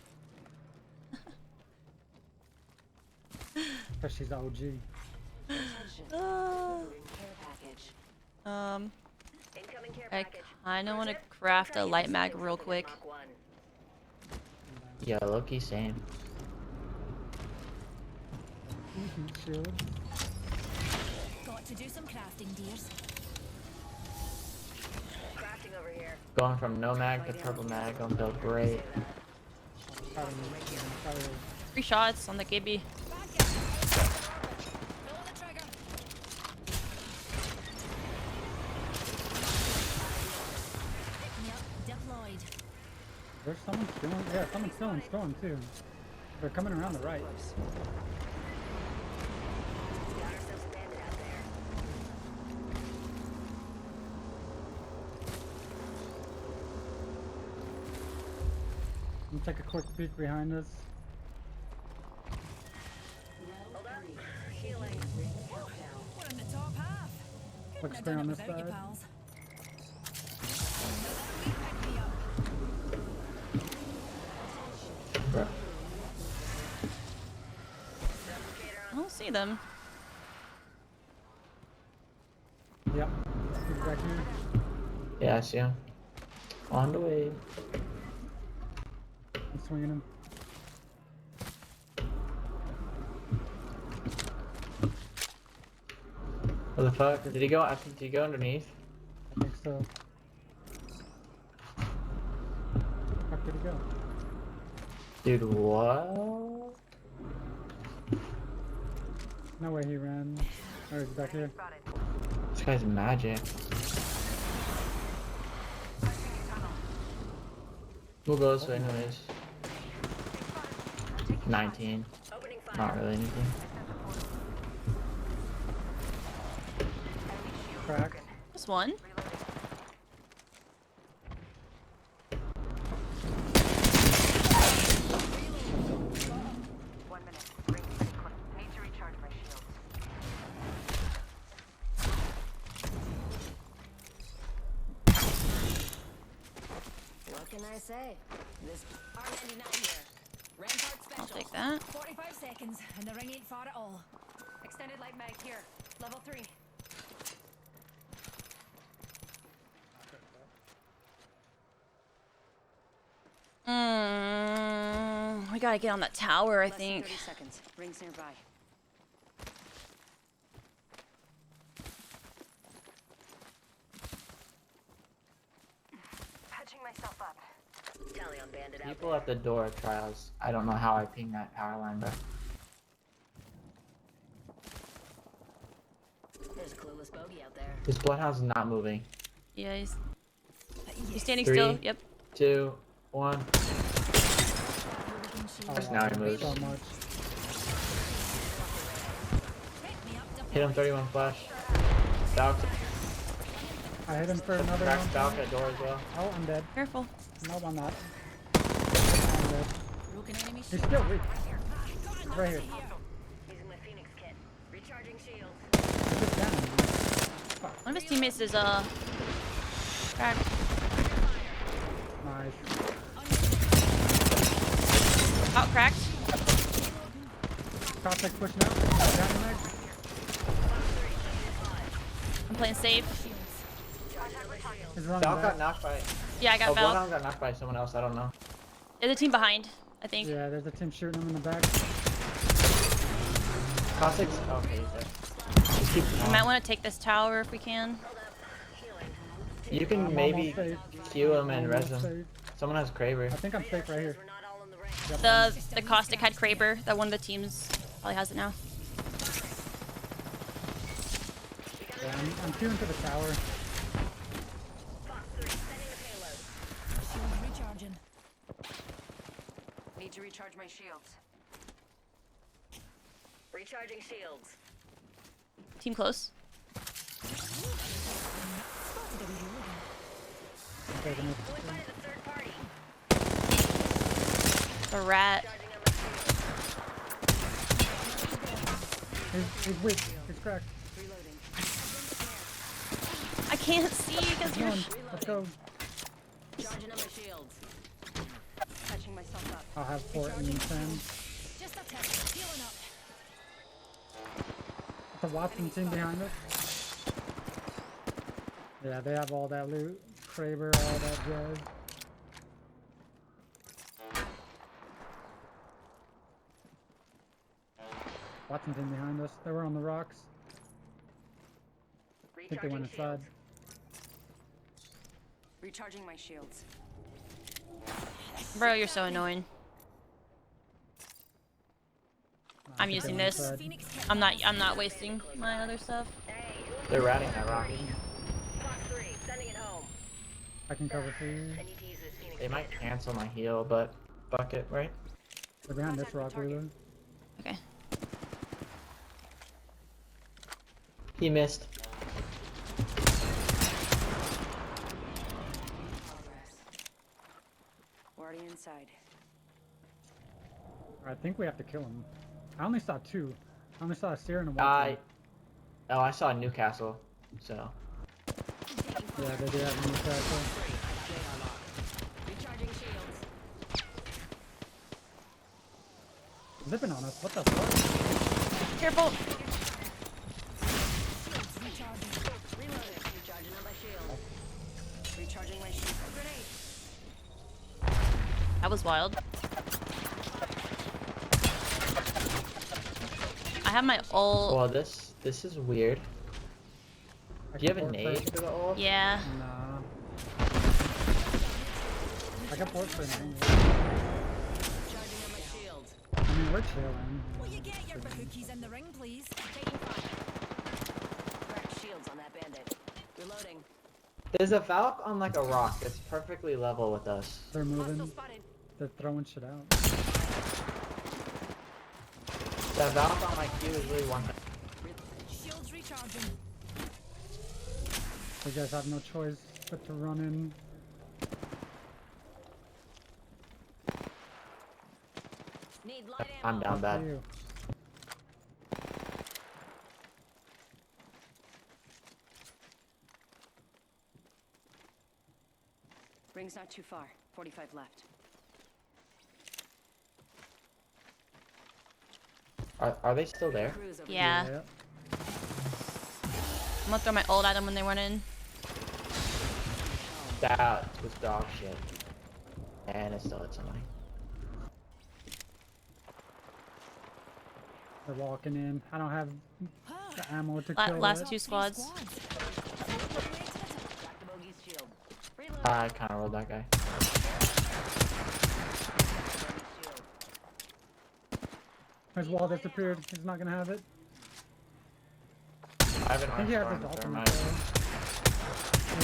Because she's OG. Incoming care I package. kinda wanna Cruiser, craft a contract light mag systems real within quick. Mach 1. Yeah, Loki, same. Shield. Got to do some crafting, dears. Crafting over here. Going from no mag to purple mag don't feel great. Probably 3 shots on the Gibby. Back in. Pull the trigger. Yep, deployed. There's someone killing. Yeah, someone's killing Storm too. They're coming around the right. Got ourselves a bandit out there. Let me take a quick peek behind us. Hold up. Healing. We're in the top half. Quick Couldn't have spray done on it this without you, side. pals. Pick me up. Bro. I don't see them. Yep. He's back here. Yeah, I see him. On the way. I'm swinging him. What the fuck? Did he go? I think did he go underneath? I think so. Where did he go? Dude, what? No way he ran. Oh, he's back here. This guy's magic. We'll go this way anyways. 19. Opening fire. Not really anything. Crack. Just one. One minute. Ring pretty quick. Need to recharge my shields. What can I say? This R99 here. Rampart I'll special. take that. 45 seconds, and the ring ain't far at all. Extended light mag here. Level 3. We gotta get on that tower, I Less than think. 30 seconds. Rings nearby. Patching myself up. Tally on bandit out People there. at the door of trials. I don't know how I pinged that power line, bro. This bloodhound's not moving. Yeah, he's standing 3, still. Yep. 2, 1. Oh, Now he moves. so much. Hit him 31 flash. Valk. I hit him for another Crack one. Valk at door as well. Oh, I'm dead. Careful. Nope, I'm not. I'm dead. He's still weak. Right here. Using my Phoenix kit. Recharging shields. He's just down. Fuck. One of his teammates is cracked. Nice. Oh, cracked. Coptic pushing out. Dynamite. I'm playing safe. He's running Valk back. got knocked by. Yeah, I got Oh, Val. bloodhound got knocked by someone else. I don't know. There's a team behind, I think. Yeah, there's a team shooting him in the back. Cossacks. Okay, he's dead. Just keep We might want to take this tower if we can. You can I'm maybe almost safe. queue him and res Almost him. safe. Someone has Kraber. I think I'm safe right here. Yep. The Caustic had Kraber. That one of the teams probably has it now. Yeah, I'm queuing to the tower. Shields recharging. Need to recharge my shields. Recharging shields. Team close. Taking it. The rat. He's weak. He's cracked. I can't see because Come you're. on, let's go. Charging on my shields. Touching myself up. I'll have Fort in 10. Just a test. Healing up. The Watson team behind us. Yeah, they have all that loot. Kraber, all that jazz. Watson team behind us. They were on the rocks. I think they went inside. Recharging my shields. Bro, you're so annoying. I I'm think they using went this. inside. I'm not wasting my other stuff. They're ratting that rock. Fox 3, sending it home. I can cover for you. I need to use this Phoenix. They might cancel my heal, but fuck it, right? They're behind this rock, Lulu. Okay. He missed. We're already inside. I think we have to kill him. I only saw 2. I only saw a Seer and a Watson. I saw Newcastle, so. Yeah, they do have a Newcastle. Recharging shields. Zipping on us. What the fuck? Careful. Reloading. Recharging on my shield. Recharging my shield. Grenade. That was wild. I have my ult. Well, this is weird. Do you have a nade for the ult? Yeah. Nah. I got port for an angle. Charging on my shield. I mean, we're chilling. Will you get your bahookies in the ring, please? Taking fire. Cracked shields on that bandit. Reloading. There's a Valk on like a rock that's perfectly level with us. They're Hostile moving. spotted. They're throwing shit out. That Valk on my Q is really one thing. Shields recharging. You guys have no choice but to run in. Need light I'm ammo. down For bad. you. Ring's not too far. 45 left. Are they still there? Cruise over Yeah. Yeah. I'm gonna throw my ult at them when they run in. That was dog shit. And it still hit somebody. They're walking in. I don't have the ammo to kill Last it. 2 squads. Crack the bogey's shield. Reload. I kinda rolled that guy. Shield. His wall disappeared. He's not gonna have it. I have an I arm think he has storm, his never ultimate. mind.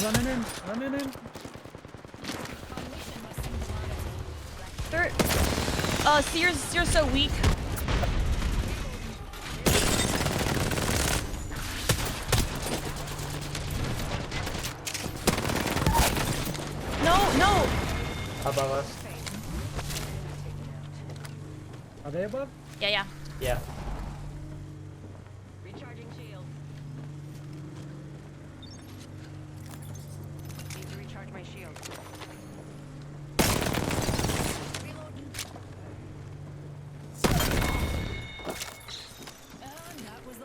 Running in, running in. They're Sears so weak. No. Above us. Are they above? Yeah. Yeah. Recharging shield. Need to recharge my shield.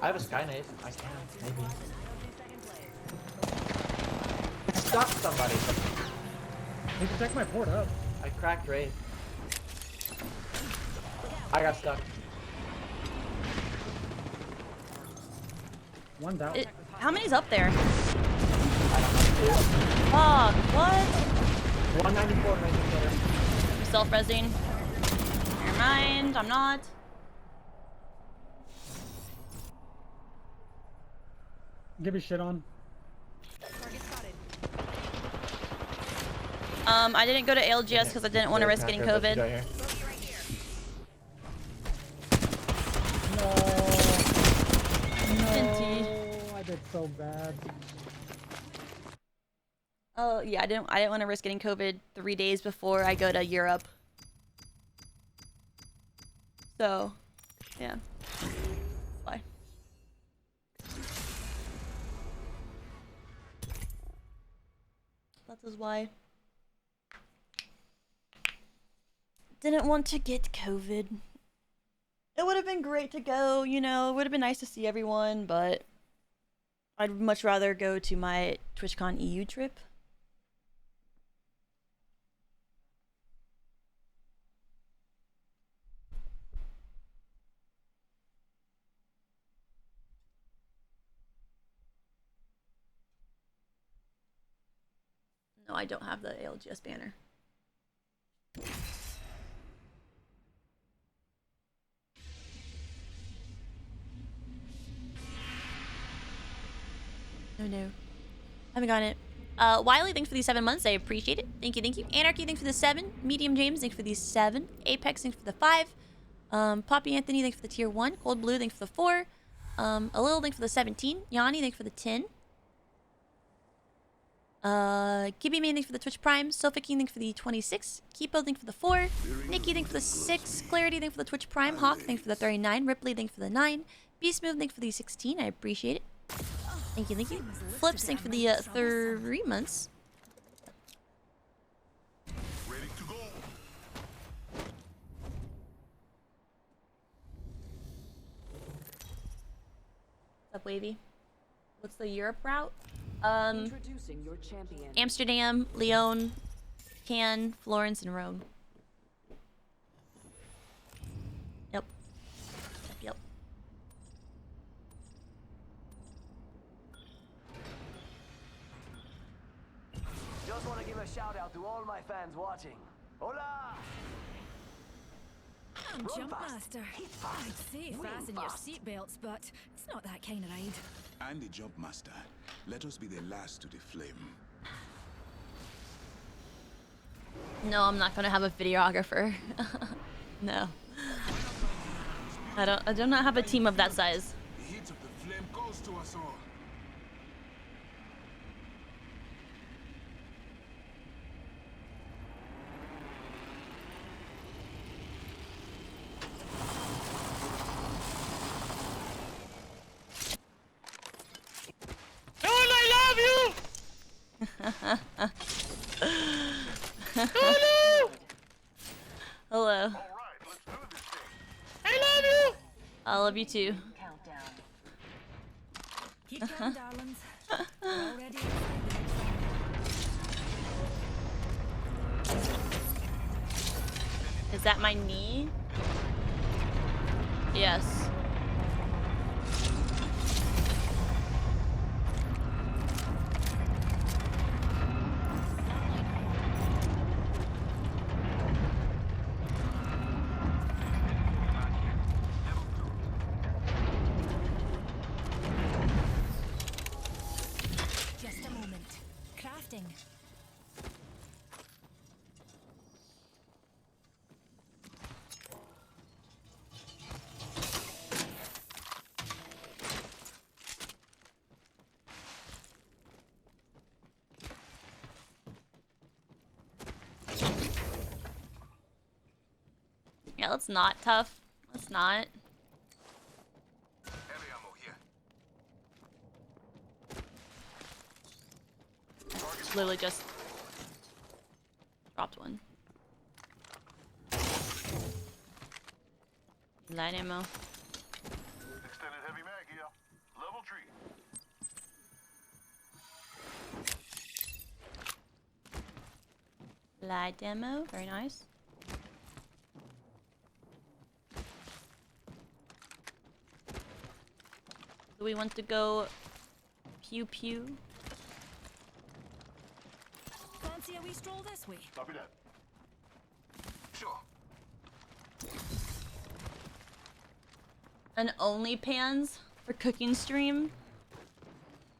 I have a sky knife. I can, maybe. Stop somebody. You can check my port up. I cracked Wraith. I got stuck. One down. How many's up there? I don't know. Fuck, what? 194 right there. I'm self-resing. Never mind, I'm not. Give me shit on. I didn't go to ALGS because I didn't want to risk getting COVID. No. Minty. I did so bad. Oh yeah, I didn't want to risk getting COVID 3 days before I go to Europe. So, yeah. Bye. That is why. Didn't want to get COVID. It would have been great to go, you know, it would have been nice to see everyone, but I'd much rather go to my TwitchCon EU trip. No, I don't have the ALGS banner. No. Haven't gotten it. Wiley, thanks for these 7 months. I appreciate it. Thank you. Anarchy, thanks for the 7. Medium James, thanks for these 7. Apex, thanks for the 5. Poppy Anthony, thanks for the tier 1. Cold Blue, thanks for the 4. A little, thanks for the 17. Yanni, thanks for the 10. Gibby Man, thanks for the Twitch Prime. Sofa King, thanks for the 26. Keepo, thanks for the 4. Nikki, thanks for the 6. Clarity, thanks for the Twitch Prime. Hawk, thanks for the 39. Ripley, thanks for the 9. Beast Move, thanks for the 16. I appreciate it. Thank you. Flips, thanks for the 3 months. Ready to go. What's up, Wavy? What's the Europe route? Introducing your champion. Amsterdam, Lyon, Cannes, Florence, and Rome. Yep. Just want to give a shout out to all my fans watching. Hola! I'm Run Jump fast. Master. Hit fast. I'd say Win fasten your fast. seatbelts, but it's not that kind of ride. I'm the jump master. Let us be the last to the flame. No, I'm not gonna have a videographer. No. I do not have a team of that size. The heat of the flame goes to us all. Hello. All right, let's do this thing. I love you. I love you too. Keep calm, darlings. We're already Is that my knee? Yes. Yeah, let's not tough. Let's not. Heavy ammo here. Literally just dropped one. Light ammo. Extended heavy mag here. Level 3. Light ammo. Very nice. Do we want to go pew pew? Fancy a wee stroll this way? Copy that. Sure. An OnlyPans for cooking stream?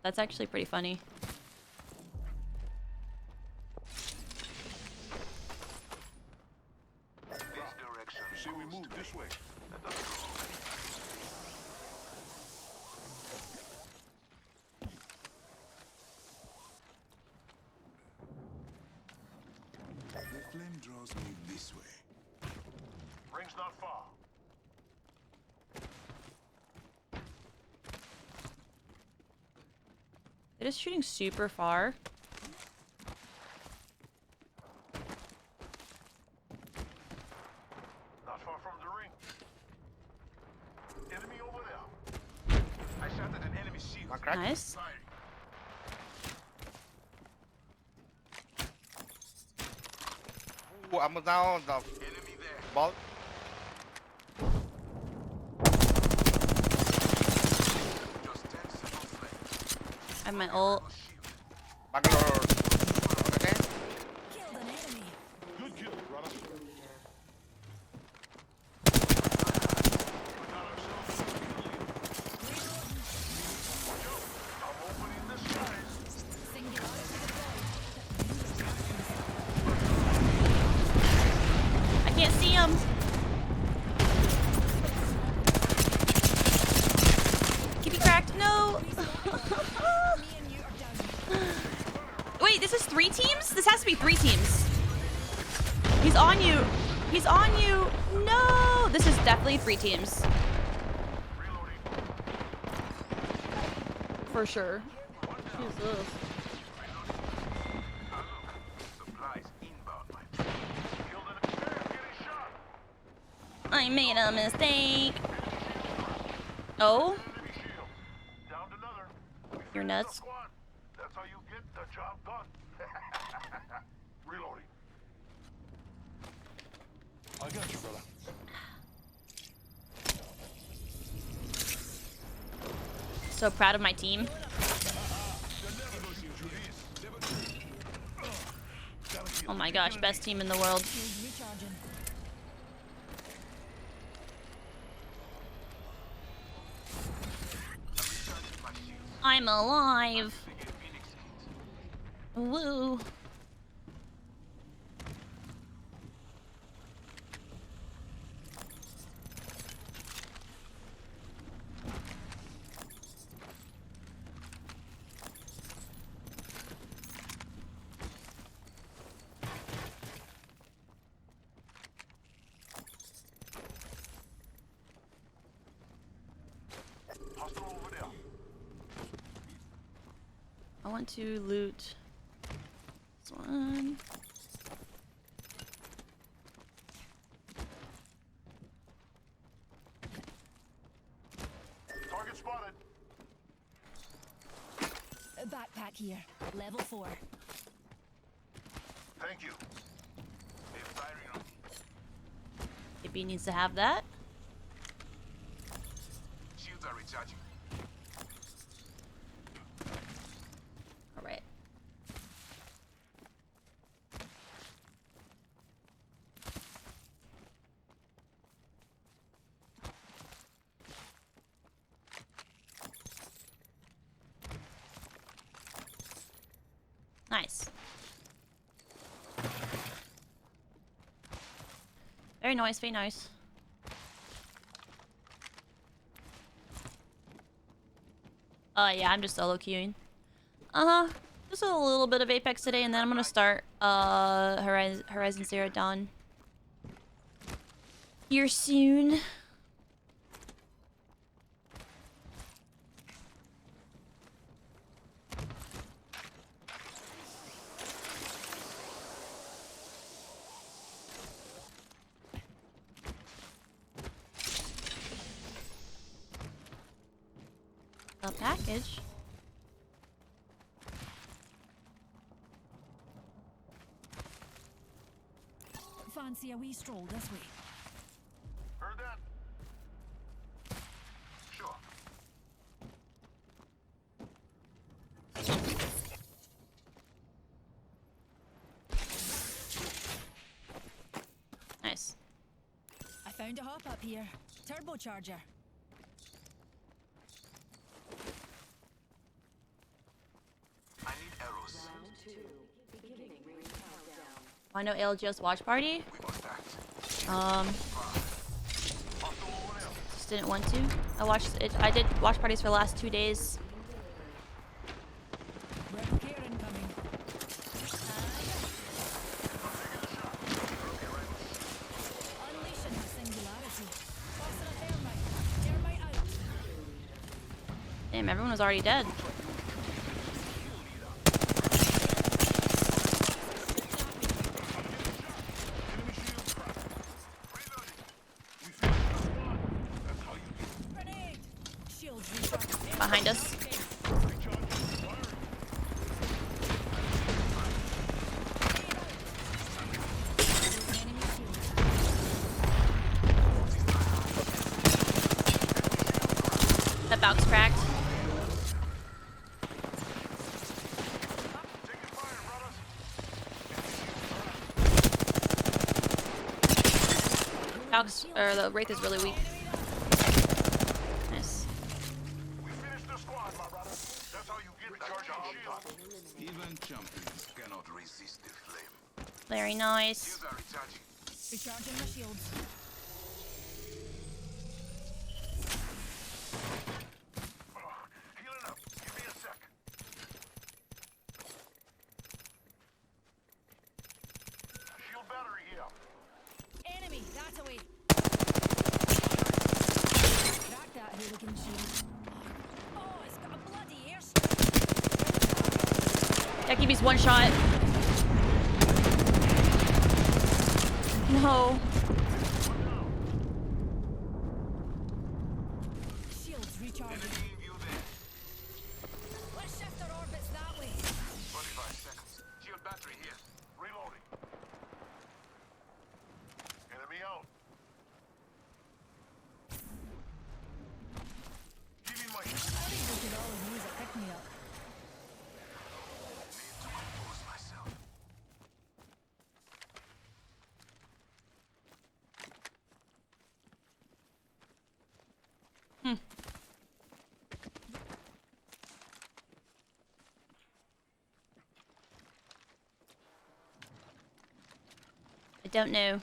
That's actually pretty funny. This direction. See, we move this way. That doesn't go. The flame draws me this way. Ring's not far. It is shooting super far. Not far from the ring. Enemy over there. I shot at an enemy shield. Nice. Firing. Ooh, I'm down the Enemy there. ball. Just 10 seconds left. I have my ult. Bangalore. Okay. Killed an enemy. Good kill, brother. We got ourselves a kill leader. Yo, I'm opening the skies. Singularity deployed. I can't see him. Keep you cracked. No. Me and you are down. Wait, this is 3 teams? This has to be 3 teams. He's on you. He's on you. No. This is definitely 3 teams. Reloading. For sure. Jesus. Supplies inbound, my friend. Killed an enemy. Getting shot. I made a mistake. Oh? Enemy shield. Downed another. We You're finished nuts. the squad. That's how you get the job done. Reloading. I got you, brother. So proud of my team. Oh my gosh, best team in the world. Shields recharging. I'm alive. Woo. Hostile over there. I want to loot this one. Target spotted. A backpack here. Level 4. Thank you. They're firing on me. Maybe needs to have that. Shields are recharging. All right. Nice. Very nice, very nice. Yeah, I'm just solo queuing. Just a little bit of Apex today, and then I'm gonna start Horizon Zero Dawn. Here soon. A package. Fancy a wee stroll this way. Heard that? Sure. Nice. I found a hop up here. Turbocharger. I need arrows. I know ALGS watch party. We must act. Just didn't want to. I watched it. I did watch parties for the last 2 days. Replicator incoming. Unleashing the singularity. Tossing a thermite. Thermite out. Damn, everyone was already dead. Grenade. Shields recharged. Behind us. Enemy shield. That box cracked. Box, or the Wraith is really weak. Nice. We finished the squad, my brother. That's how you get recharge your shield. Even champions cannot resist the flame. Very nice. Shields are recharging. Recharging the shields. Healing up. Give me a sec. Shield battery here. Enemy, that's away. Crack that hooligan shield. Oh, it's got a bloody airstrike. That give me one shot. No. Shields recharging. Enemy in view there. Let's shift our orbits that way. 25 seconds. Shield battery here. Reloading. Enemy out. Give me my I think we could all use a pick-me-up. need to compose myself. I don't know.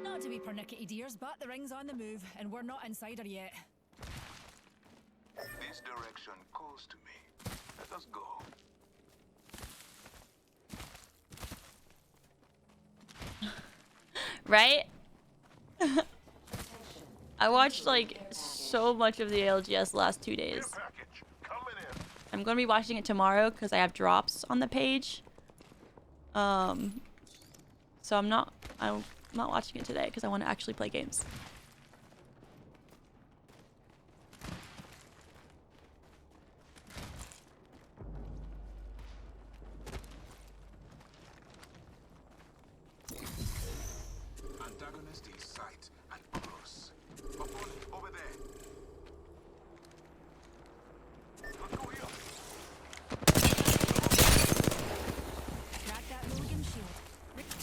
Not to be pernickety dears, but the ring's on the move, and we're not inside her yet. This direction calls to me. Let us go. Right? I watched like so much of the ALGS last 2 days. Package coming in. I'm gonna be watching it tomorrow because I have drops on the page. So I'm not watching it today because I want to actually play games. Antagonist in sight and close. Opponent over there. Let's go here. Crack that hooligan shield. Give me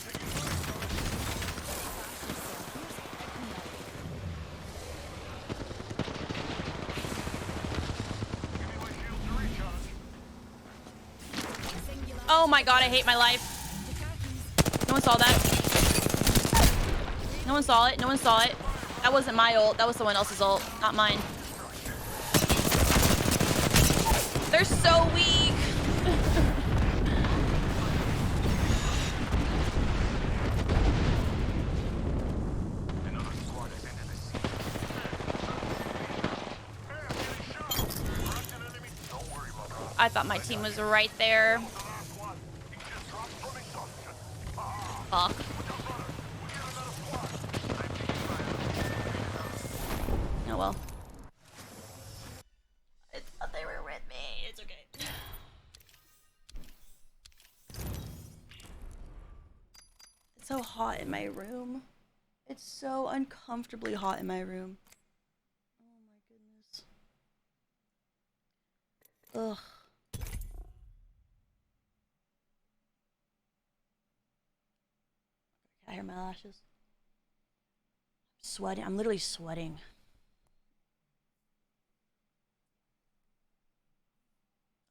my shield to recharge. Oh my god, I hate my life. No one saw that. No one saw it. No one saw it. That wasn't my ult. That was someone else's ult, not mine. They're so weak. I thought my team was right there. Fuck. Oh well. I thought they were with me. It's okay. It's so hot in my room. It's so uncomfortably hot in my room. Oh my goodness. Ugh. Can I hear my lashes? I'm sweating. I'm literally sweating.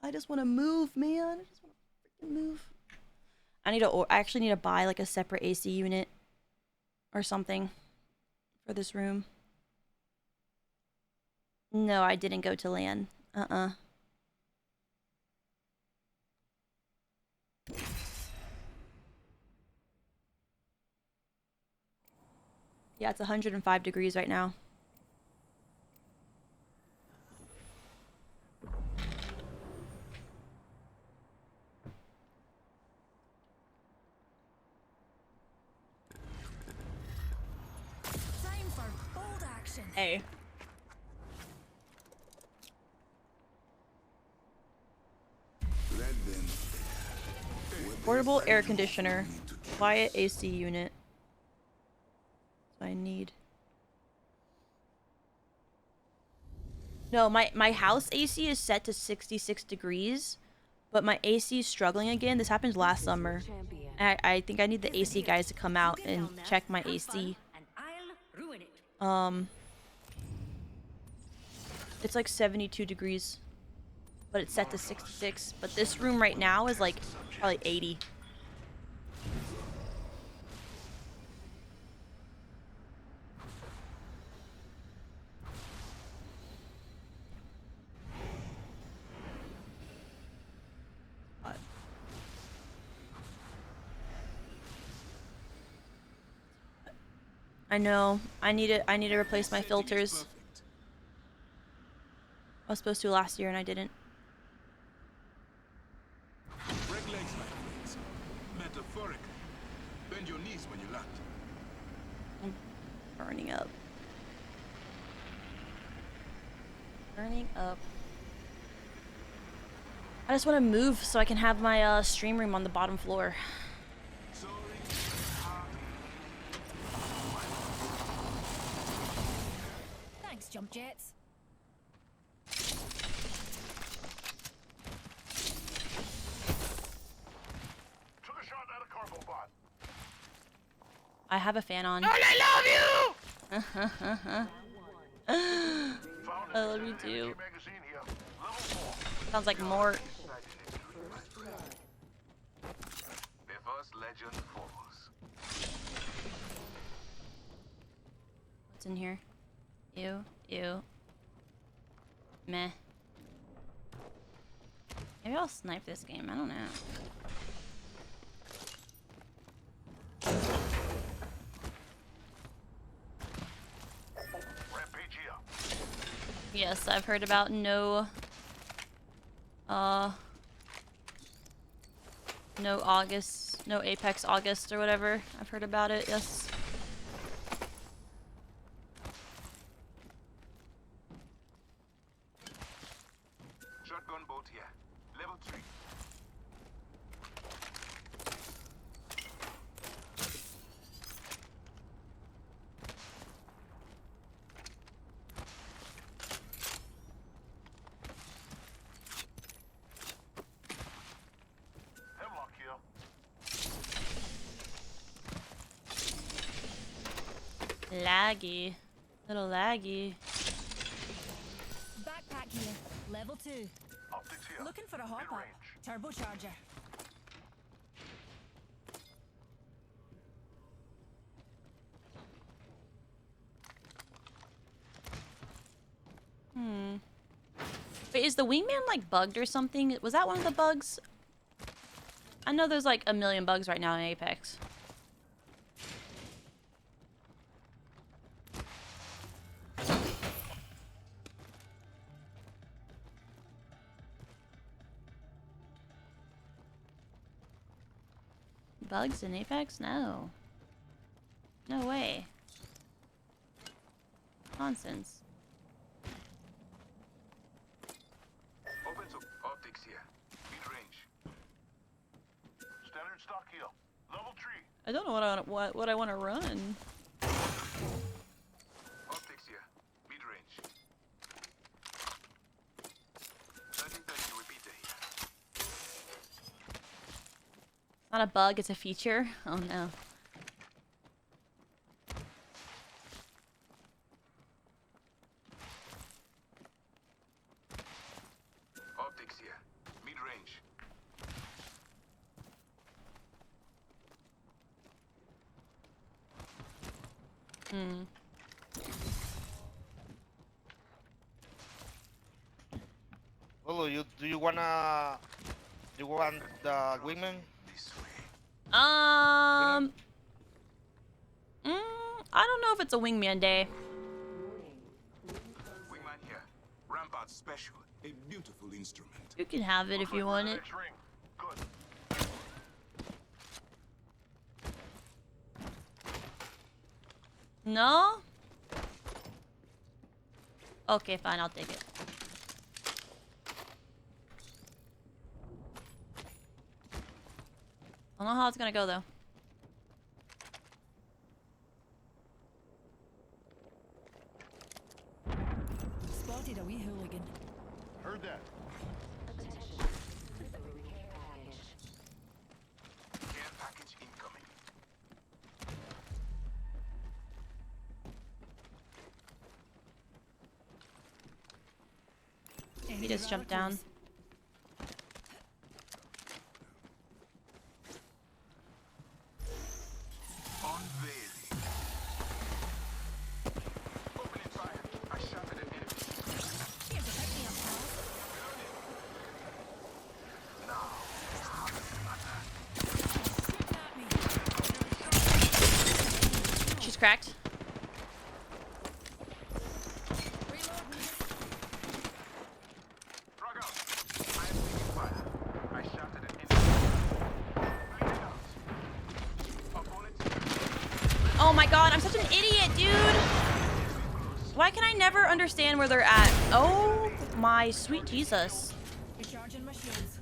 I just want to move, man. I just want to freaking move. I actually need to buy like a separate AC unit or something for this room. No, I didn't go to LAN. Yeah, it's 105 degrees right now. Time for bold action. Hey. Portable air conditioner. Quiet AC unit. That's what I need. No, my house AC is set to 66 degrees, but my AC is struggling again. This happened last summer. I think I need the AC guys to come out and check my AC. It's like 72 degrees, but it's set to 66. But this room right now is like probably 80. I know. I need to replace my filters. I was supposed to last year and I didn't. Break legs, my friends. Metaphorically. Bend your knees when you land. I'm burning up. Burning up. I just want to move so I can have my stream room on the bottom floor. Thanks, jump jets. Took a shot at a cargo bot. I have a fan on. I love you! I love you too. Sounds like Mort. The first legend falls. What's in here? Ew. Meh. Maybe I'll snipe this game. I don't know. Rampage here. Yes, I've heard about no August, no Apex August or whatever. I've heard about it, yes. Shotgun bolt here. Level 3. Hemlock here. Laggy. Little laggy. Backpack here. Level 2. Optics here. Looking for a hop up. Turbocharger. Wait, is the wingman like bugged or something? Was that one of the bugs? I know there's like a million bugs right now in Apex. Bugs in Apex? No. No way. Nonsense. Open to optics here. Mid-range. Standard stock here. Level 3. I don't know what I want to run. Optics here. Mid-range. 1330 repeater here. Not a bug, it's a feature. Oh no. Optics here. Mid-range. Hmm. Lulu, do you want the women? I don't know if it's a wingman day. Wingman here. Rampart special. A beautiful instrument. You can have it if you want it. No? Okay, fine, I'll take it. I don't know how it's gonna go though. Spotted a wee hooligan. Heard that. Care package incoming. He just jumped down. Opening fire. I shot at an enemy. Here's a pick-me-up, pal. She's cracked. Frag out. I am taking fire. I shot at an enemy. Bleeding out. Opponent. Oh my god, I'm such an idiot, dude! Why can I never understand where they're at? Oh my sweet Jesus. Recharging my shields.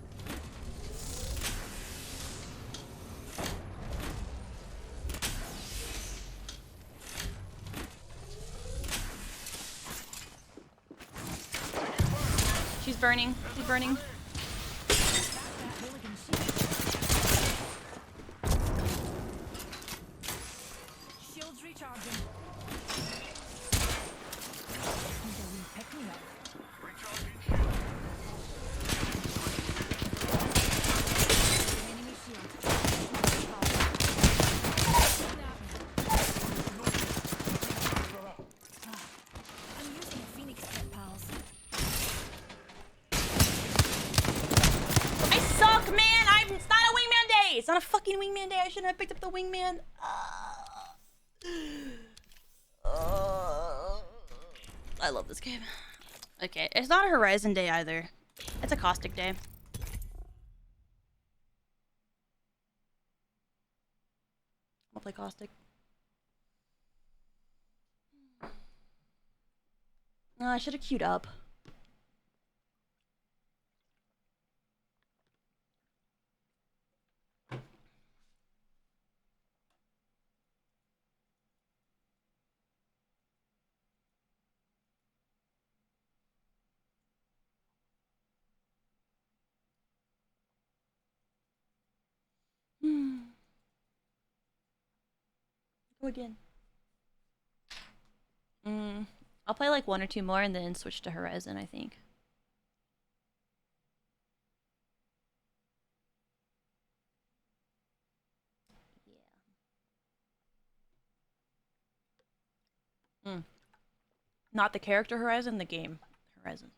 She's burning. She's burning. Shields recharging. Need a wee pick-me-up. Enemy shield. I'm using a Phoenix kit, pals. I suck, man! It's not a wingman day! It's not a fucking wingman day. I shouldn't have picked up the wingman. I love this game. Okay, it's not a Horizon day either. It's a Caustic day. I'll play Caustic. I should have queued up. Go again. I'll play like one or two more and then switch to Horizon, I think. Yeah. Not the character Horizon, the game Horizon.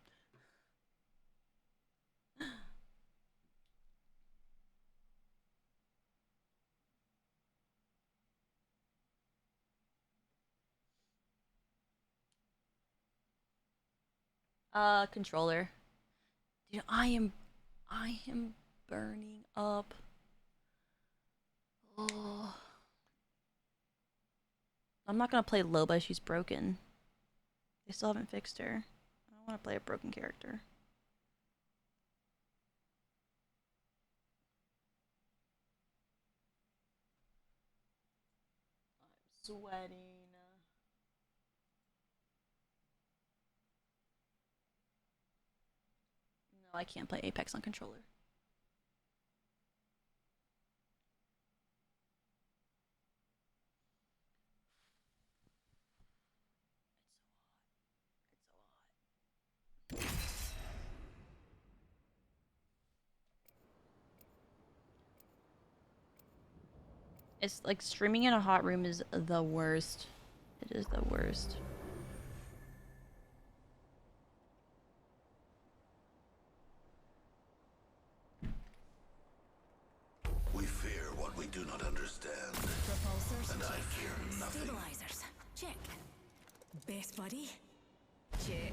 Controller. Dude, I am burning up. Oh. I'm not gonna play Loba, she's broken. They still haven't fixed her. I don't wanna play a broken character. I'm sweating. No, I can't play Apex on controller. It's like streaming in a hot room is the worst. It is the worst. We fear what we do not understand. Repulsors, And I check. fear nothing. Stabilizers, check. Best buddy, check.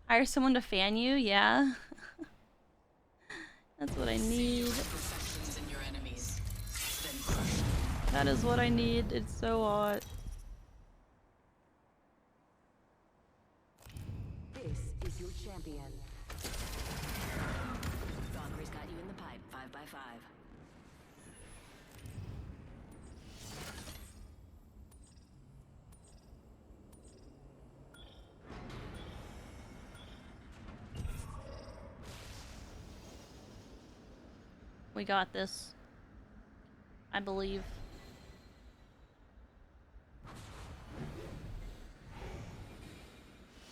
Hire someone to fan you? Yeah. That's what I need. That is what I need. It's so hot. This is your champion. Valkyrie's got you in the pipe, 5x5. We got this. I believe.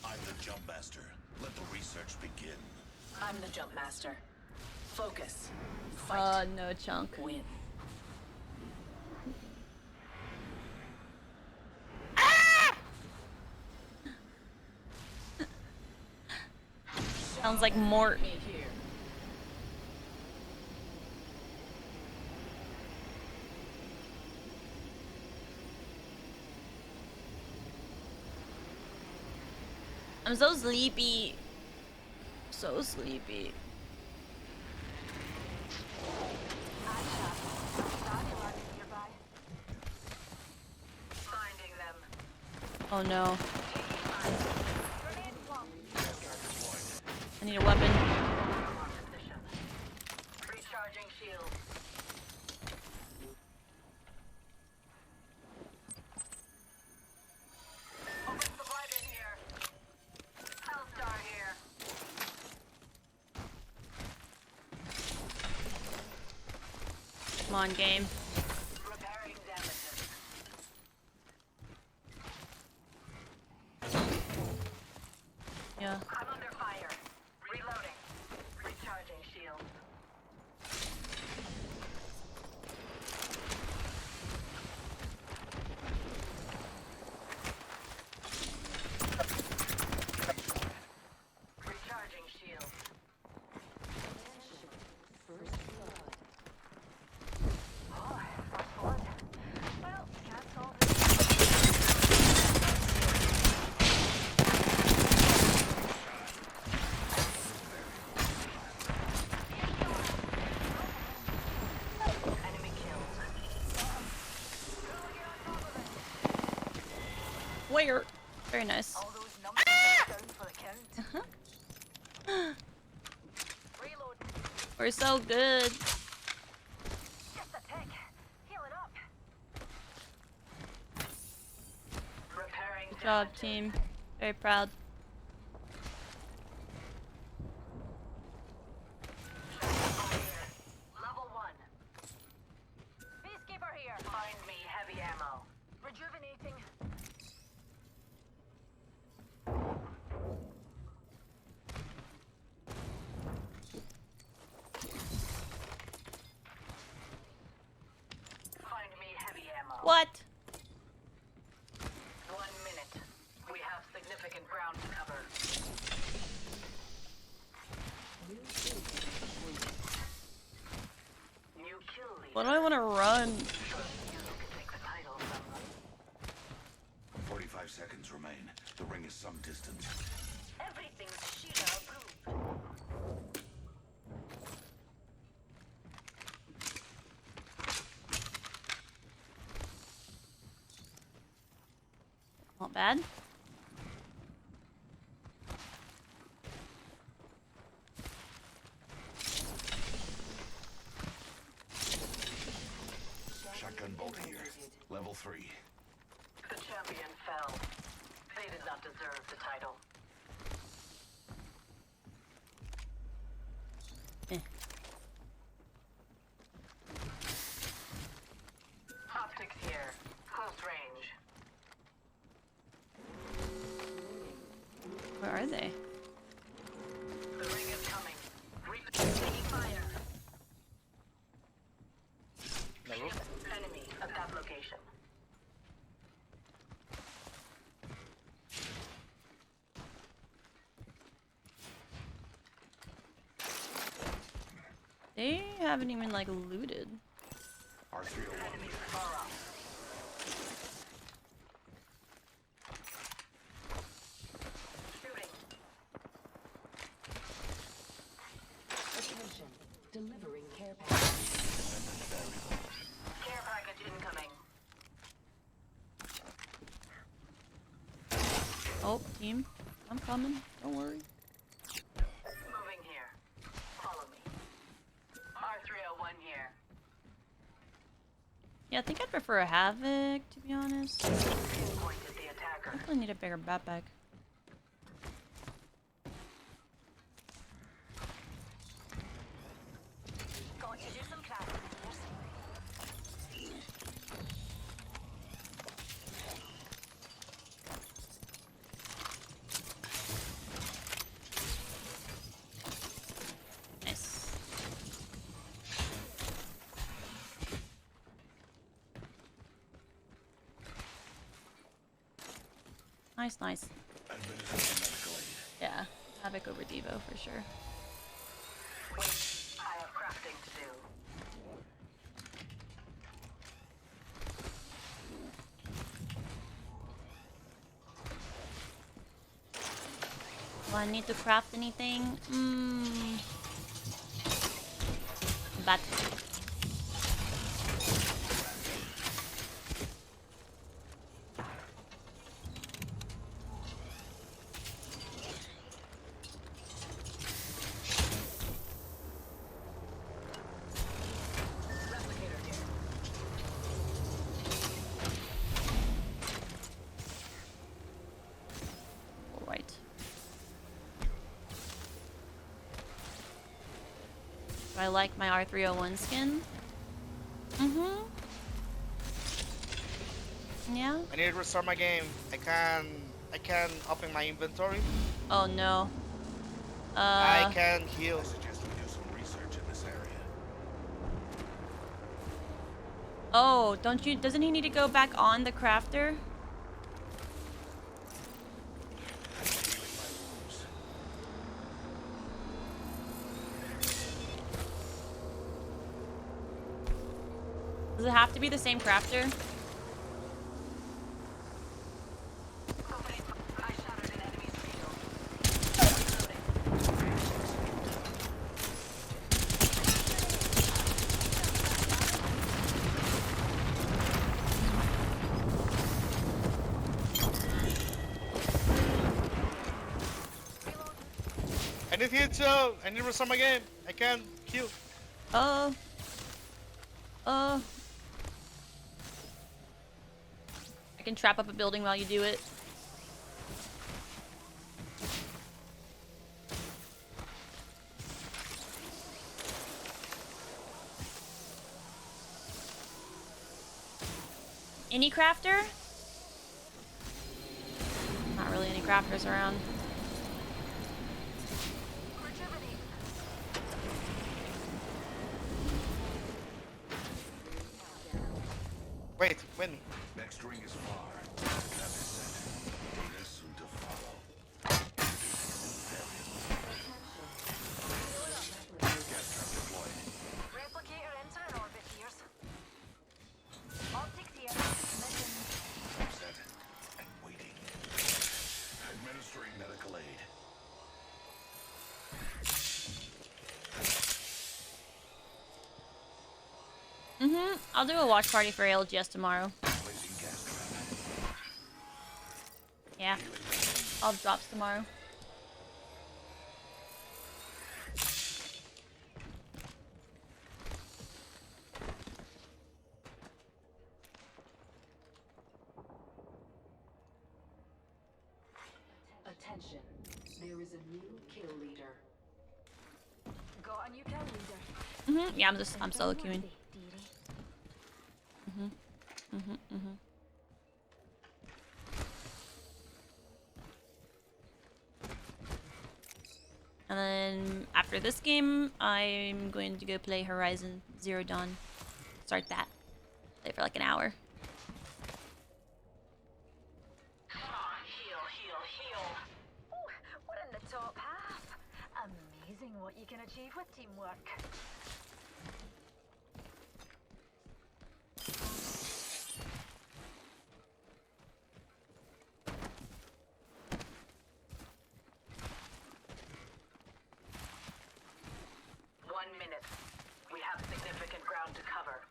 I'm the jump master. Let the research begin. I'm the jump master. Focus. Fight. No chunk. Win. Sounds like Mort. I'm so sleepy. So sleepy. Oh no. I need a weapon. Recharging shield. Open supply bin here. Hellstar here. Come on, game. Repairing damages. Yeah. I'm under fire. Reloading. Recharging shield. Recharging shield. Oh, first blood. Well, can't solve Enemy kills. Where? Very nice. All those numbers are down for the count. Reload. We're so good. Just a tick. Heal it up. Repairing Good job, team. Very proud. Level 1. Peacekeeper here. Find me heavy ammo. Rejuvenating. Find me heavy ammo. What? 1 minute. We have significant ground to cover. New kill leader. What do I want to run? You can take the title from them. 45 seconds remain. The ring is some distance. Not bad. Shotgun bolt here. Level 3. The champion fell. They did not deserve the title. Optics here. Close range. Where are they? The ring is coming. Taking fire. Enemy at that location. They haven't even like looted. R301. Enemy far off. Shooting. Attention. Delivering care package. Care package incoming. Oh, team. I'm coming. Don't worry. Moving here. Follow me. R301 here. Yeah, I think I'd prefer a Havoc, to be honest. Pinpointed the attacker. Definitely need a bigger backpack. Going to do some class maneuvers. Nice. Nice, nice. Yeah, Havoc over Devo for sure. Wait, I have crafting to do. Do I need to craft anything? But Replicator here. all right. Do I like my R301 skin? Yeah. I need to restart my game. I can't open my inventory. Oh no. I can't heal. I suggest we do some research in this area. Oh, doesn't he need to go back on the crafter? Does it have to be the same crafter? I shattered an enemy's field. I need heal too. I need to restart my game. I can't heal. I can trap up a building while you do it. Any crafter? Not really any crafters around. Wait, when? Next ring is far. Trap is set. Data soon to follow. Gas trap deployed. Replicator enter in orbit here. Optics here. Set and waiting. Administering medical aid. I'll do a watch party for ALGS tomorrow. Placing gas trap. Yeah. I'll have drops tomorrow. Attention, there is a new kill leader. Got a new kill leader. Yeah, I'm solo queuing. And then after this game, I'm going to go play Horizon Zero Dawn. Start that. Play for like an hour. Heal, heal, heal. Oh, we're in the top half. Amazing what you can achieve with teamwork. We have significant ground to cover.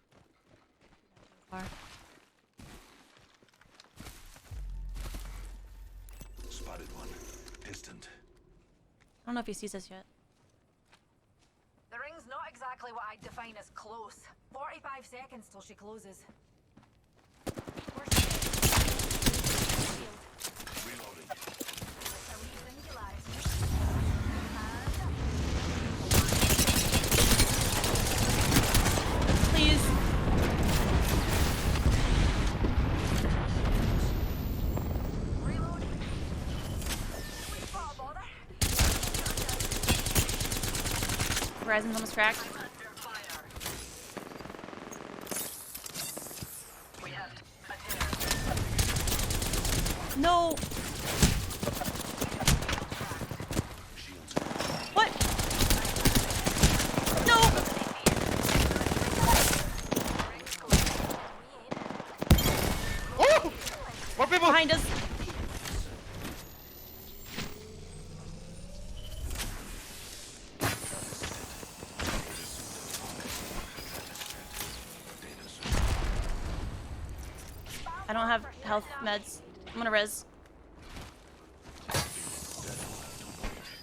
Spotted one. Distant. I don't know if he sees us yet. The ring's not exactly what I'd define as close. 45 seconds till she closes. Where's she? Reloading. A wee singularity. Please. Reload. Sweet spot, bother. Horizon's almost cracked. No. What? No. Oh! More people behind us. I don't have health meds. I'm gonna res.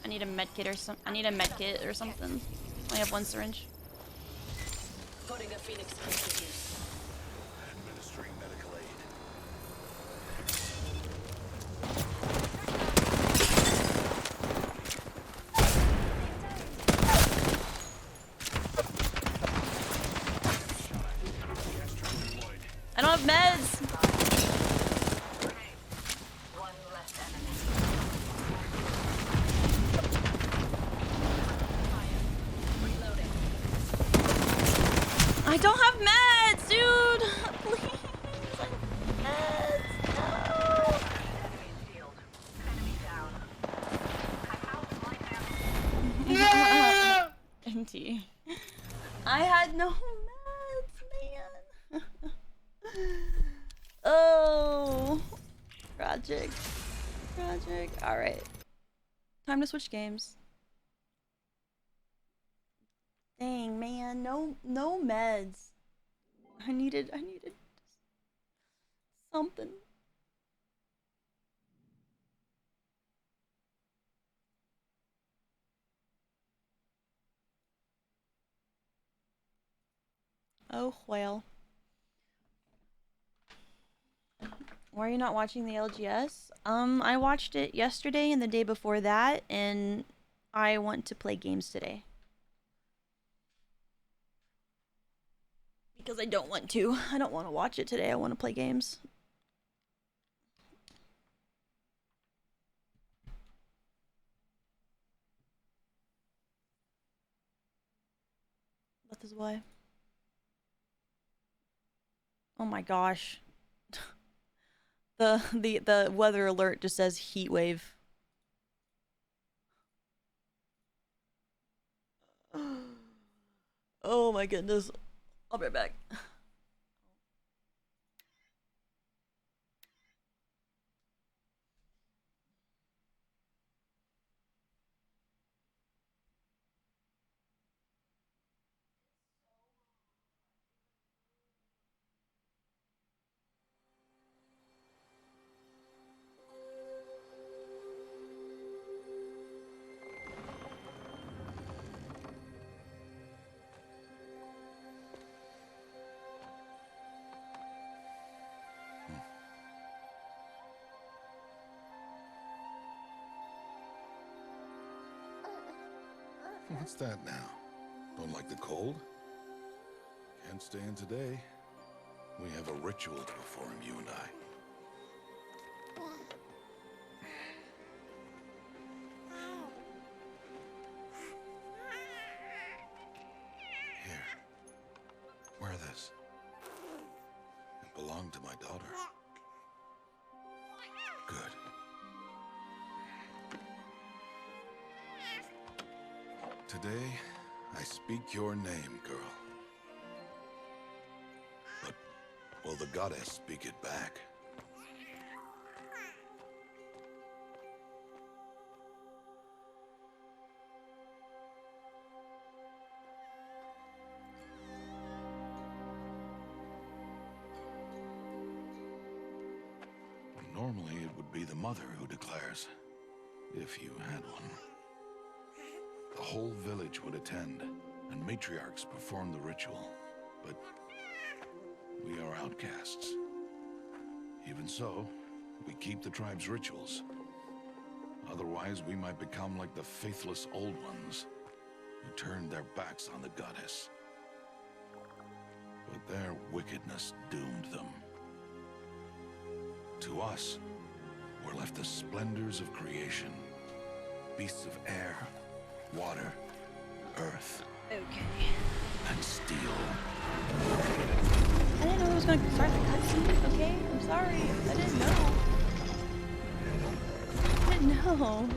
I need a med kit or some. I need a med kit or something. I only have one syringe. Putting a Phoenix kit to use. Administering medical aid. I don't have meds. One less enemy. Reloading. I don't have meds, dude. Please. Meds. Enemy in field. Enemy down. I'm out right now. Yeah! NT. I had no meds, man. Oh. Tragic. Tragic. Alright. Time to switch games. Dang, man. No meds. I needed something. Oh, well. Why are you not watching the ALGS? I watched it yesterday and the day before that, and I want to play games today. Because I don't want to. I don't want to watch it today. I want to play games. That is why. Oh my gosh. The weather alert just says heat wave. Oh my goodness. I'll be right back. What's that now? Don't like the cold? Can't stay in today. We have a ritual to perform, you and I. Here. Wear this. It belonged to my daughter. Good. Today, I speak your name, girl. But will the goddess speak it back? Normally, it would be the mother who declares, if you had one. The whole village would attend, and matriarchs perform the ritual. But we are outcasts. Even so, we keep the tribe's rituals. Otherwise, we might become like the faithless old ones, who turned their backs on the goddess. But their wickedness doomed them. To us, were left the splendors of creation. Beasts of air, water, earth, and steel. I didn't know it was going to start the cutscene, okay? I'm sorry. I didn't know. I didn't know.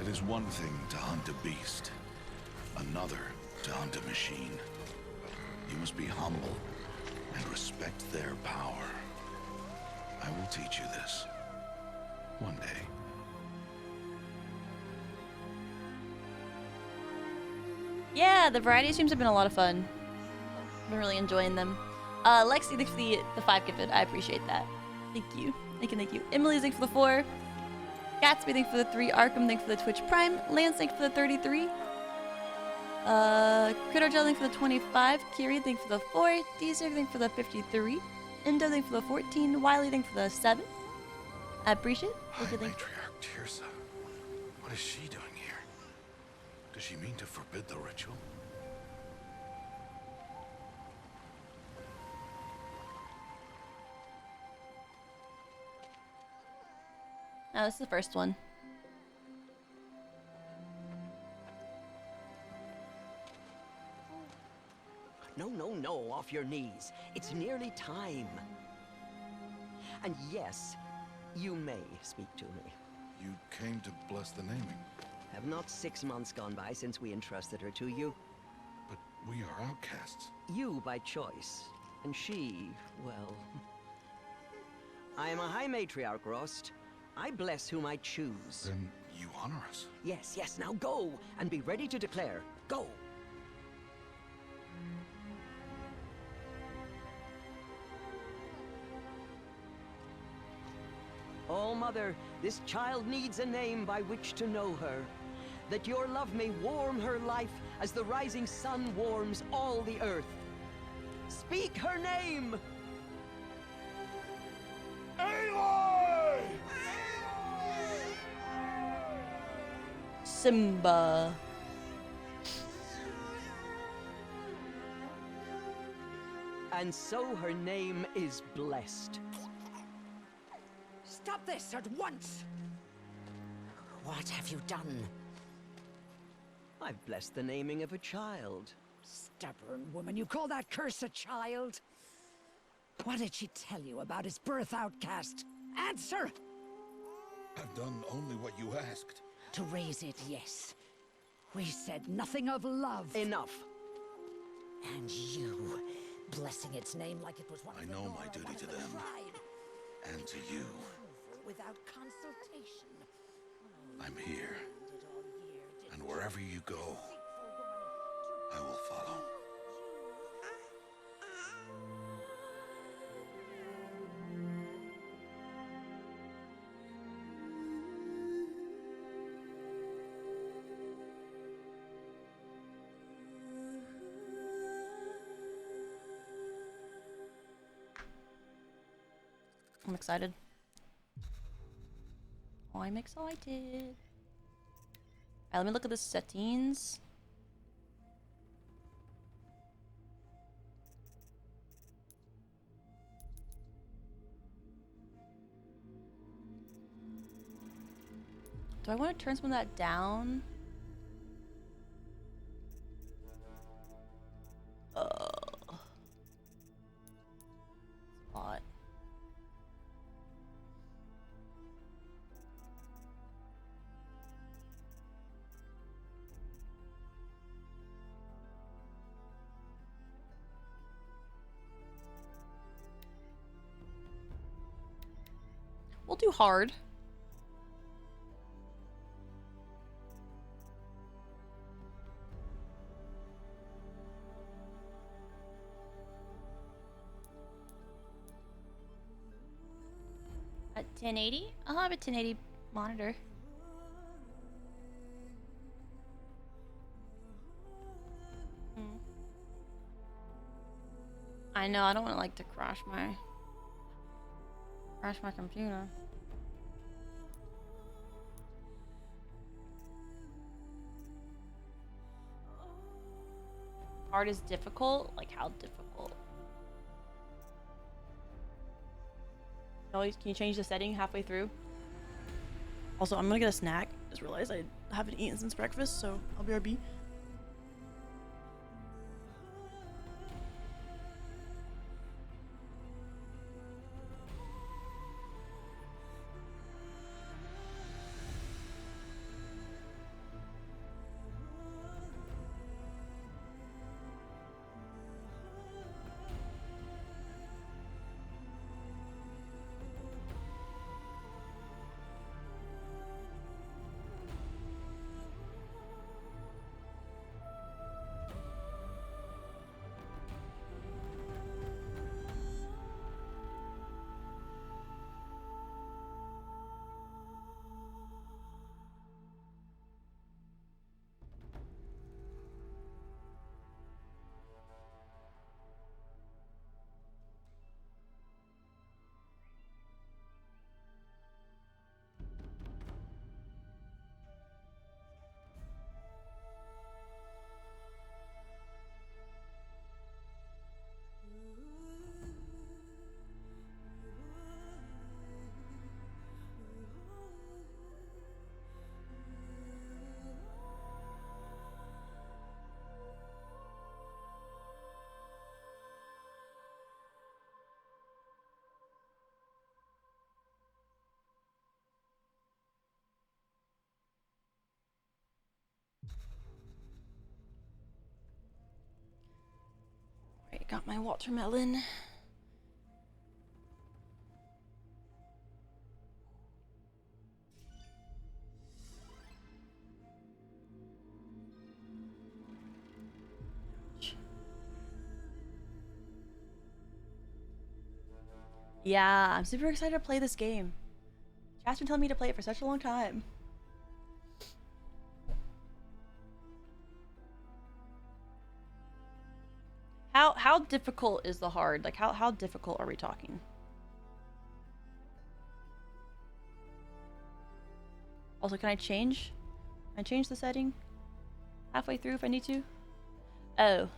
It is one thing to hunt a beast, another to hunt a machine. You must be humble and respect their power. I will teach you this. One day. Yeah, the variety streams have been a lot of fun. I've been really enjoying them. Lexi, thanks for the 5 gifted. I appreciate that. Thank you. Thank you. Emily, thanks for the 4. Gatsby, thanks for the 3. Arkham, thanks for the Twitch Prime. Lance, thanks for the 33. Critter Gel, thanks for the 25. Kiri, thanks for the 4. Deezer, thanks for the 53. Indo, thanks for the 14. Wiley, thanks for the 7. I appreciate it. High Matriarch Tirsa. What is she doing here? Does she mean to forbid the ritual? Oh, this is the first one. No, off your knees. It's nearly time. And yes, you may speak to me. You came to bless the naming. Have not 6 months gone by since we entrusted her to you? But we are outcasts. You by choice, and she, well... I am a High Matriarch, Rost. I bless whom I choose. Then you honor us. Yes, now go, and be ready to declare. Go! Oh, Mother, this child needs a name by which to know her. That your love may warm her life as the rising sun warms all the earth. Speak her name! Aloy! Simba. And so her name is blessed. Stop this at once! What have you done? I've blessed the naming of a child. Stubborn woman, you call that curse a child? What did she tell you about his birth, outcast? Answer! I've done only what you asked. To raise it, yes. We said nothing of love. Enough. And you, blessing its name like it was one I of the know Nora, my duty one to of the them. tribe. And to you. Without consultation. I'm here. And wherever you go, I will follow. I'm excited. Oh, I'm excited. Alright, let me look at the settings. Do I want to turn some of that down? It's a lot. We'll do hard. At 1080? I'll have a 1080 monitor. I know, I don't want to like to crash my computer. Hard is difficult? Like how difficult? Can you change the setting halfway through? Also, I'm gonna get a snack. Just realized I haven't eaten since breakfast, so I'll be RB. Right, got my watermelon. Yeah, I'm super excited to play this game. Chat's been telling me to play it for such a long time. How difficult is the hard? Like how difficult are we talking? Also, can I change? Can I change the setting halfway through if I need to? Oh.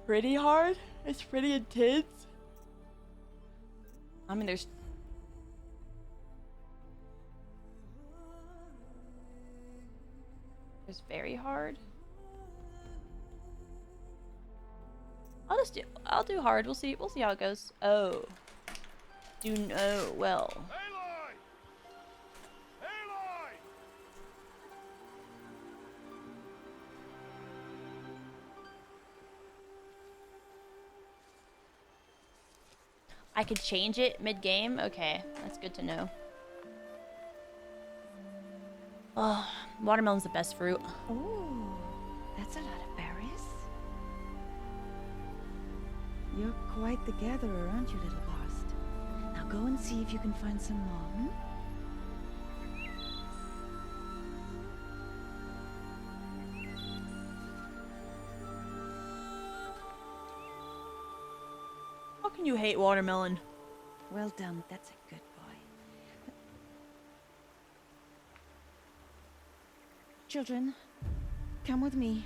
Pretty hard? It's pretty intense. I mean, there's very hard. I'll do hard. We'll see how it goes. Oh. Do know well. I could change it mid-game? Okay, that's good to know. Oh, watermelon's the best fruit. Oh, that's a lot of berries. You're quite the gatherer, aren't you, little Bast? Now go and see if you can find some more, hmm? can you hate watermelon? Well done. That's a good boy. Children, come with me.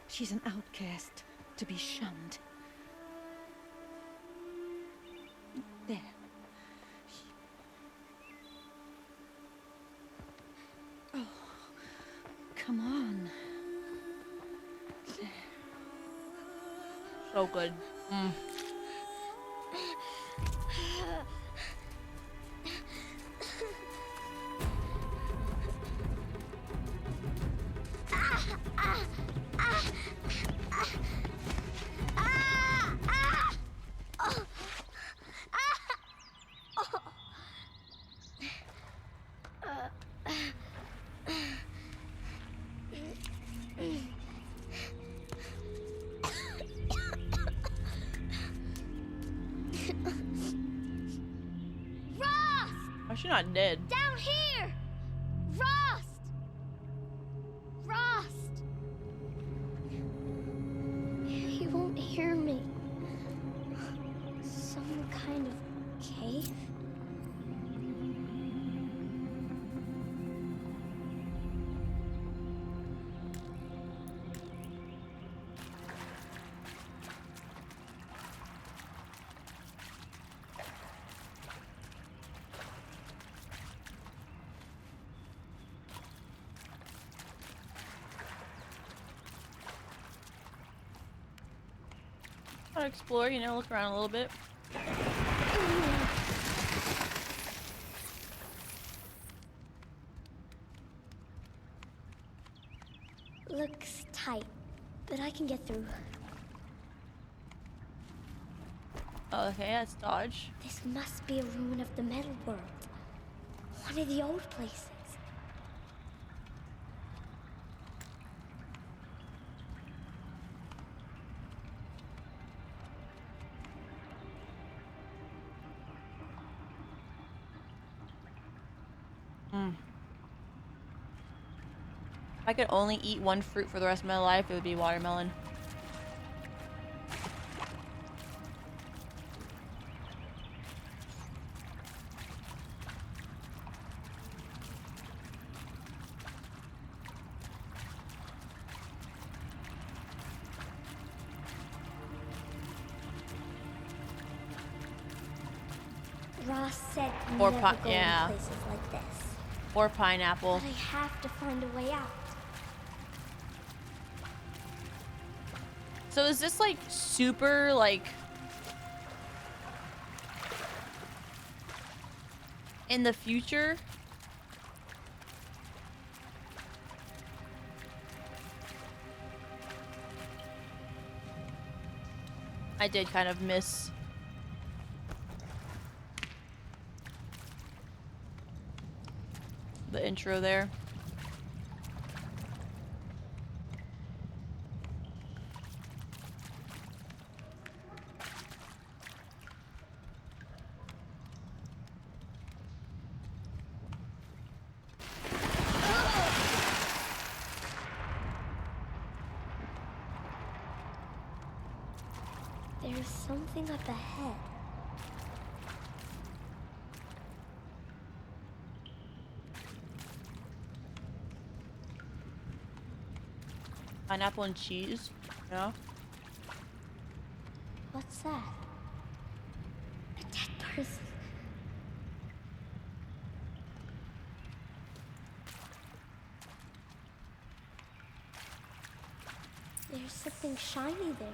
She's an outcast, to be shunned. There. Oh, come on. There. So good. Why is she not dead? Down here! Rost! Rost! He won't hear me. Some kind of cave? I'll explore, you know, look around a little bit. Looks tight, but I can get through. Okay, that's dodge. This must be a ruin of the metal world. One of the old places. If I could only eat one fruit for the rest of my life, it would be watermelon. Ross said Or never go yeah. in places like this. Or pineapple. But I have to find a way out. So is this like super like in the future? I did kind of miss the intro there. There's something up ahead. Pineapple and cheese. Yeah. What's that? A dead person. There's something shiny there.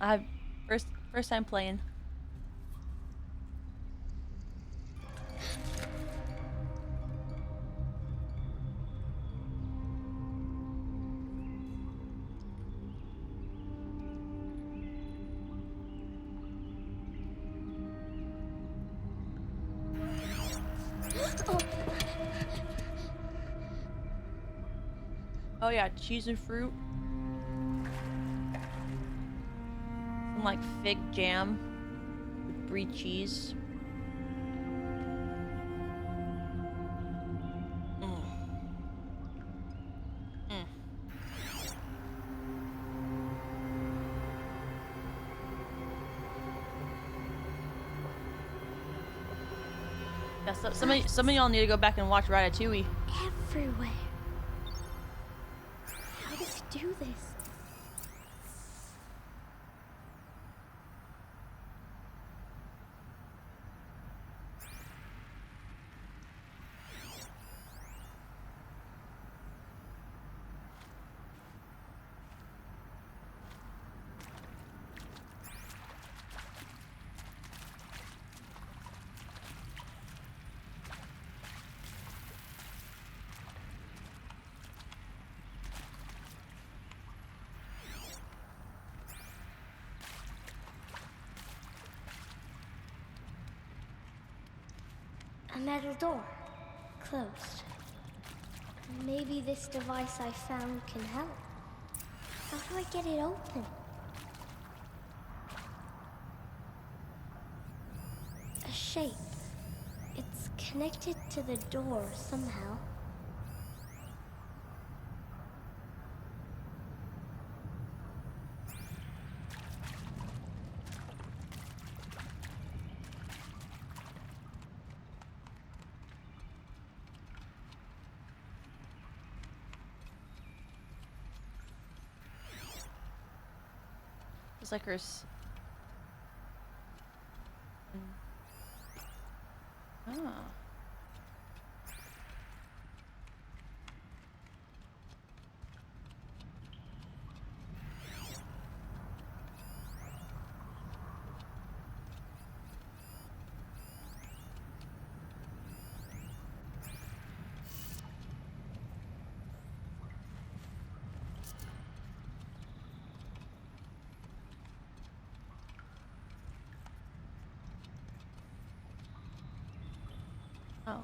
I first time playing. Oh yeah, cheese and fruit. Some like fig jam with brie cheese. Yeah, so, some of y'all need to go back and watch Ratatouille. Everywhere. How does he do this? A metal door. Closed. Maybe this device I found can help. How do I get it open? A shape. It's connected to the door somehow. It's like Oh. Oh.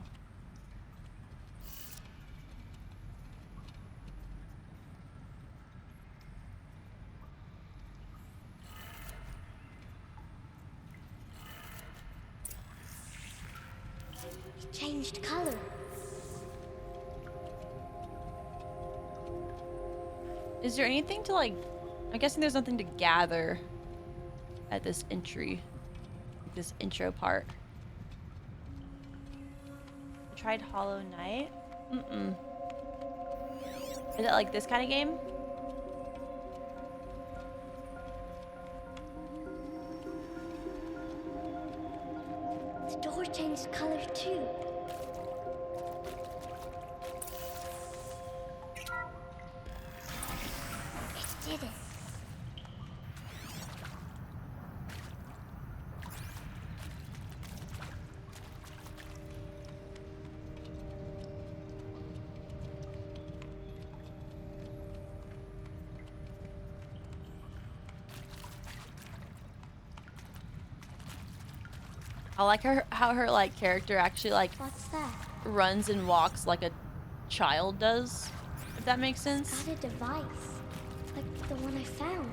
It changed color. Is there anything to like... I'm guessing there's nothing to gather at this entry. This intro part. I tried Hollow Knight. Mm-mm. Is it like this kind of game? The door changed color too. It did it. I like how her like character actually like What's that? runs and walks like a child does, if that makes sense. Got a device. Like the one I found.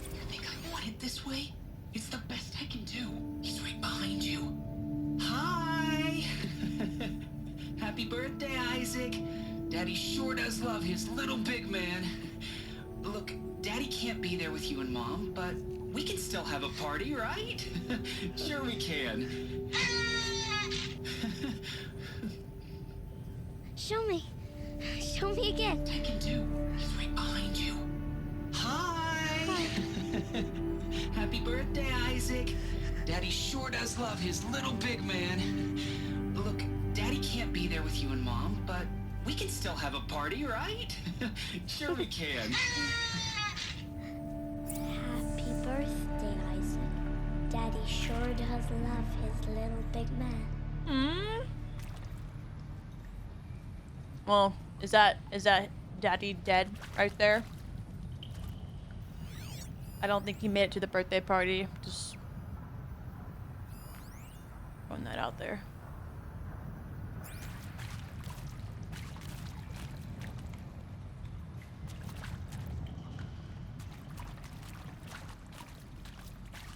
You think I want it this way? It's the best I can do. He's right behind you. Hi! Happy birthday, Isaac. Daddy sure does love his little big man. Look, Daddy can't be there with you and Mom, but we can still have a party, right? Sure we can. Show me. Show me again. I can do. He's right behind you. Hi! Happy birthday, Isaac. Daddy sure does love his little big man. Look, Daddy can't be there with you and Mom, but we can still have a party, right? Sure we can. Happy birthday, Isaac. Daddy sure does love his little big man. Hmm? Well, is that Daddy dead right there? I don't think he made it to the birthday party. Just throwing that out there.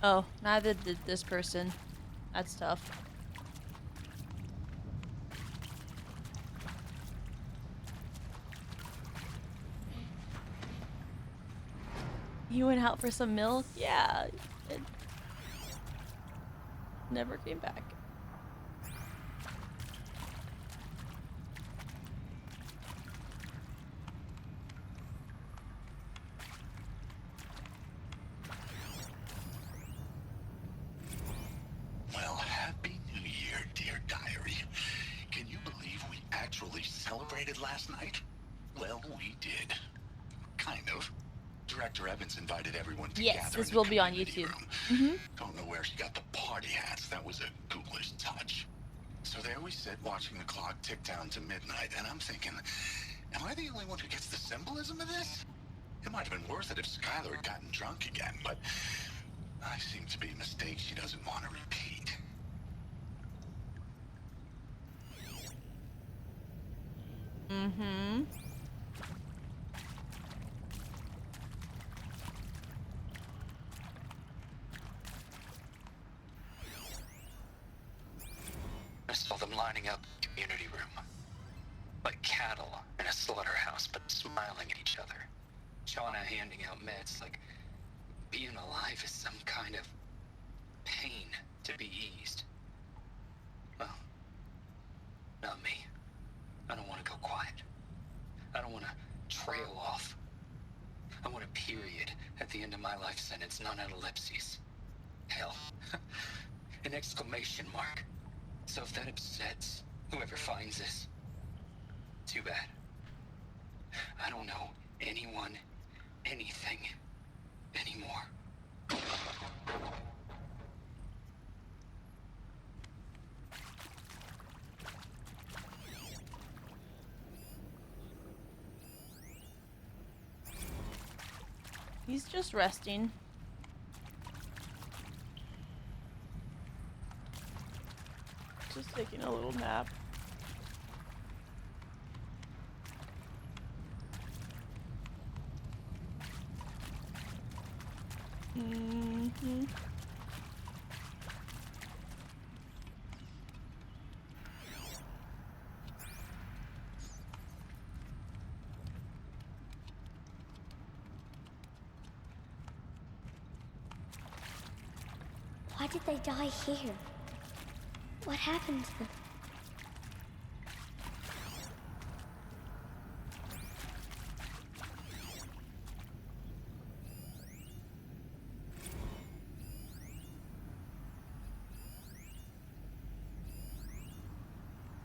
Oh, neither did this person. That's tough. You went out for some milk? Yeah. Never came back. Well, happy New Year, dear diary. Can you believe we actually celebrated last night? Well, we did. Kind of. Director Evans invited everyone to Yes, gather this in will the be on community YouTube. room. Don't know where she got the party hats. That was a ghoulish touch. So there we sit watching the clock tick down to midnight, and I'm thinking, am I the only one who gets the symbolism of this? It might have been worth it if Skylar had gotten drunk again, but I seem to be a mistake she doesn't want to repeat. Mm-hmm. I saw them lining up in the community room. Like cattle in a slaughterhouse, but smiling at each other. Shauna handing out meds like being alive is some kind of pain to be eased. Well, not me. I don't want to go quiet. I don't want to trail off. I want a period at the end of my life sentence, not an ellipses. Hell, an exclamation mark. So if that upsets whoever finds this, too bad. I don't know anyone, anything, anymore. He's just resting. Just taking a little nap. Mm-hmm. Why did they die here? What happened to them?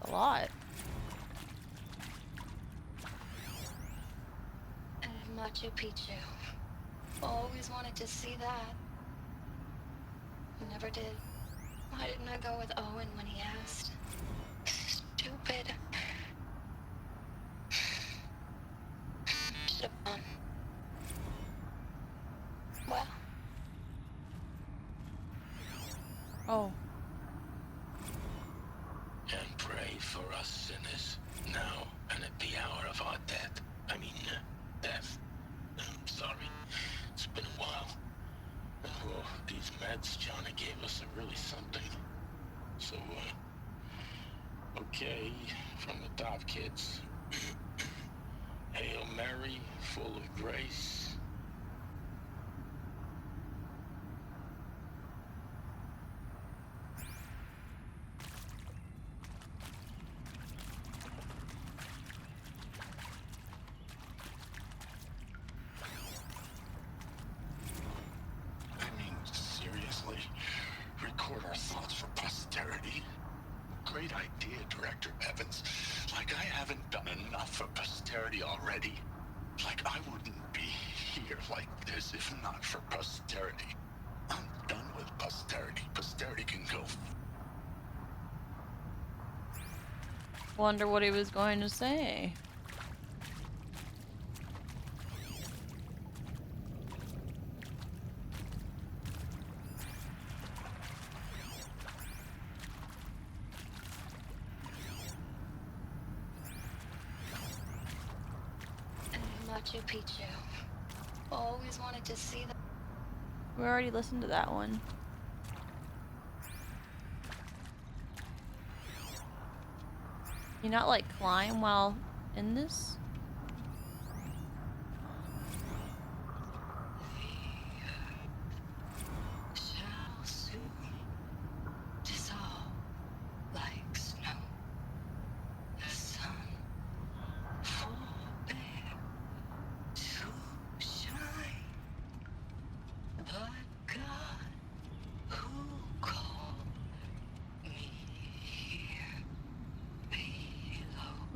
A lot. And Machu Picchu. Always wanted to see that. Never did. Why didn't I go with Owen when he asked? Stupid. Should've gone. Well. Oh. And pray for us sinners, now and at the hour of our death. Death. I'm sorry. It's been a while. Oh, these meds Johnny gave us are really something. So, okay, from the top, kids. Hail Mary, full of grace. Seriously? Record our thoughts for posterity? Great idea, Director Evans. Like I haven't done enough for posterity already. Like I wouldn't be here like this if not for posterity. I'm done with posterity. Posterity can go. Wonder what he was going to say. Machu Picchu. Always wanted to see that. We already listened to that one. You not like climb while in this?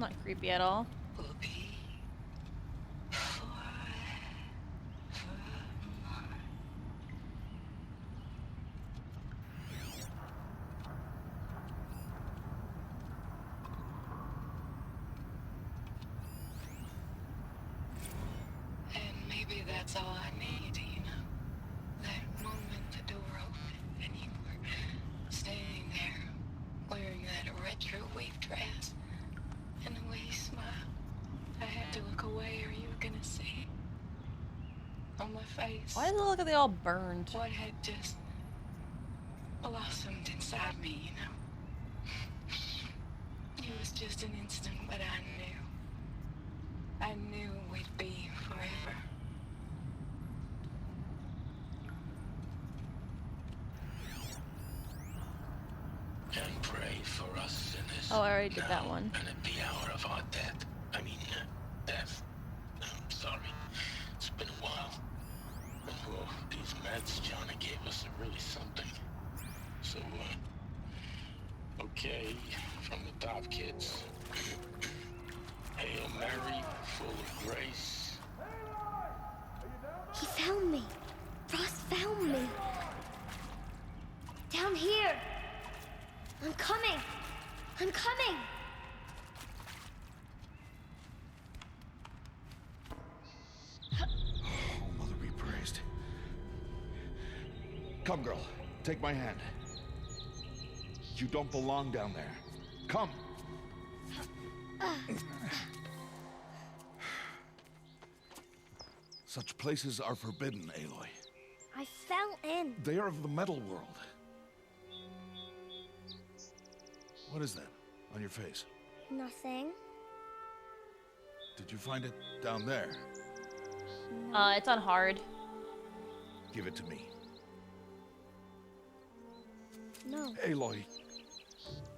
Not creepy at all. And maybe that's all I need, you know? That moment the door opened and you were standing there wearing that retro wave dress and the way you smiled. I had to look away or you were gonna see on my face. Why does it look like they all burned? What had just blossomed inside me, you know? It was just an instant, but I knew. I knew we'd be forever. And pray for us sinners. Oh, I already did that now one. And at the hour of our death. I mean, death. I'm sorry. It's been a while. And well, these meds Johnny gave us are really something. So, okay, from the top, kids. Hail Mary, full of grace. He found me. Ross found me. Down here. I'm coming. I'm coming. Oh, Mother be praised. Come, girl. Take my hand. You don't belong down there. Come. Such places are forbidden, Aloy. I fell in. They are of the metal world. What is that on your face? Nothing. Did you find it down there? It's on hard. Give it to me. No. Aloy,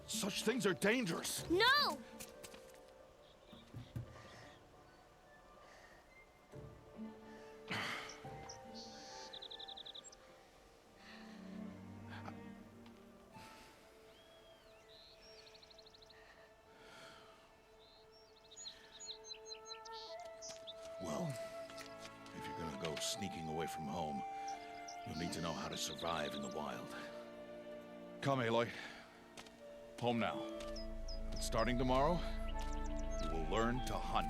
such things are dangerous. No! Well, if you're gonna go sneaking away from home, you'll need to know how to survive in the wild. Come, Aloy. Home now. Starting tomorrow, you will learn to hunt.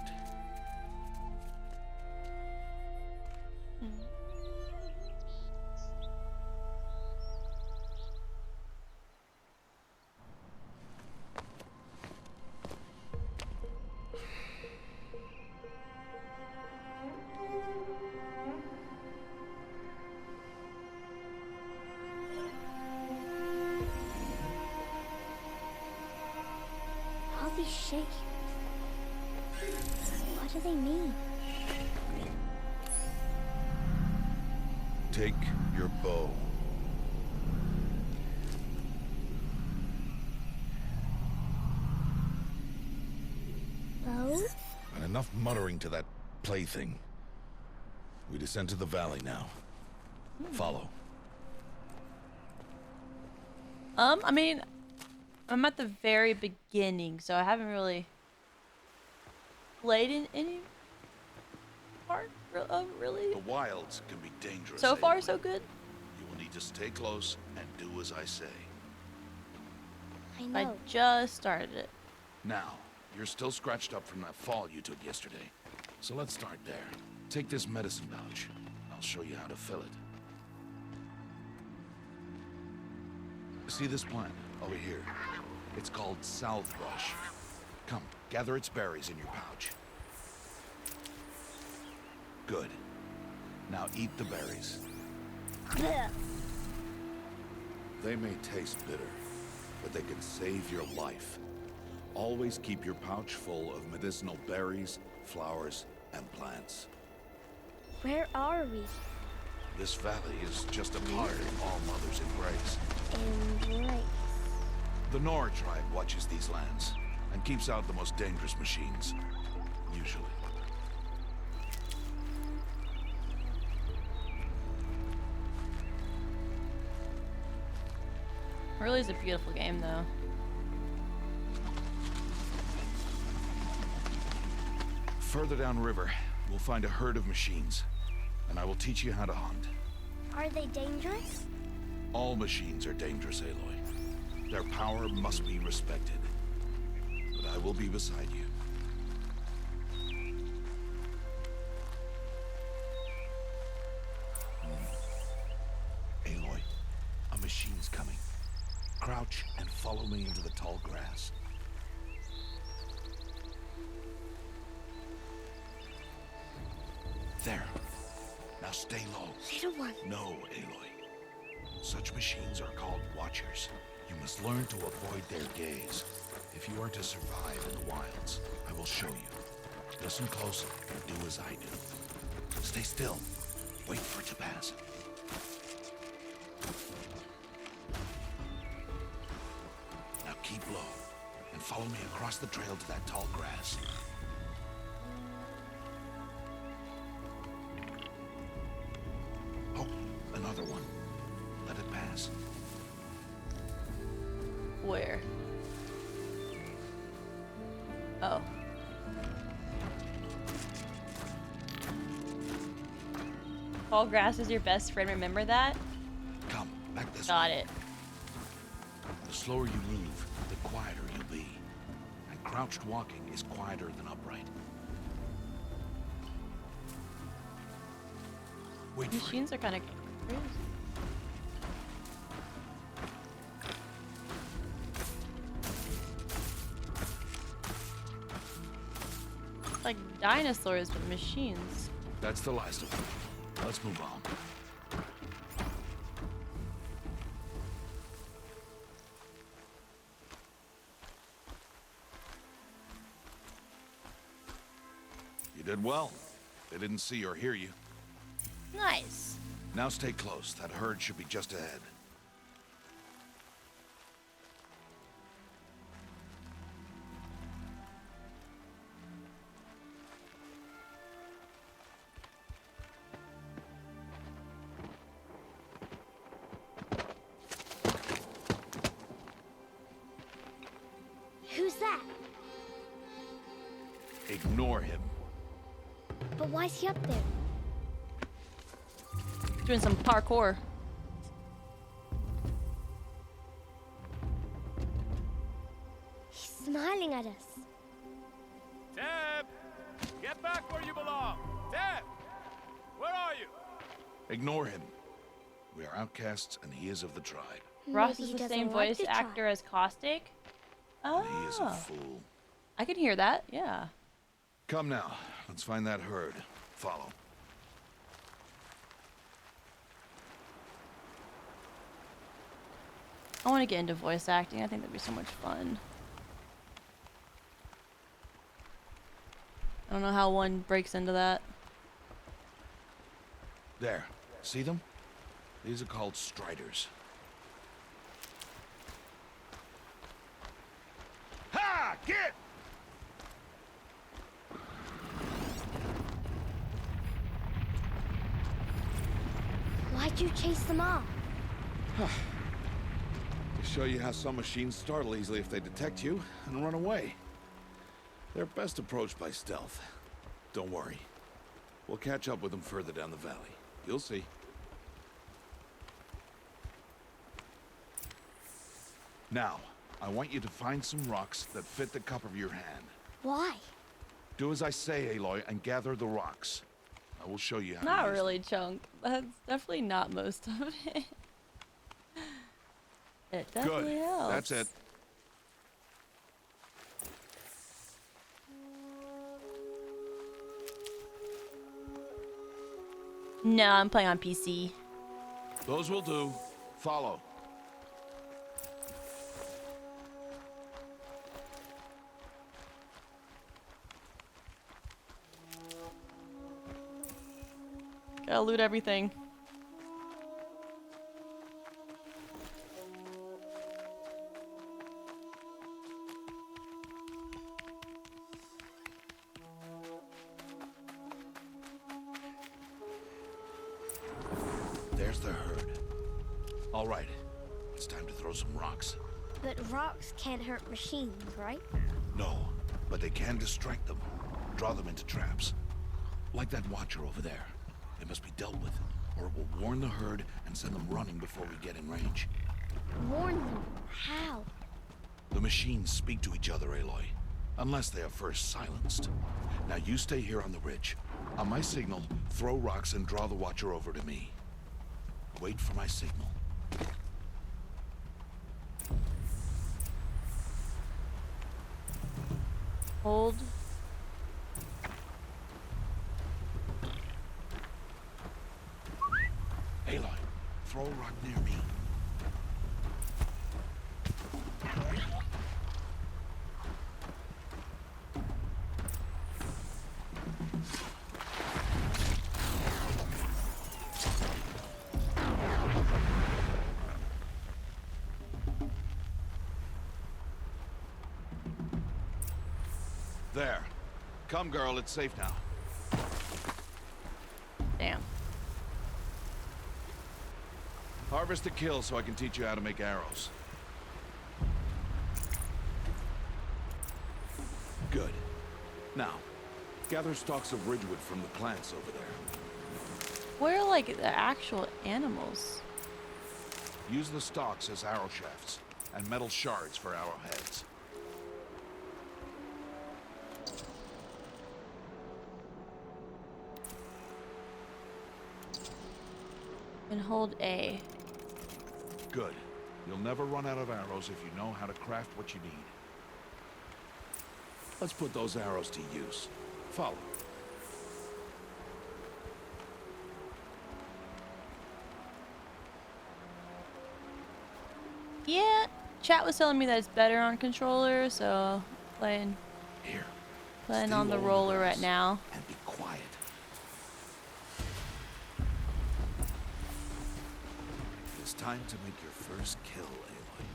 All these shapes. What do they mean? Take your bow. Bow? And enough muttering to that plaything. We descend to the valley now. Follow. I mean, I'm at the very beginning, so I haven't really played in any part of really. The wilds can be dangerous. So far, Aloy. so good. You will need to stay close and do as I say. I know. I just started it. Now, you're still scratched up from that fall you took yesterday. So let's start there. Take this medicine pouch. I'll show you how to fill it. See this plant over here? It's called southbrush. Come, gather its berries in your pouch. Good. Now eat the berries. They may taste bitter, but they can save your life. Always keep your pouch full of medicinal berries, flowers, and plants. Where are we? This valley is just a part of All Mother's embrace. Embrace. The Nor tribe watches these lands and keeps out the most dangerous machines, usually. Really is a beautiful game, though. Further downriver, we'll find a herd of machines, and I will teach you how to hunt. Are they dangerous? All machines are dangerous, Aloy. Their power must be respected. But I will be beside you. Aloy, a machine's coming. Crouch and follow me into the tall grass. There. Now stay low. Little one. No, Aloy. Such machines are called Watchers. You must learn to avoid their gaze. If you are to survive in the wilds, I will show you. Listen close and do as I do. Stay still. Wait for it to pass. Now keep low and follow me across the trail to that tall grass. Oh, another one. Let it pass. Where? Oh. Tall grass is your best friend, remember that? Come, back this Got way. it. The slower you move, the quieter you'll be. And crouched walking is quieter than upright. Wait for it. Machines are kind of crazy. Like dinosaurs, but machines. That's the last of them. Let's move on. You did well. They didn't see or hear you. Nice. Now stay close. That herd should be just ahead. Who's that? Ignore him. But why's he up there? Doing some parkour. He's smiling at us. Deb! Get back where you belong! Deb! Where are you? Ignore him. We are outcasts and he is of the tribe. Ross Maybe is he the doesn't same like voice the actor as Caustic. And he is a Oh. fool. I can hear that, yeah. Come now. Let's find that herd. Follow. I want to get into voice acting. I think that'd be so much fun. I don't know how one breaks into that. There. See them? These are called striders. Ha! Get! Why'd you chase them off? To show you how some machines startle easily if they detect you and run away. They're best approached by stealth. Don't worry. We'll catch up with them further down the valley. You'll see. Now, I want you to find some rocks that fit the cup of your hand. Why? Do as I say, Aloy, and gather the rocks. I will show you how Not to use really, Chunk. That's definitely not most of it. It them. definitely Good. helps. That's it. No, I'm playing on PC. Those will do. Follow. Gotta loot everything. There's the herd. All right. It's time to throw some rocks. But rocks can't hurt machines, right? No, but they can distract them. draw them into traps. Like that watcher over there. It must be dealt with, or it will warn the herd and send them running before we get in range. Warn them? How? The machines speak to each other, Aloy. Unless they are first silenced. Now you stay here on the ridge. On my signal, throw rocks and draw the watcher over to me. Wait for my signal. Hold. Aloy, throw a rock near me. There. Come, girl, it's safe now. Damn. Harvest a kill so I can teach you how to make arrows. Good. Now, gather stalks of ridgewood from the plants over there. Where are like the actual animals? Use the stalks as arrow shafts, and metal shards for arrowheads. And hold A. Good. You'll never run out of arrows if you know how to craft what you need. Let's put those arrows to use. Follow. Yeah, chat was telling me that it's better on controller, so playing on the roller right now. And be quiet. It's time to make your first kill, Aloy.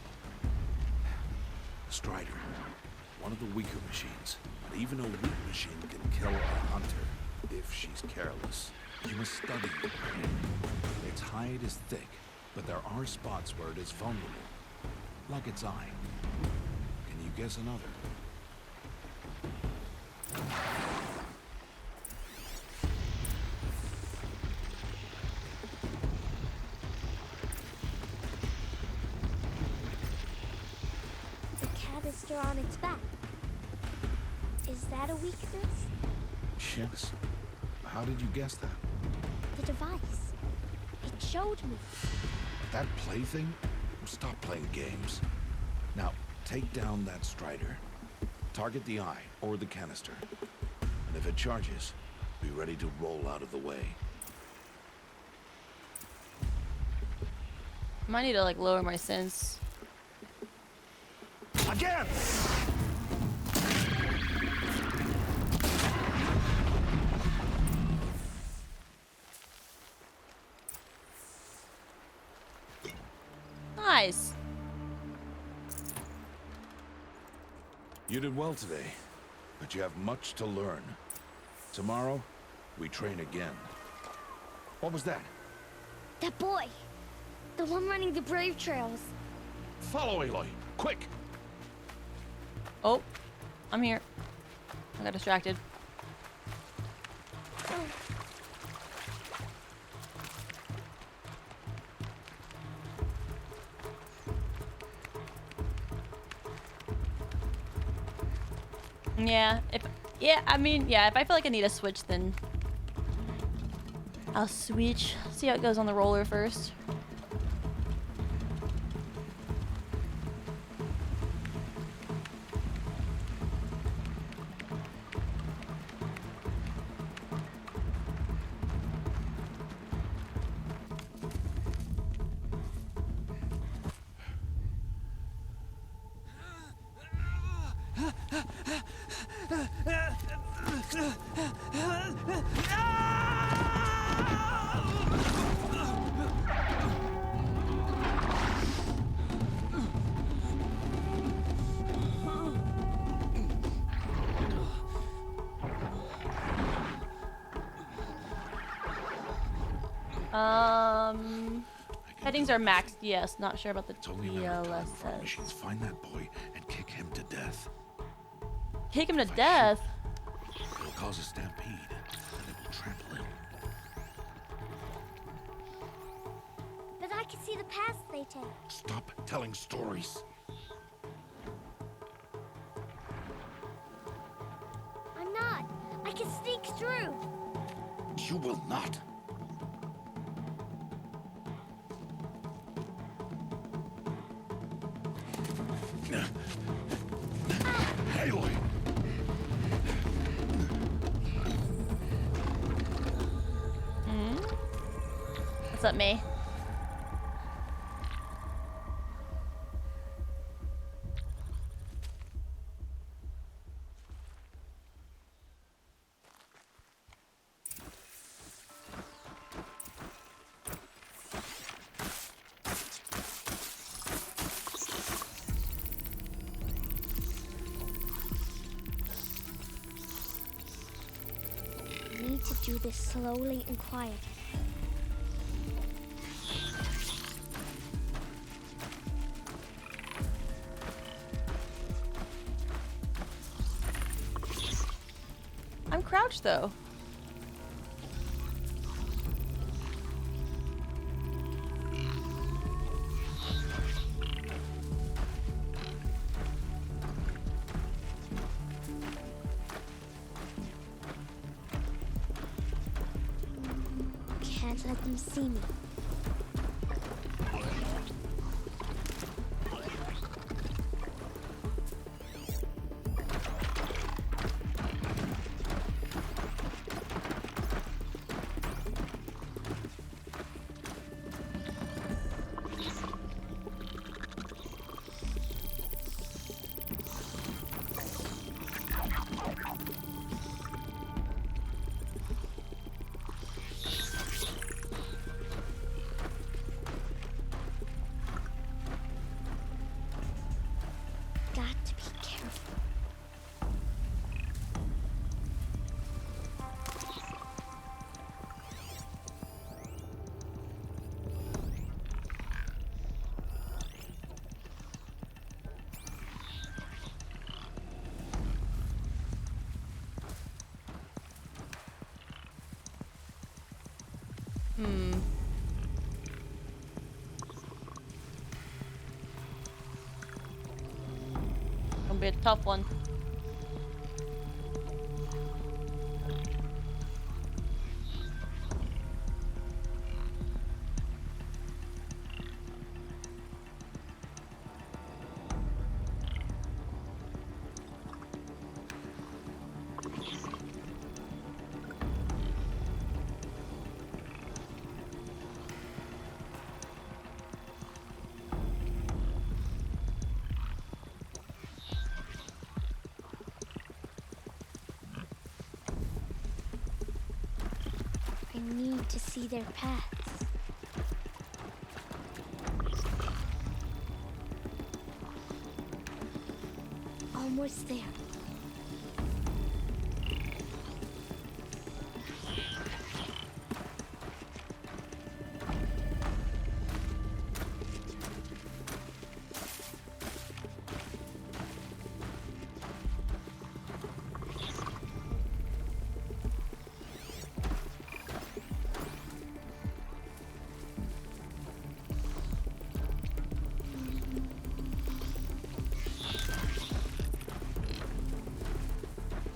Strider, one of the weaker machines, but even a weak machine can kill a hunter if she's careless. You must study it. Its hide is thick, but there are spots where it is vulnerable, like its eye. Can you guess another? The canister on its back. Is that a weakness? Yes. How did you guess that? The device. It showed me. That plaything? Stop playing games. Now, take down that Strider. Target the eye or the canister. And if it charges, be ready to roll out of the way. Might need to like lower my sense. Again! Nice. You did well today, but you have much to learn. Tomorrow, we train again. What was that? That boy. The one running the brave trails. Follow Aloy, quick! Oh, I'm here. I got distracted. Yeah, if I feel like I need a switch, then I'll switch. See how it goes on the roller first. Headings are maxed, yes. Not sure about the DLSS. Find that boy and kick him to death. Kick him to death? He'll cause a stampede, and it will trample him. But I can see the paths they take. Stop telling stories. I'm not. I can sneak through. You will not. Haley! What's up, May? I need to do this slowly and quietly. I'm crouched though. Can't let them see me. Got to be careful. Gonna be a tough one. I need to see their paths. Almost there.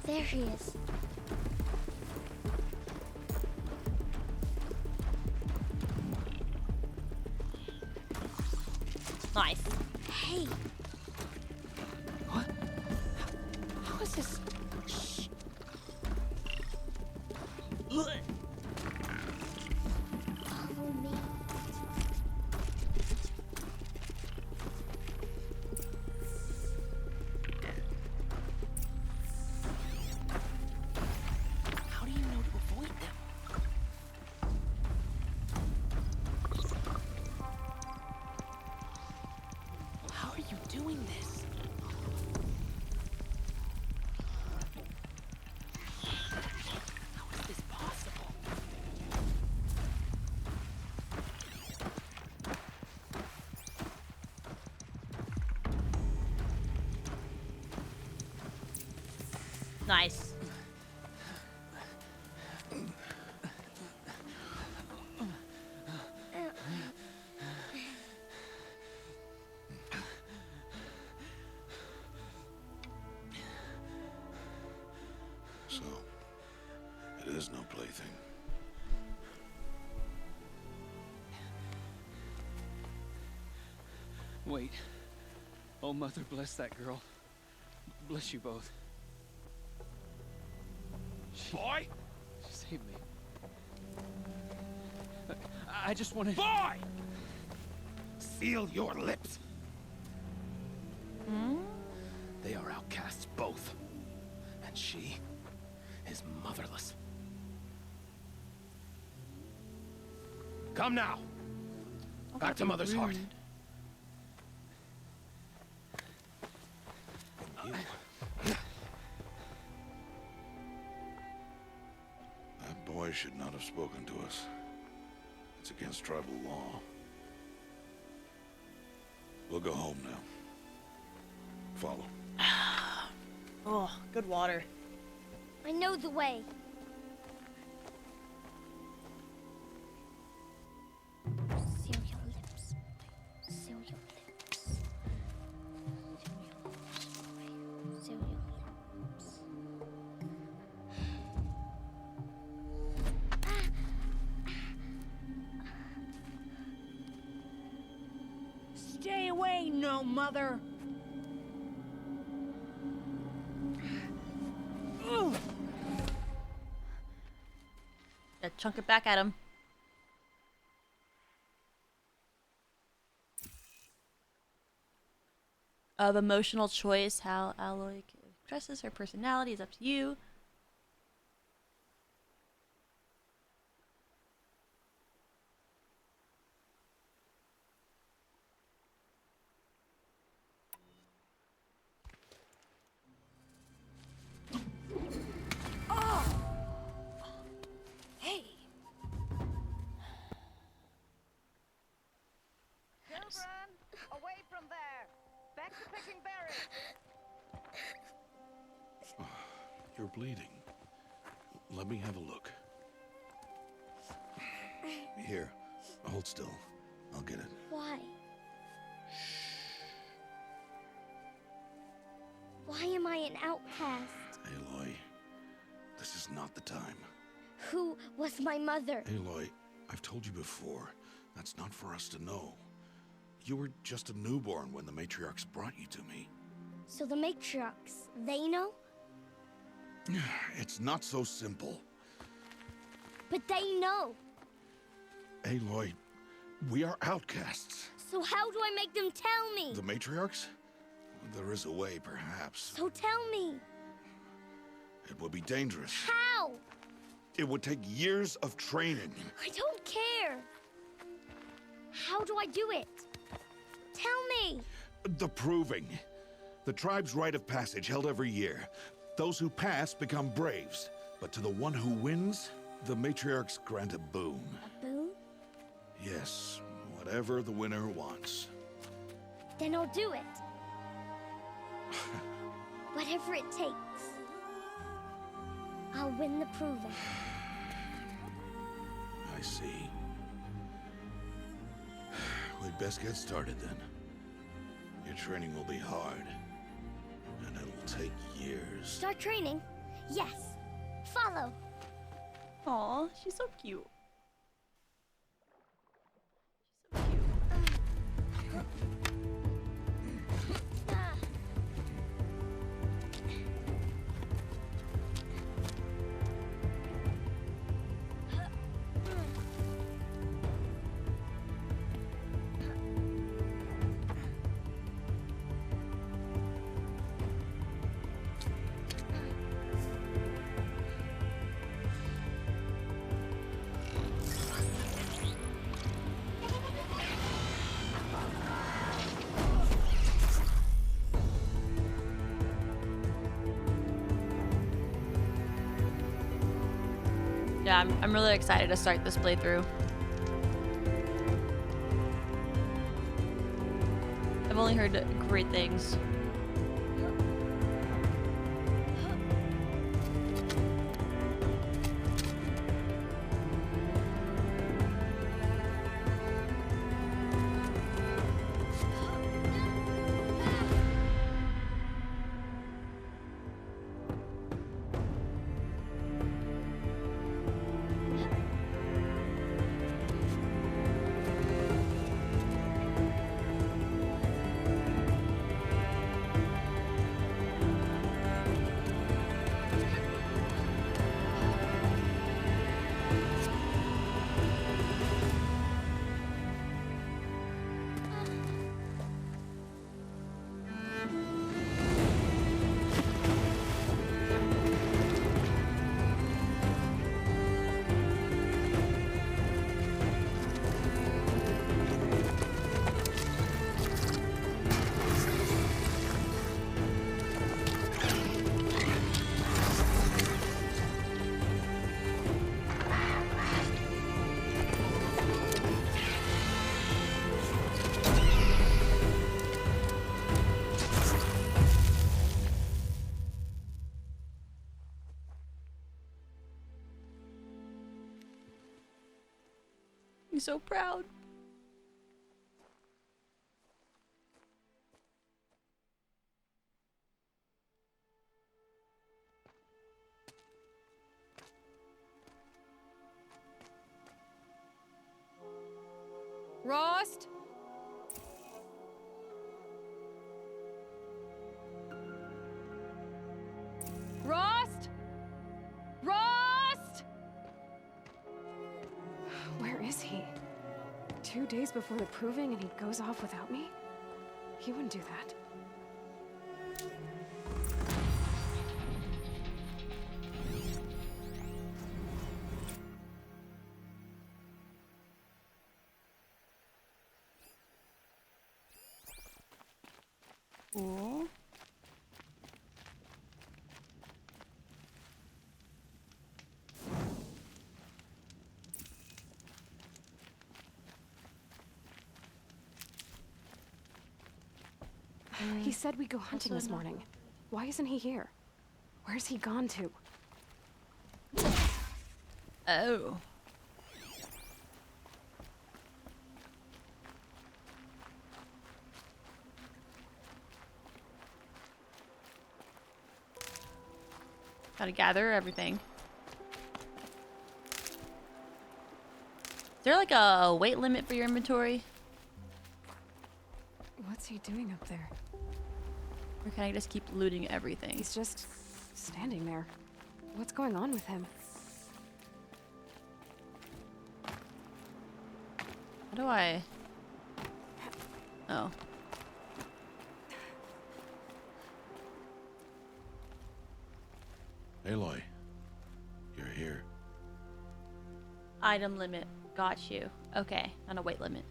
There he is. Nice. Hey, What? How is this? shh. Follow me. How do you know to avoid them? How are you doing this? How is this possible? Nice. Wait. Oh, Mother, bless that girl. Bless you both. Boy! She saved me. I just wanted... Boy! Seal your lips. They are outcasts, both. And she is motherless. Come now. Back to Mother's heart. That boy should not have spoken to us. It's against tribal law. We'll go home now. Follow. Oh, good water. I know the way. Seal your lips. Seal your lips. Seal your lips. Stay away, no mother. Yeah, chunk it back at him. Of emotional choice, how Alloy expresses her personality is up to you. Hey. Children, away from there. Back to picking berries. You're bleeding. Let me have a look. Here, hold still. I'll get it. Why? Why am I an outcast? Aloy, this is not the time. Who was my mother? Aloy, I've told you before, that's not for us to know. You were just a newborn when the matriarchs brought you to me. So the matriarchs, they know? It's not so simple. But they know. Aloy, we are outcasts. So how do I make them tell me? The matriarchs? There is a way, perhaps. So tell me. It would be dangerous. How? It would take years of training. I don't care. How do I do it? Tell me. The proving. The tribe's rite of passage held every year. Those who pass become braves. But to the one who wins, the matriarchs grant a boon. A boon? Yes, whatever the winner wants. Then I'll do it. Whatever it takes. I'll win the proving. I see. We'd best get started then. Your training will be hard. And it'll take years. Start training? Yes. Follow. Aw, she's so cute. Yeah, I'm really excited to start this playthrough. I've only heard great things. He's so proud. Rost? Rost? Rost? Where is he? 2 days before the proving and he goes off without me? He wouldn't do that. Cool. He said we'd go hunting this morning. Why isn't he here? Where's he gone to? Oh. Gotta gather everything. Is there like a weight limit for your inventory? What's he doing up there? Or can I just keep looting everything? He's just standing there. What's going on with him? How do I... Oh. Aloy, you're here. Item limit. Got you. Okay, not a weight limit.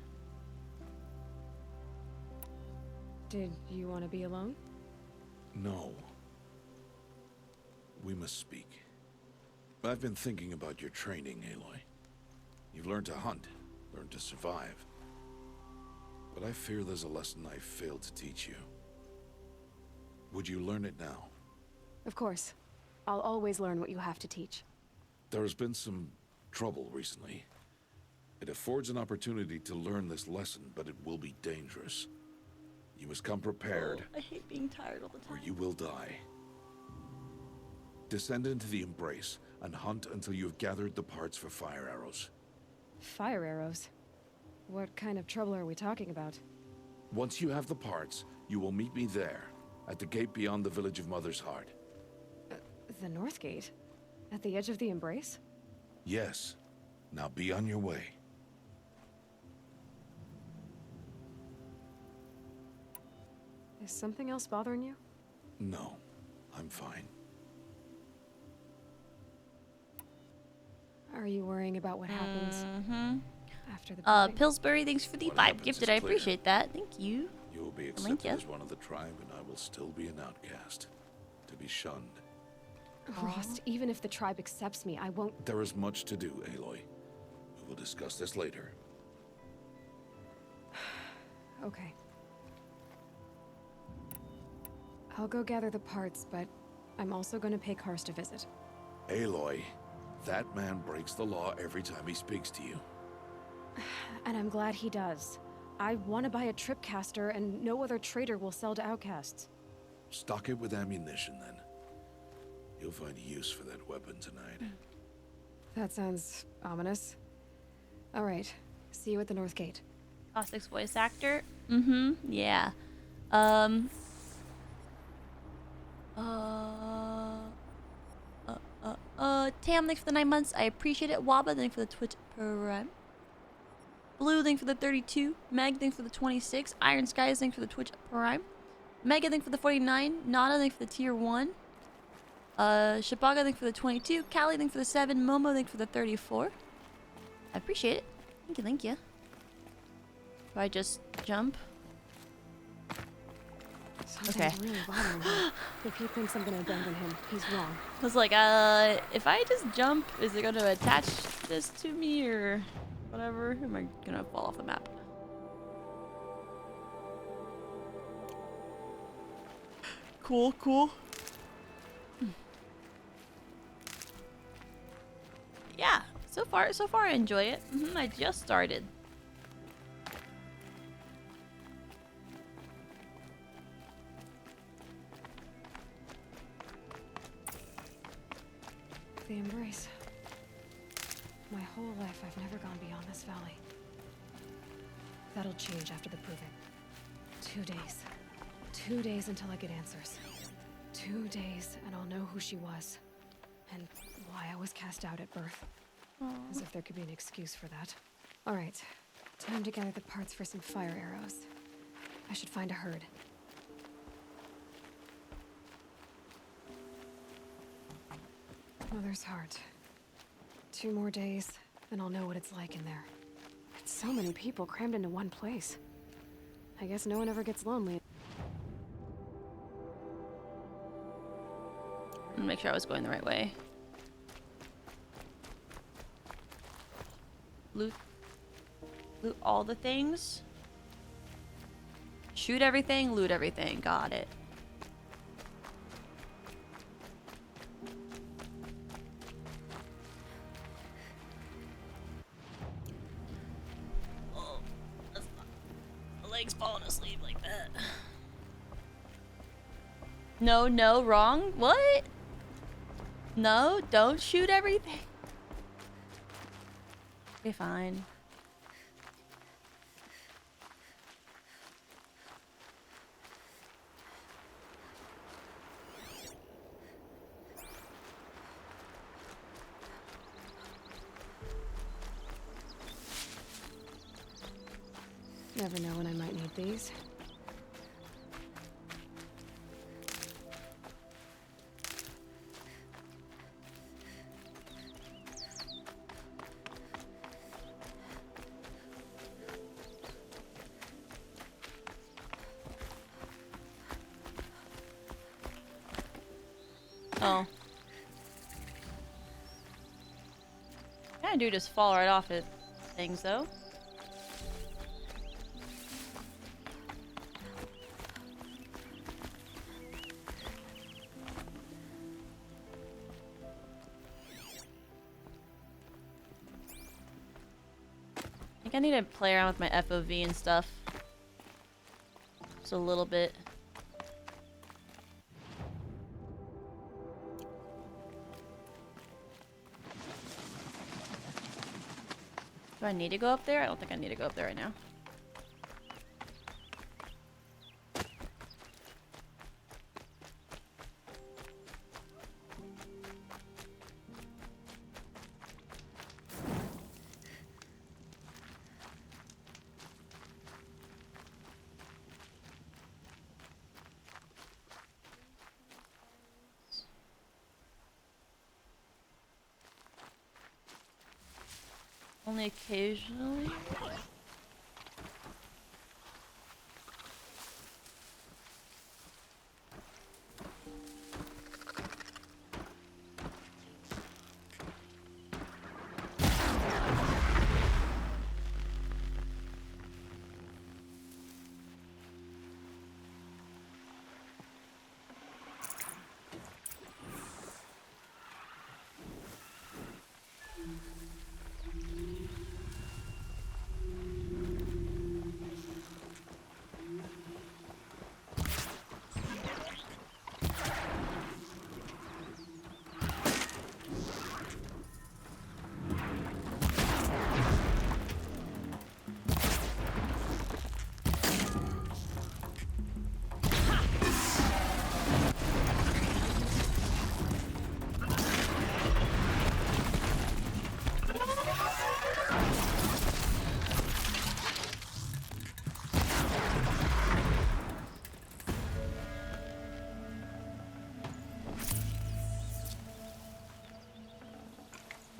Did you want to be alone? No. We must speak. I've been thinking about your training, Aloy. You've learned to hunt, learned to survive. But I fear there's a lesson I failed to teach you. Would you learn it now? Of course. I'll always learn what you have to teach. There has been some trouble recently. It affords an opportunity to learn this lesson, but it will be dangerous. You must come prepared. Oh, I hate being tired all the time. Or you will die. Descend into the Embrace and hunt until you have gathered the parts for fire arrows. Fire arrows? What kind of trouble are we talking about? Once you have the parts, you will meet me there, at the gate beyond the village of Mother's Heart. The North Gate? At the edge of the Embrace? Yes. Now be on your way. Is something else bothering you? No, I'm fine. Are you worrying about what happens after the proving? Pillsbury, thanks for the What 5 happens gifted. is I clear. appreciate that. Thank you. You will be Thank accepted you. as one of the tribe, and I will still be an outcast. To be shunned. Rost, even if the tribe accepts me, I won't... There is much to do, Aloy. We will discuss this later. Okay. I'll go gather the parts, but I'm also going to pay Karst a visit. Aloy, that man breaks the law every time he speaks to you. And I'm glad he does. I want to buy a tripcaster, and no other trader will sell to outcasts. Stock it with ammunition, then. You'll find use for that weapon tonight. That sounds ominous. All right. See you at the North Gate. Caustic's voice actor. Yeah. Tam, thanks for the 9 months. I appreciate it. Waba, thanks for the Twitch Prime. Blue, thanks for the 32. Meg, thanks for the 26. Iron Skies, thanks for the Twitch Prime. Mega, thanks for the 49. Nana, thanks for the tier 1. Shibaga, thanks for the 22. Callie, thanks for the 7. Momo, thanks for the 34. I appreciate it. Thank you, thank you. Do I just jump? Something's really bothering him. If he thinks I'm gonna abandon him, he's wrong. I was like, if I just jump, is it gonna attach this to me or whatever? Am I gonna fall off the map? Cool, cool. Yeah, So far I enjoy it. I just started. The embrace. My whole life, I've never gone beyond this valley. That'll change after the proving. 2 days. 2 days until I get answers. 2 days, and I'll know who she was. And why I was cast out at birth. As if there could be an excuse for that. Alright, time to gather the parts for some fire arrows. I should find a herd. Mother's heart. 2 more days, then I'll know what it's like in there. It's so many people crammed into one place. I guess no one ever gets lonely. I'm gonna make sure I was going the right way. Loot all the things. Shoot everything, loot everything. Got it. Oh, that's not, my leg's falling asleep like that. No, wrong. What? No, don't shoot everything. Okay, fine. Never know when I might need these. Oh. Kinda do just fall right off at things though. I think I need to play around with my FOV and stuff. Just a little bit. Do I need to go up there? I don't think I need to go up there right now. Only occasionally.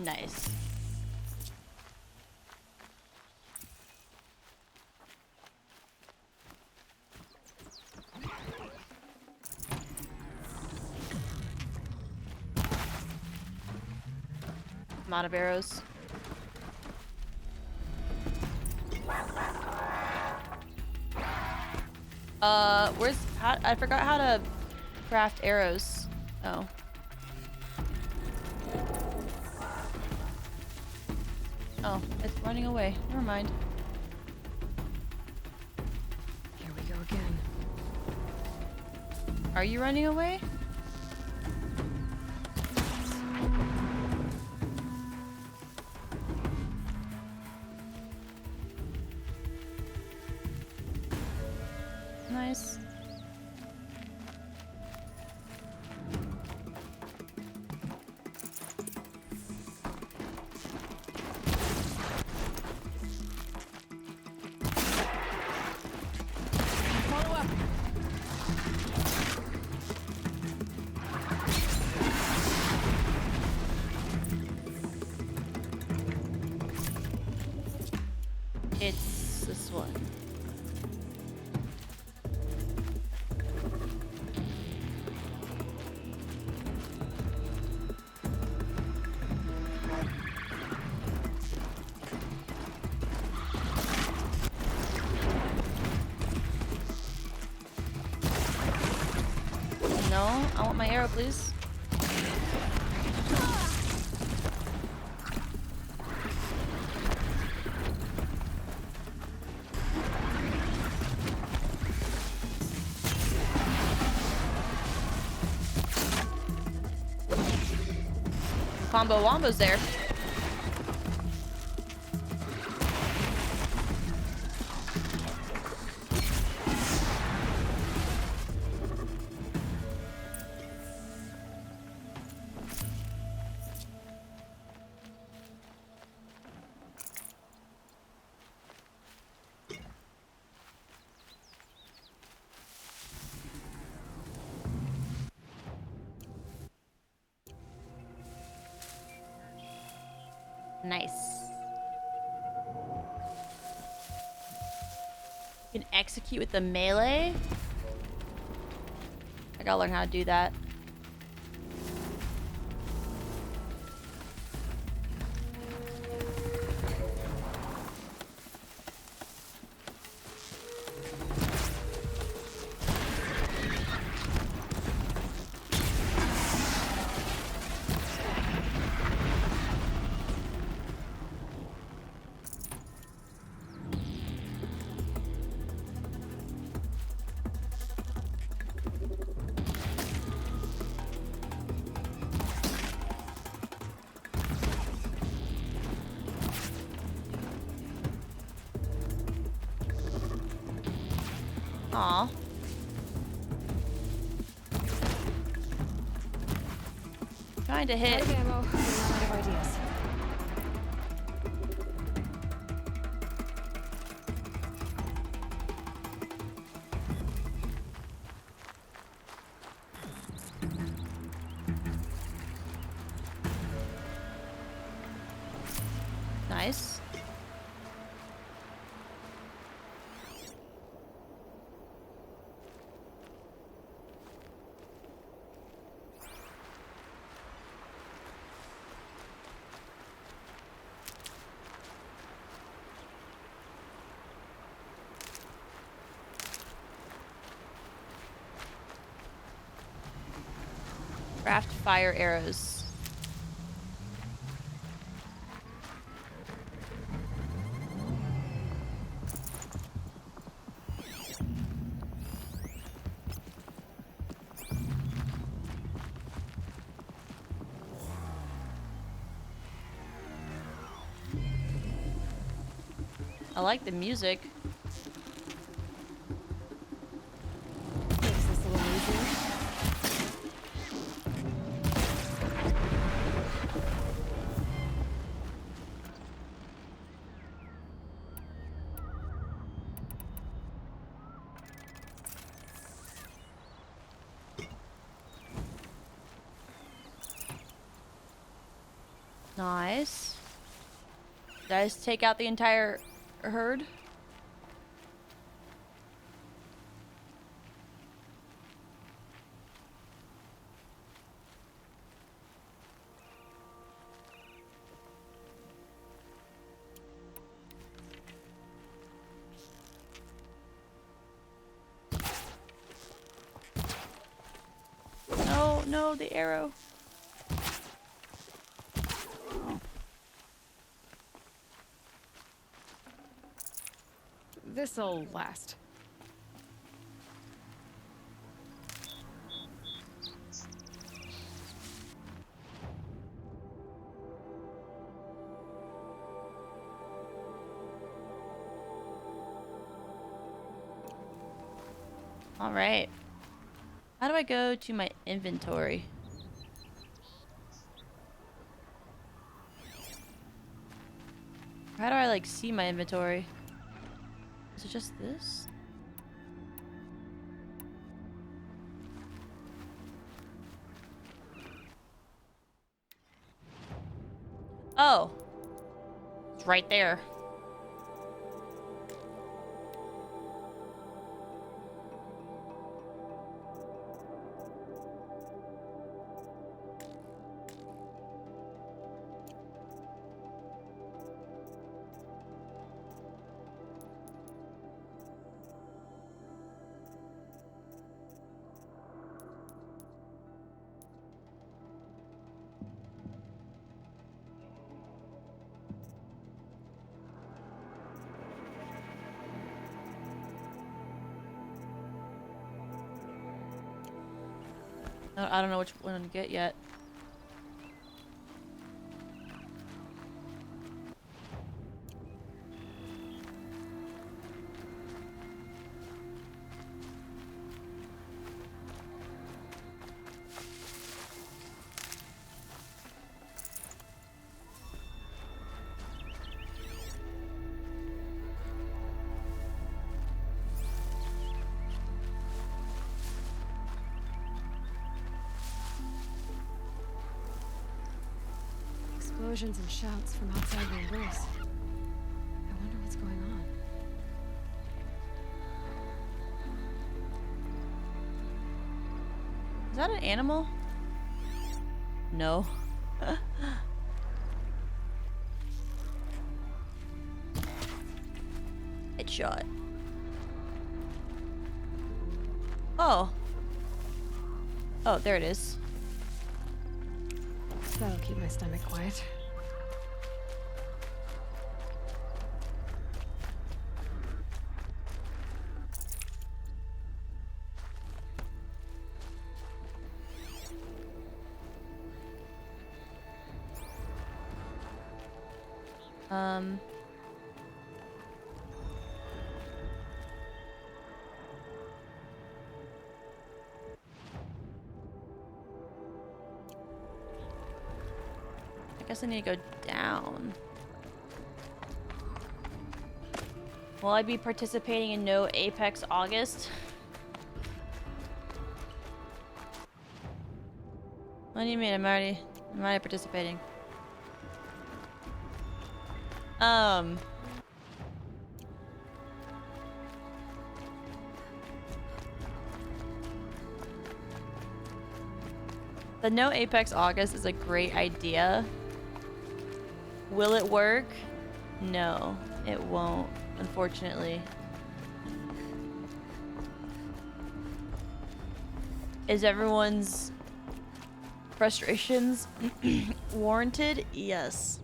Nice. I'm out of arrows. I forgot how to craft arrows. Oh. Oh, it's running away. Never mind. Here we go again. Are you running away? Nice. Follow up. It's this one. No, I want my arrow, please. Combo Wombo's there. Nice. You can execute with the melee. I gotta learn how to do that. Aw. Trying to hit. Out of ammo, but not out of ideas. Nice. Craft fire arrows. I like the music. Makes this a little easier. Nice. Did I just take out the entire herd? No, no, the arrow. This'll last. All right. How do I go to my inventory? How do I like see my inventory? Is it just this? Oh. It's right there. I don't know which one to get yet. Explosions and shouts from outside the embrace. I wonder what's going on. Is that an animal? No. Headshot. Oh. Oh, there it is. That'll keep my stomach quiet. I guess I need to go down. Will I be participating in no Apex August? What do you mean? I'm already participating. The no Apex August is a great idea. Will it work? No, it won't, unfortunately. Is everyone's frustrations warranted? Yes.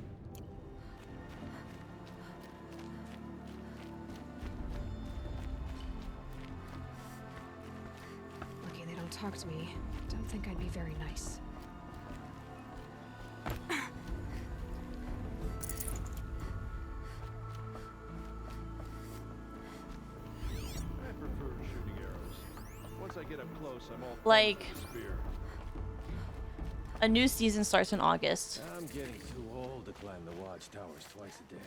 Lucky they don't talk to me. Don't think I'd be very nice. Once I get up close, I'm all like a new season starts in August. I'm getting too old to climb the watchtowers twice a day.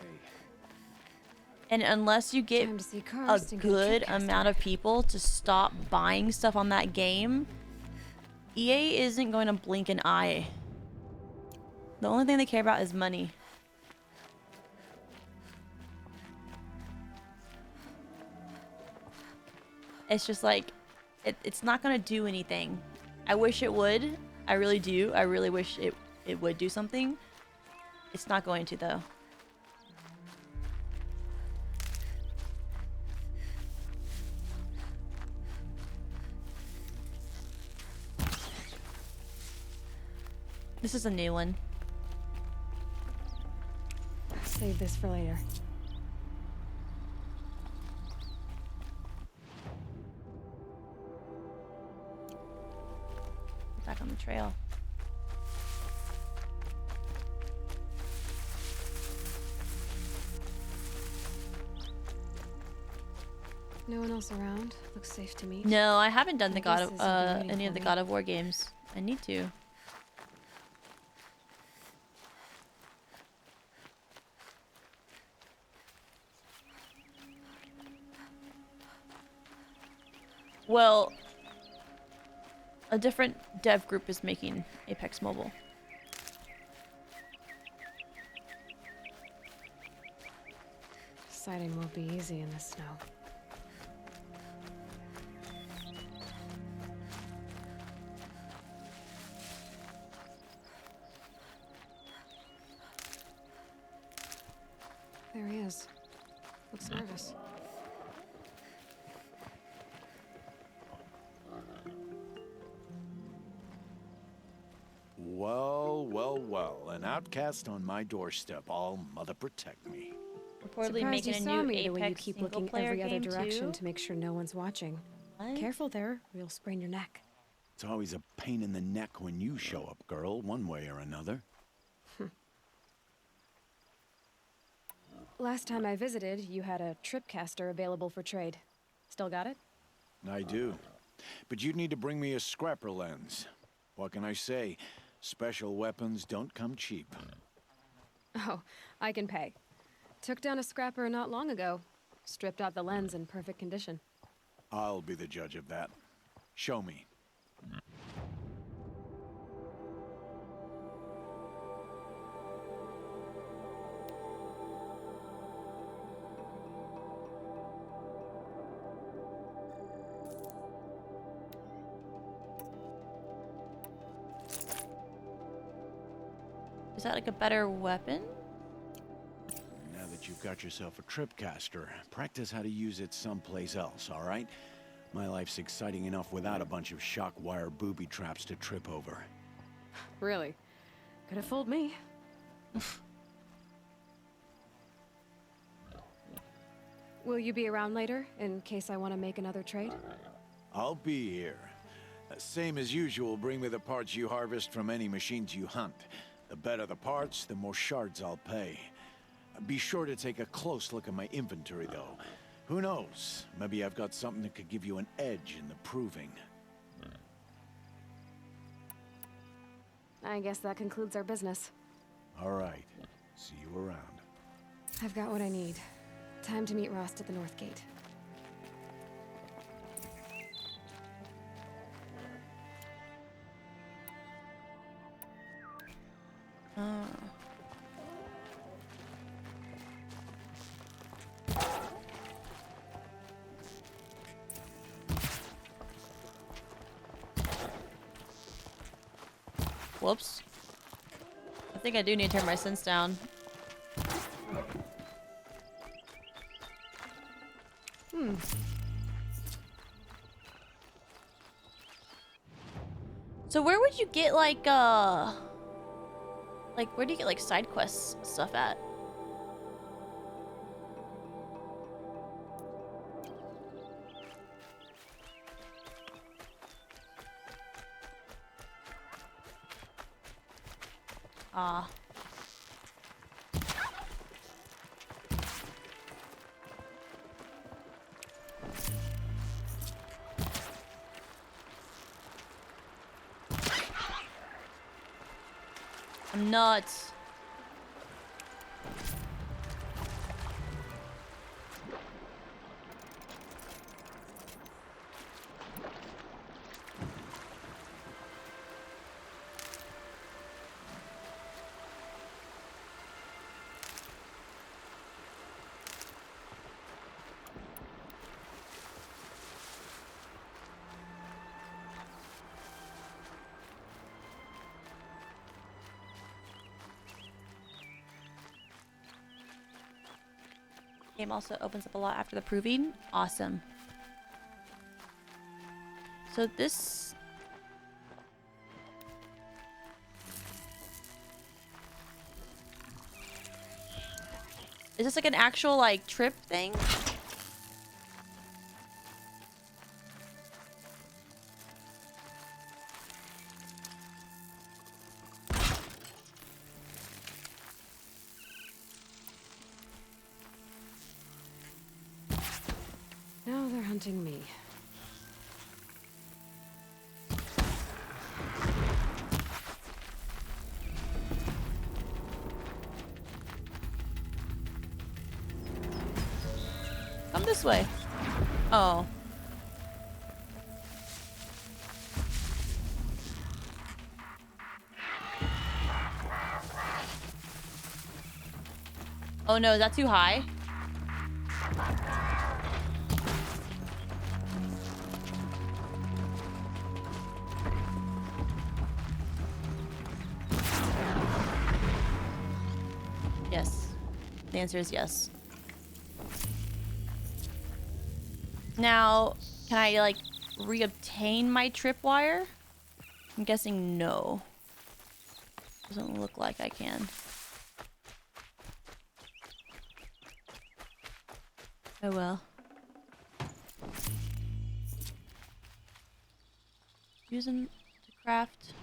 And unless you get a good amount of people to stop buying stuff on that game, EA isn't going to blink an eye. The only thing they care about is money. It's just like, it's not going to do anything. I wish it would. I really do. I really wish it would do something. It's not going to, though. This is a new one. Save this for later. trail. No one else around. Looks safe to me. No, I haven't done the My God guess of is you'll be waiting any for of the me. God of War games. I need to. Well, a different dev group is making Apex Mobile. Sighting won't be easy in the snow. There he is. Looks nervous. Well, well, well. An outcast on my doorstep. All mother protect me. Reportedly Surprised making you a saw new me the way you Apex keep single looking player every other game direction too. to make sure no one's watching. What? Careful there, or you'll sprain your neck. It's always a pain in the neck when you show up, girl, one way or another. Last time I visited, you had a tripcaster available for trade. Still got it? I do. But you'd need to bring me a scrapper lens. What can I say? Special weapons don't come cheap. Oh, I can pay. Took down a scrapper not long ago. Stripped out the lens in perfect condition. I'll be the judge of that. Show me. Is that like a better weapon? Now that you've got yourself a tripcaster, practice how to use it someplace else, all right? My life's exciting enough without a bunch of shock wire booby traps to trip over. Really? Could have fooled me. Will you be around later, in case I want to make another trade? I'll be here. Same as usual, bring me the parts you harvest from any machines you hunt. The better the parts, the more shards I'll pay. Be sure to take a close look at my inventory, though. Who knows? Maybe I've got something that could give you an edge in the proving. I guess that concludes our business. All right. See you around. I've got what I need. Time to meet Rost at the North Gate. Whoops. I think I do need to turn my sense down. So where would you get like where do you get like side quests stuff at? Ah. I'm nuts. Game also opens up a lot after the proving. Awesome. So this... Is this like an actual like trip thing? hunting me. Come this way. Oh. Oh no, is that too high? Yes. The answer is yes. Now, can I, like, reobtain my tripwire? I'm guessing no. Doesn't look like I can. Oh well. Using to craft.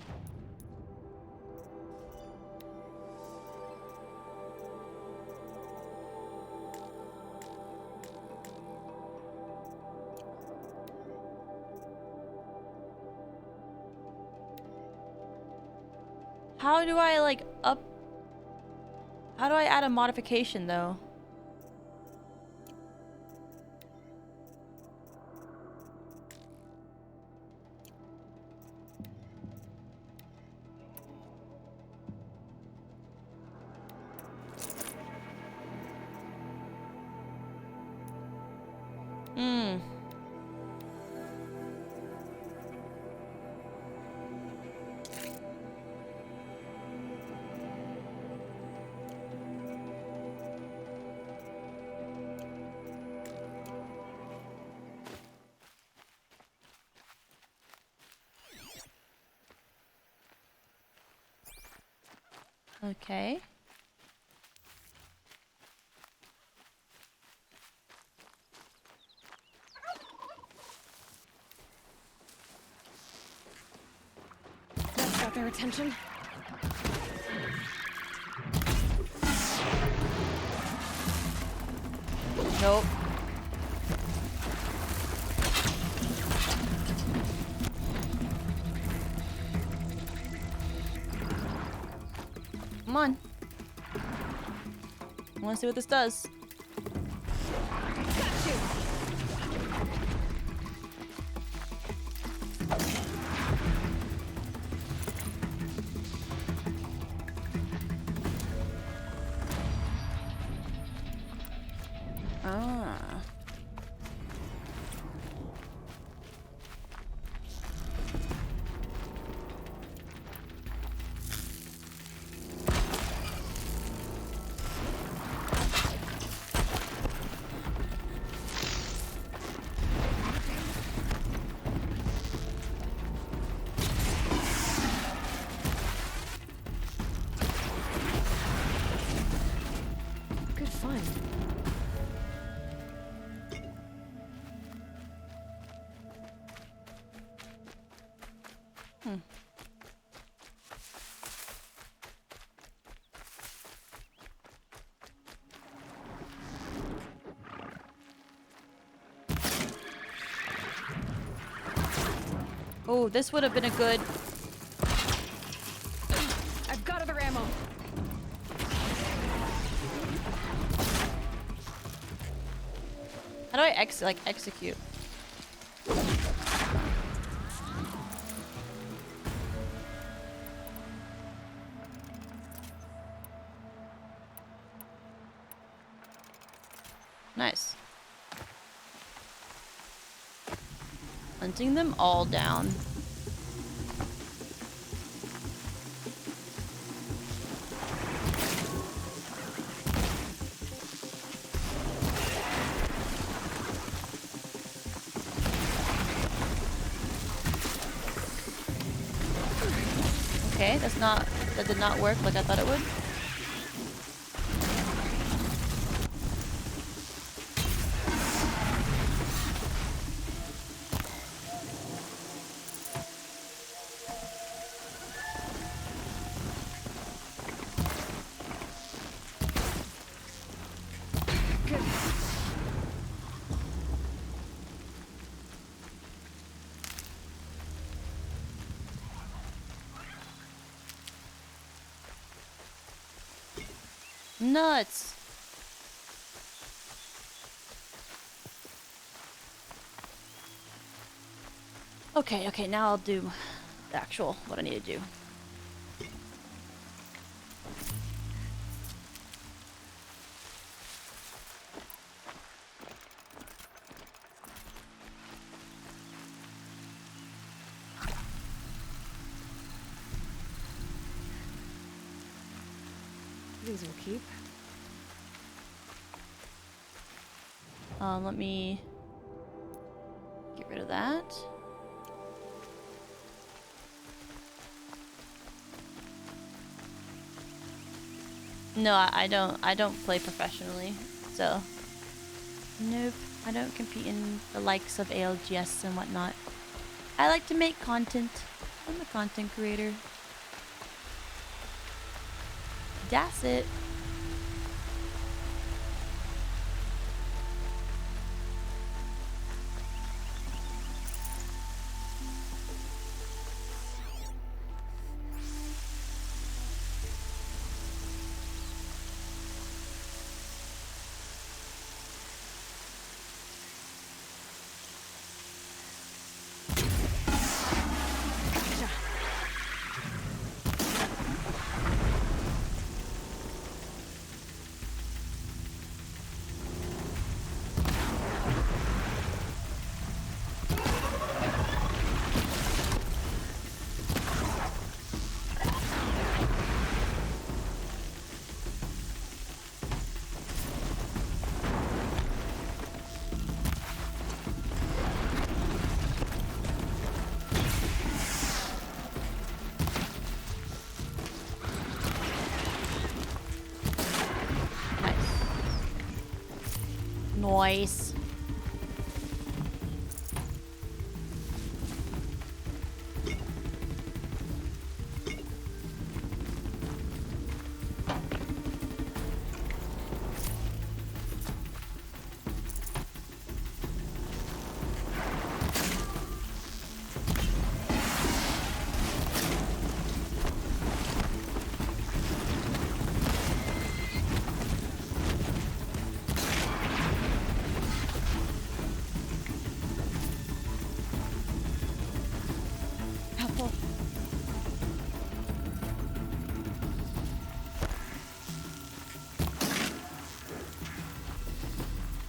How do I, like, up... How do I add a modification, though? Hmm. Okay. That's got their attention. Nope. Come on. I want to see what this does. Got you. Ah. Good find. Hmm. Oh, this would have been a good... I've got other ammo. How do I execute? Nice. Hunting them all down. Okay, that did not work like I thought it would. Nuts. Okay, okay, now I'll do the actual, what I need to do. These will keep. Let me get rid of that. No, I don't play professionally, so nope, I don't compete in the likes of ALGS and whatnot. I like to make content. I'm a content creator. That's it. Nice.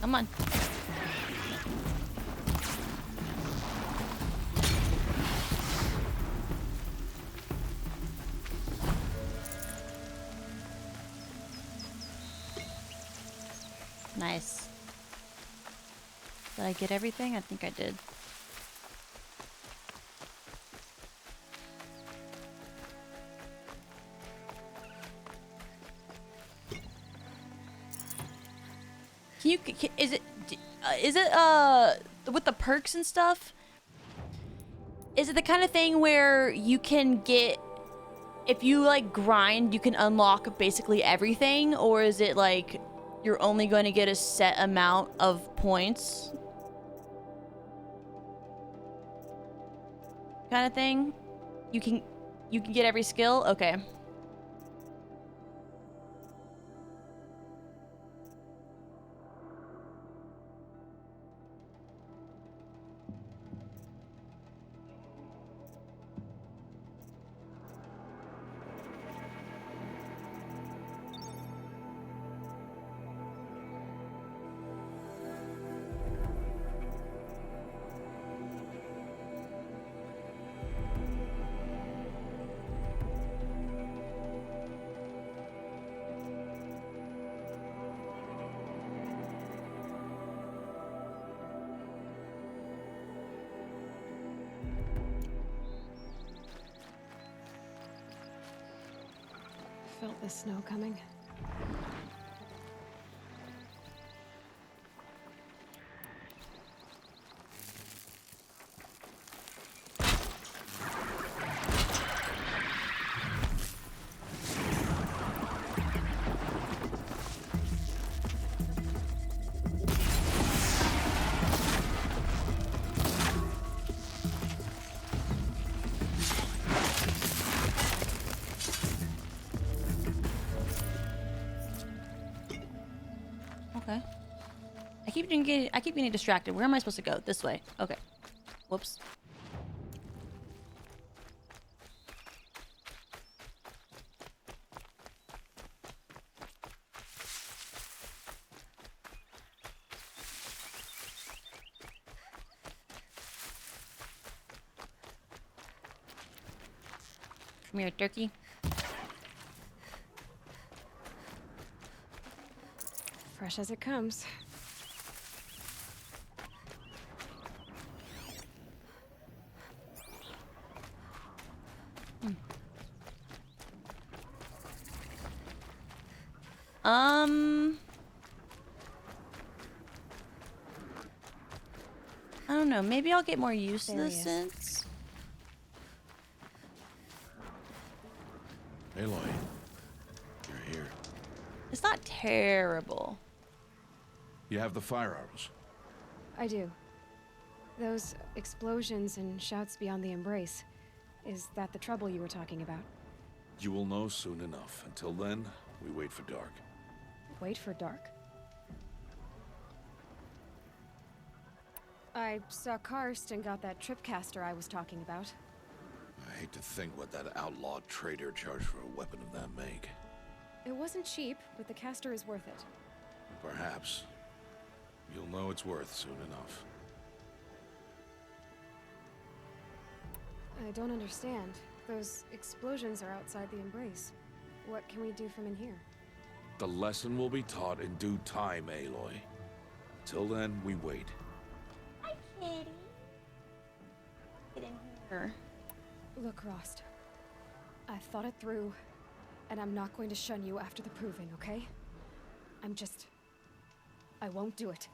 Come on. Nice. Did I get everything? I think I did. Is it with the perks and stuff? Is it the kind of thing where you can get, if you like grind, you can unlock basically everything, or is it like you're only going to get a set amount of points? Kind of thing? You can get every skill? Okay. Felt the snow coming. Okay. I keep getting distracted. Where am I supposed to go? This way. Okay. Whoops. Come here, turkey. Fresh as it comes. I don't know. Maybe I'll get more used to There this he is. since. Aloy, you're here. It's not terrible. You have the firearms. I do. Those explosions and shouts beyond the embrace. Is that the trouble you were talking about? You will know soon enough. Until then, we wait for dark. Wait for dark. I saw Karst and got that tripcaster I was talking about. I hate to think what that outlaw trader charged for a weapon of that make. It wasn't cheap, but the caster is worth it. Perhaps. You'll know it's worth soon enough. I don't understand. Those explosions are outside the embrace. What can we do from in here? The lesson will be taught in due time, Aloy. Till then, we wait. Hi, kitty. Get in here. Look, Rost. I thought it through, and I'm not going to shun you after the proving, okay? I won't do it.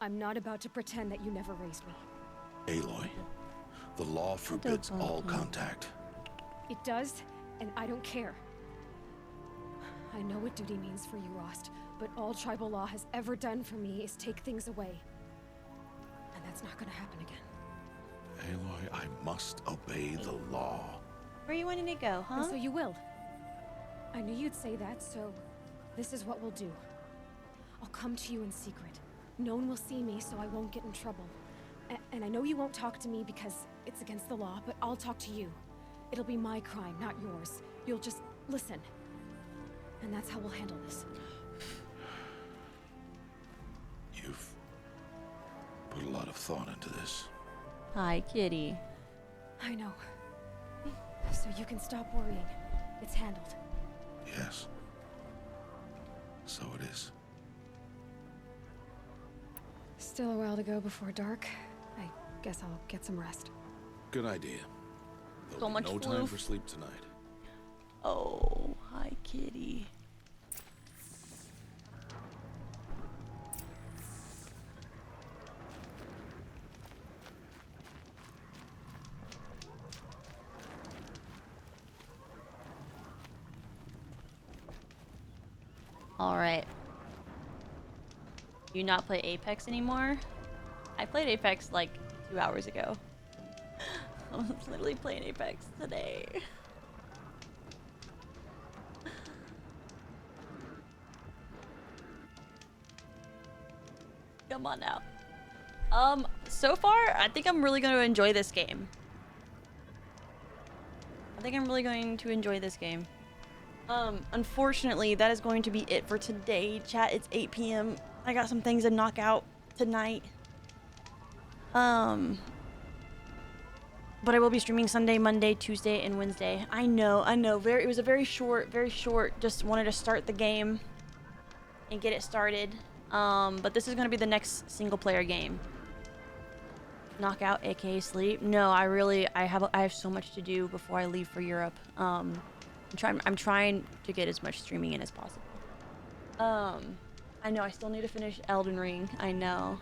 I'm not about to pretend that you never raised me. Aloy, the law forbids all contact. It does, and I don't care. I know what duty means for you, Rost, but all tribal law has ever done for me is take things away. And that's not gonna happen again. Aloy, I must obey the law. Where are you wanting to go, huh? And so you will. I knew you'd say that, so this is what we'll do. I'll come to you in secret. No one will see me, so I won't get in trouble. And I know you won't talk to me because it's against the law, but I'll talk to you. It'll be my crime, not yours. You'll just listen. And that's how we'll handle this. You've put a lot of thought into this. Hi, kitty. I know. So you can stop worrying. It's handled. Yes. So it is. Still a while to go before dark. I guess I'll get some rest. Good idea. So much no time for sleep tonight. Oh, hi, kitty. All right. Do you not play Apex anymore? I played Apex like 2 hours ago. I was literally playing Apex today. Come on now. So far, I think I'm really going to enjoy this game. Unfortunately, that is going to be it for today. Chat, it's 8 p.m. I got some things to knock out tonight. But I will be streaming Sunday, Monday, Tuesday, and Wednesday. I know. It was a very short, just wanted to start the game and get it started. But this is going to be the next single player game. Knockout, aka sleep. No, I have so much to do before I leave for Europe. I'm trying to get as much streaming in as possible. I know, I still need to finish Elden Ring. I know.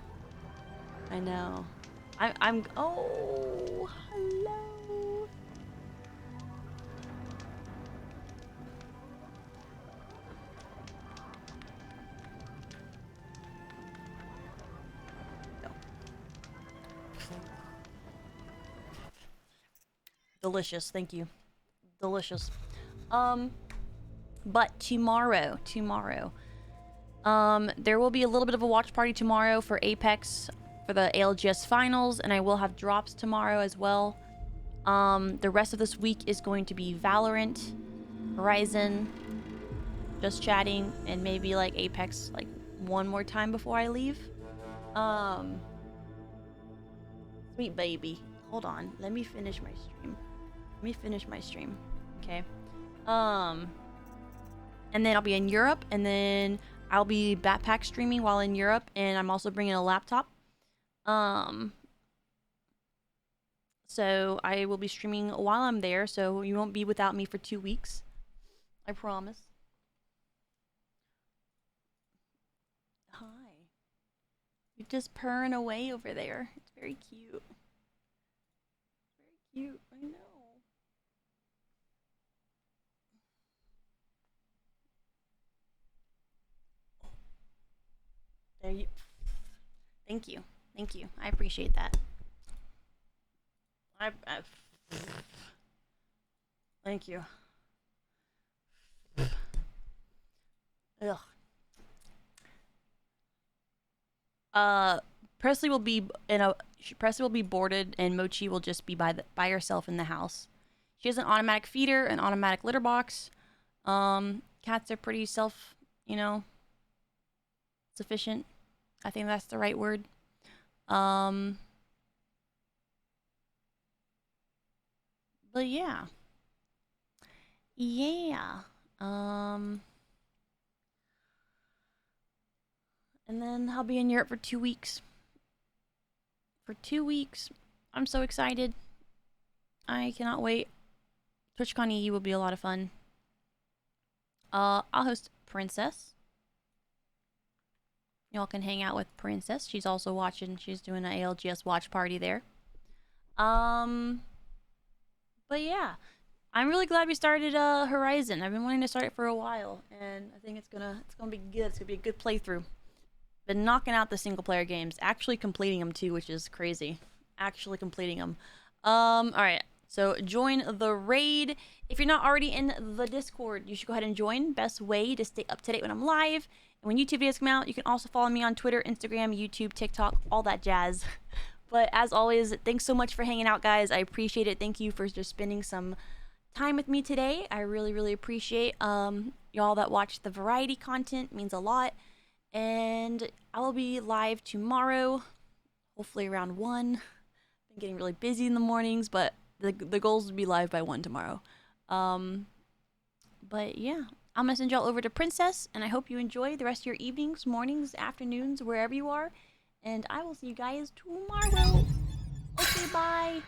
Oh, hello. Delicious, thank you. Delicious. But tomorrow, There will be a little bit of a watch party tomorrow for Apex for the ALGS finals, and I will have drops tomorrow as well. The rest of this week is going to be Valorant, Horizon, just chatting, and maybe like Apex like one more time before I leave. Sweet baby. Hold on. Let me finish my stream. Okay. And then I'll be in Europe, and then I'll be backpack streaming while in Europe, and I'm also bringing a laptop. So I will be streaming while I'm there, so you won't be without me for 2 weeks. I promise. Hi. You're just purring away over there. It's very cute. Very cute, I know. There you. Thank you. Thank you. I appreciate that. Thank you. Ugh. Presley will be boarded, and Mochi will just be by herself in the house. She has an automatic feeder, an automatic litter box. Cats are pretty sufficient. I think that's the right word. But yeah. Yeah. And then I'll be in Europe for 2 weeks. For 2 weeks. I'm so excited. I cannot wait. TwitchCon EU will be a lot of fun. I'll host Princess. Y'all can hang out with Princess. She's also watching. She's doing an ALGS watch party there. But yeah. I'm really glad we started Horizon. I've been wanting to start it for a while, and I think it's gonna be good. It's gonna be a good playthrough. Been knocking out the single player games, actually completing them too, which is crazy. Actually completing them. All right. So join the raid. If you're not already in the Discord, you should go ahead and join. Best way to stay up to date when I'm live. And when YouTube videos come out, you can also follow me on Twitter, Instagram, YouTube, TikTok, all that jazz. But as always, thanks so much for hanging out, guys. I appreciate it. Thank you for just spending some time with me today. I really, really appreciate y'all that watch the variety content. It means a lot. And I will be live tomorrow, hopefully around 1. Been getting really busy in the mornings, but the goal is to be live by 1 tomorrow. But yeah, I'm gonna send y'all over to Princess, and I hope you enjoy the rest of your evenings, mornings, afternoons, wherever you are. And I will see you guys tomorrow. Okay, bye.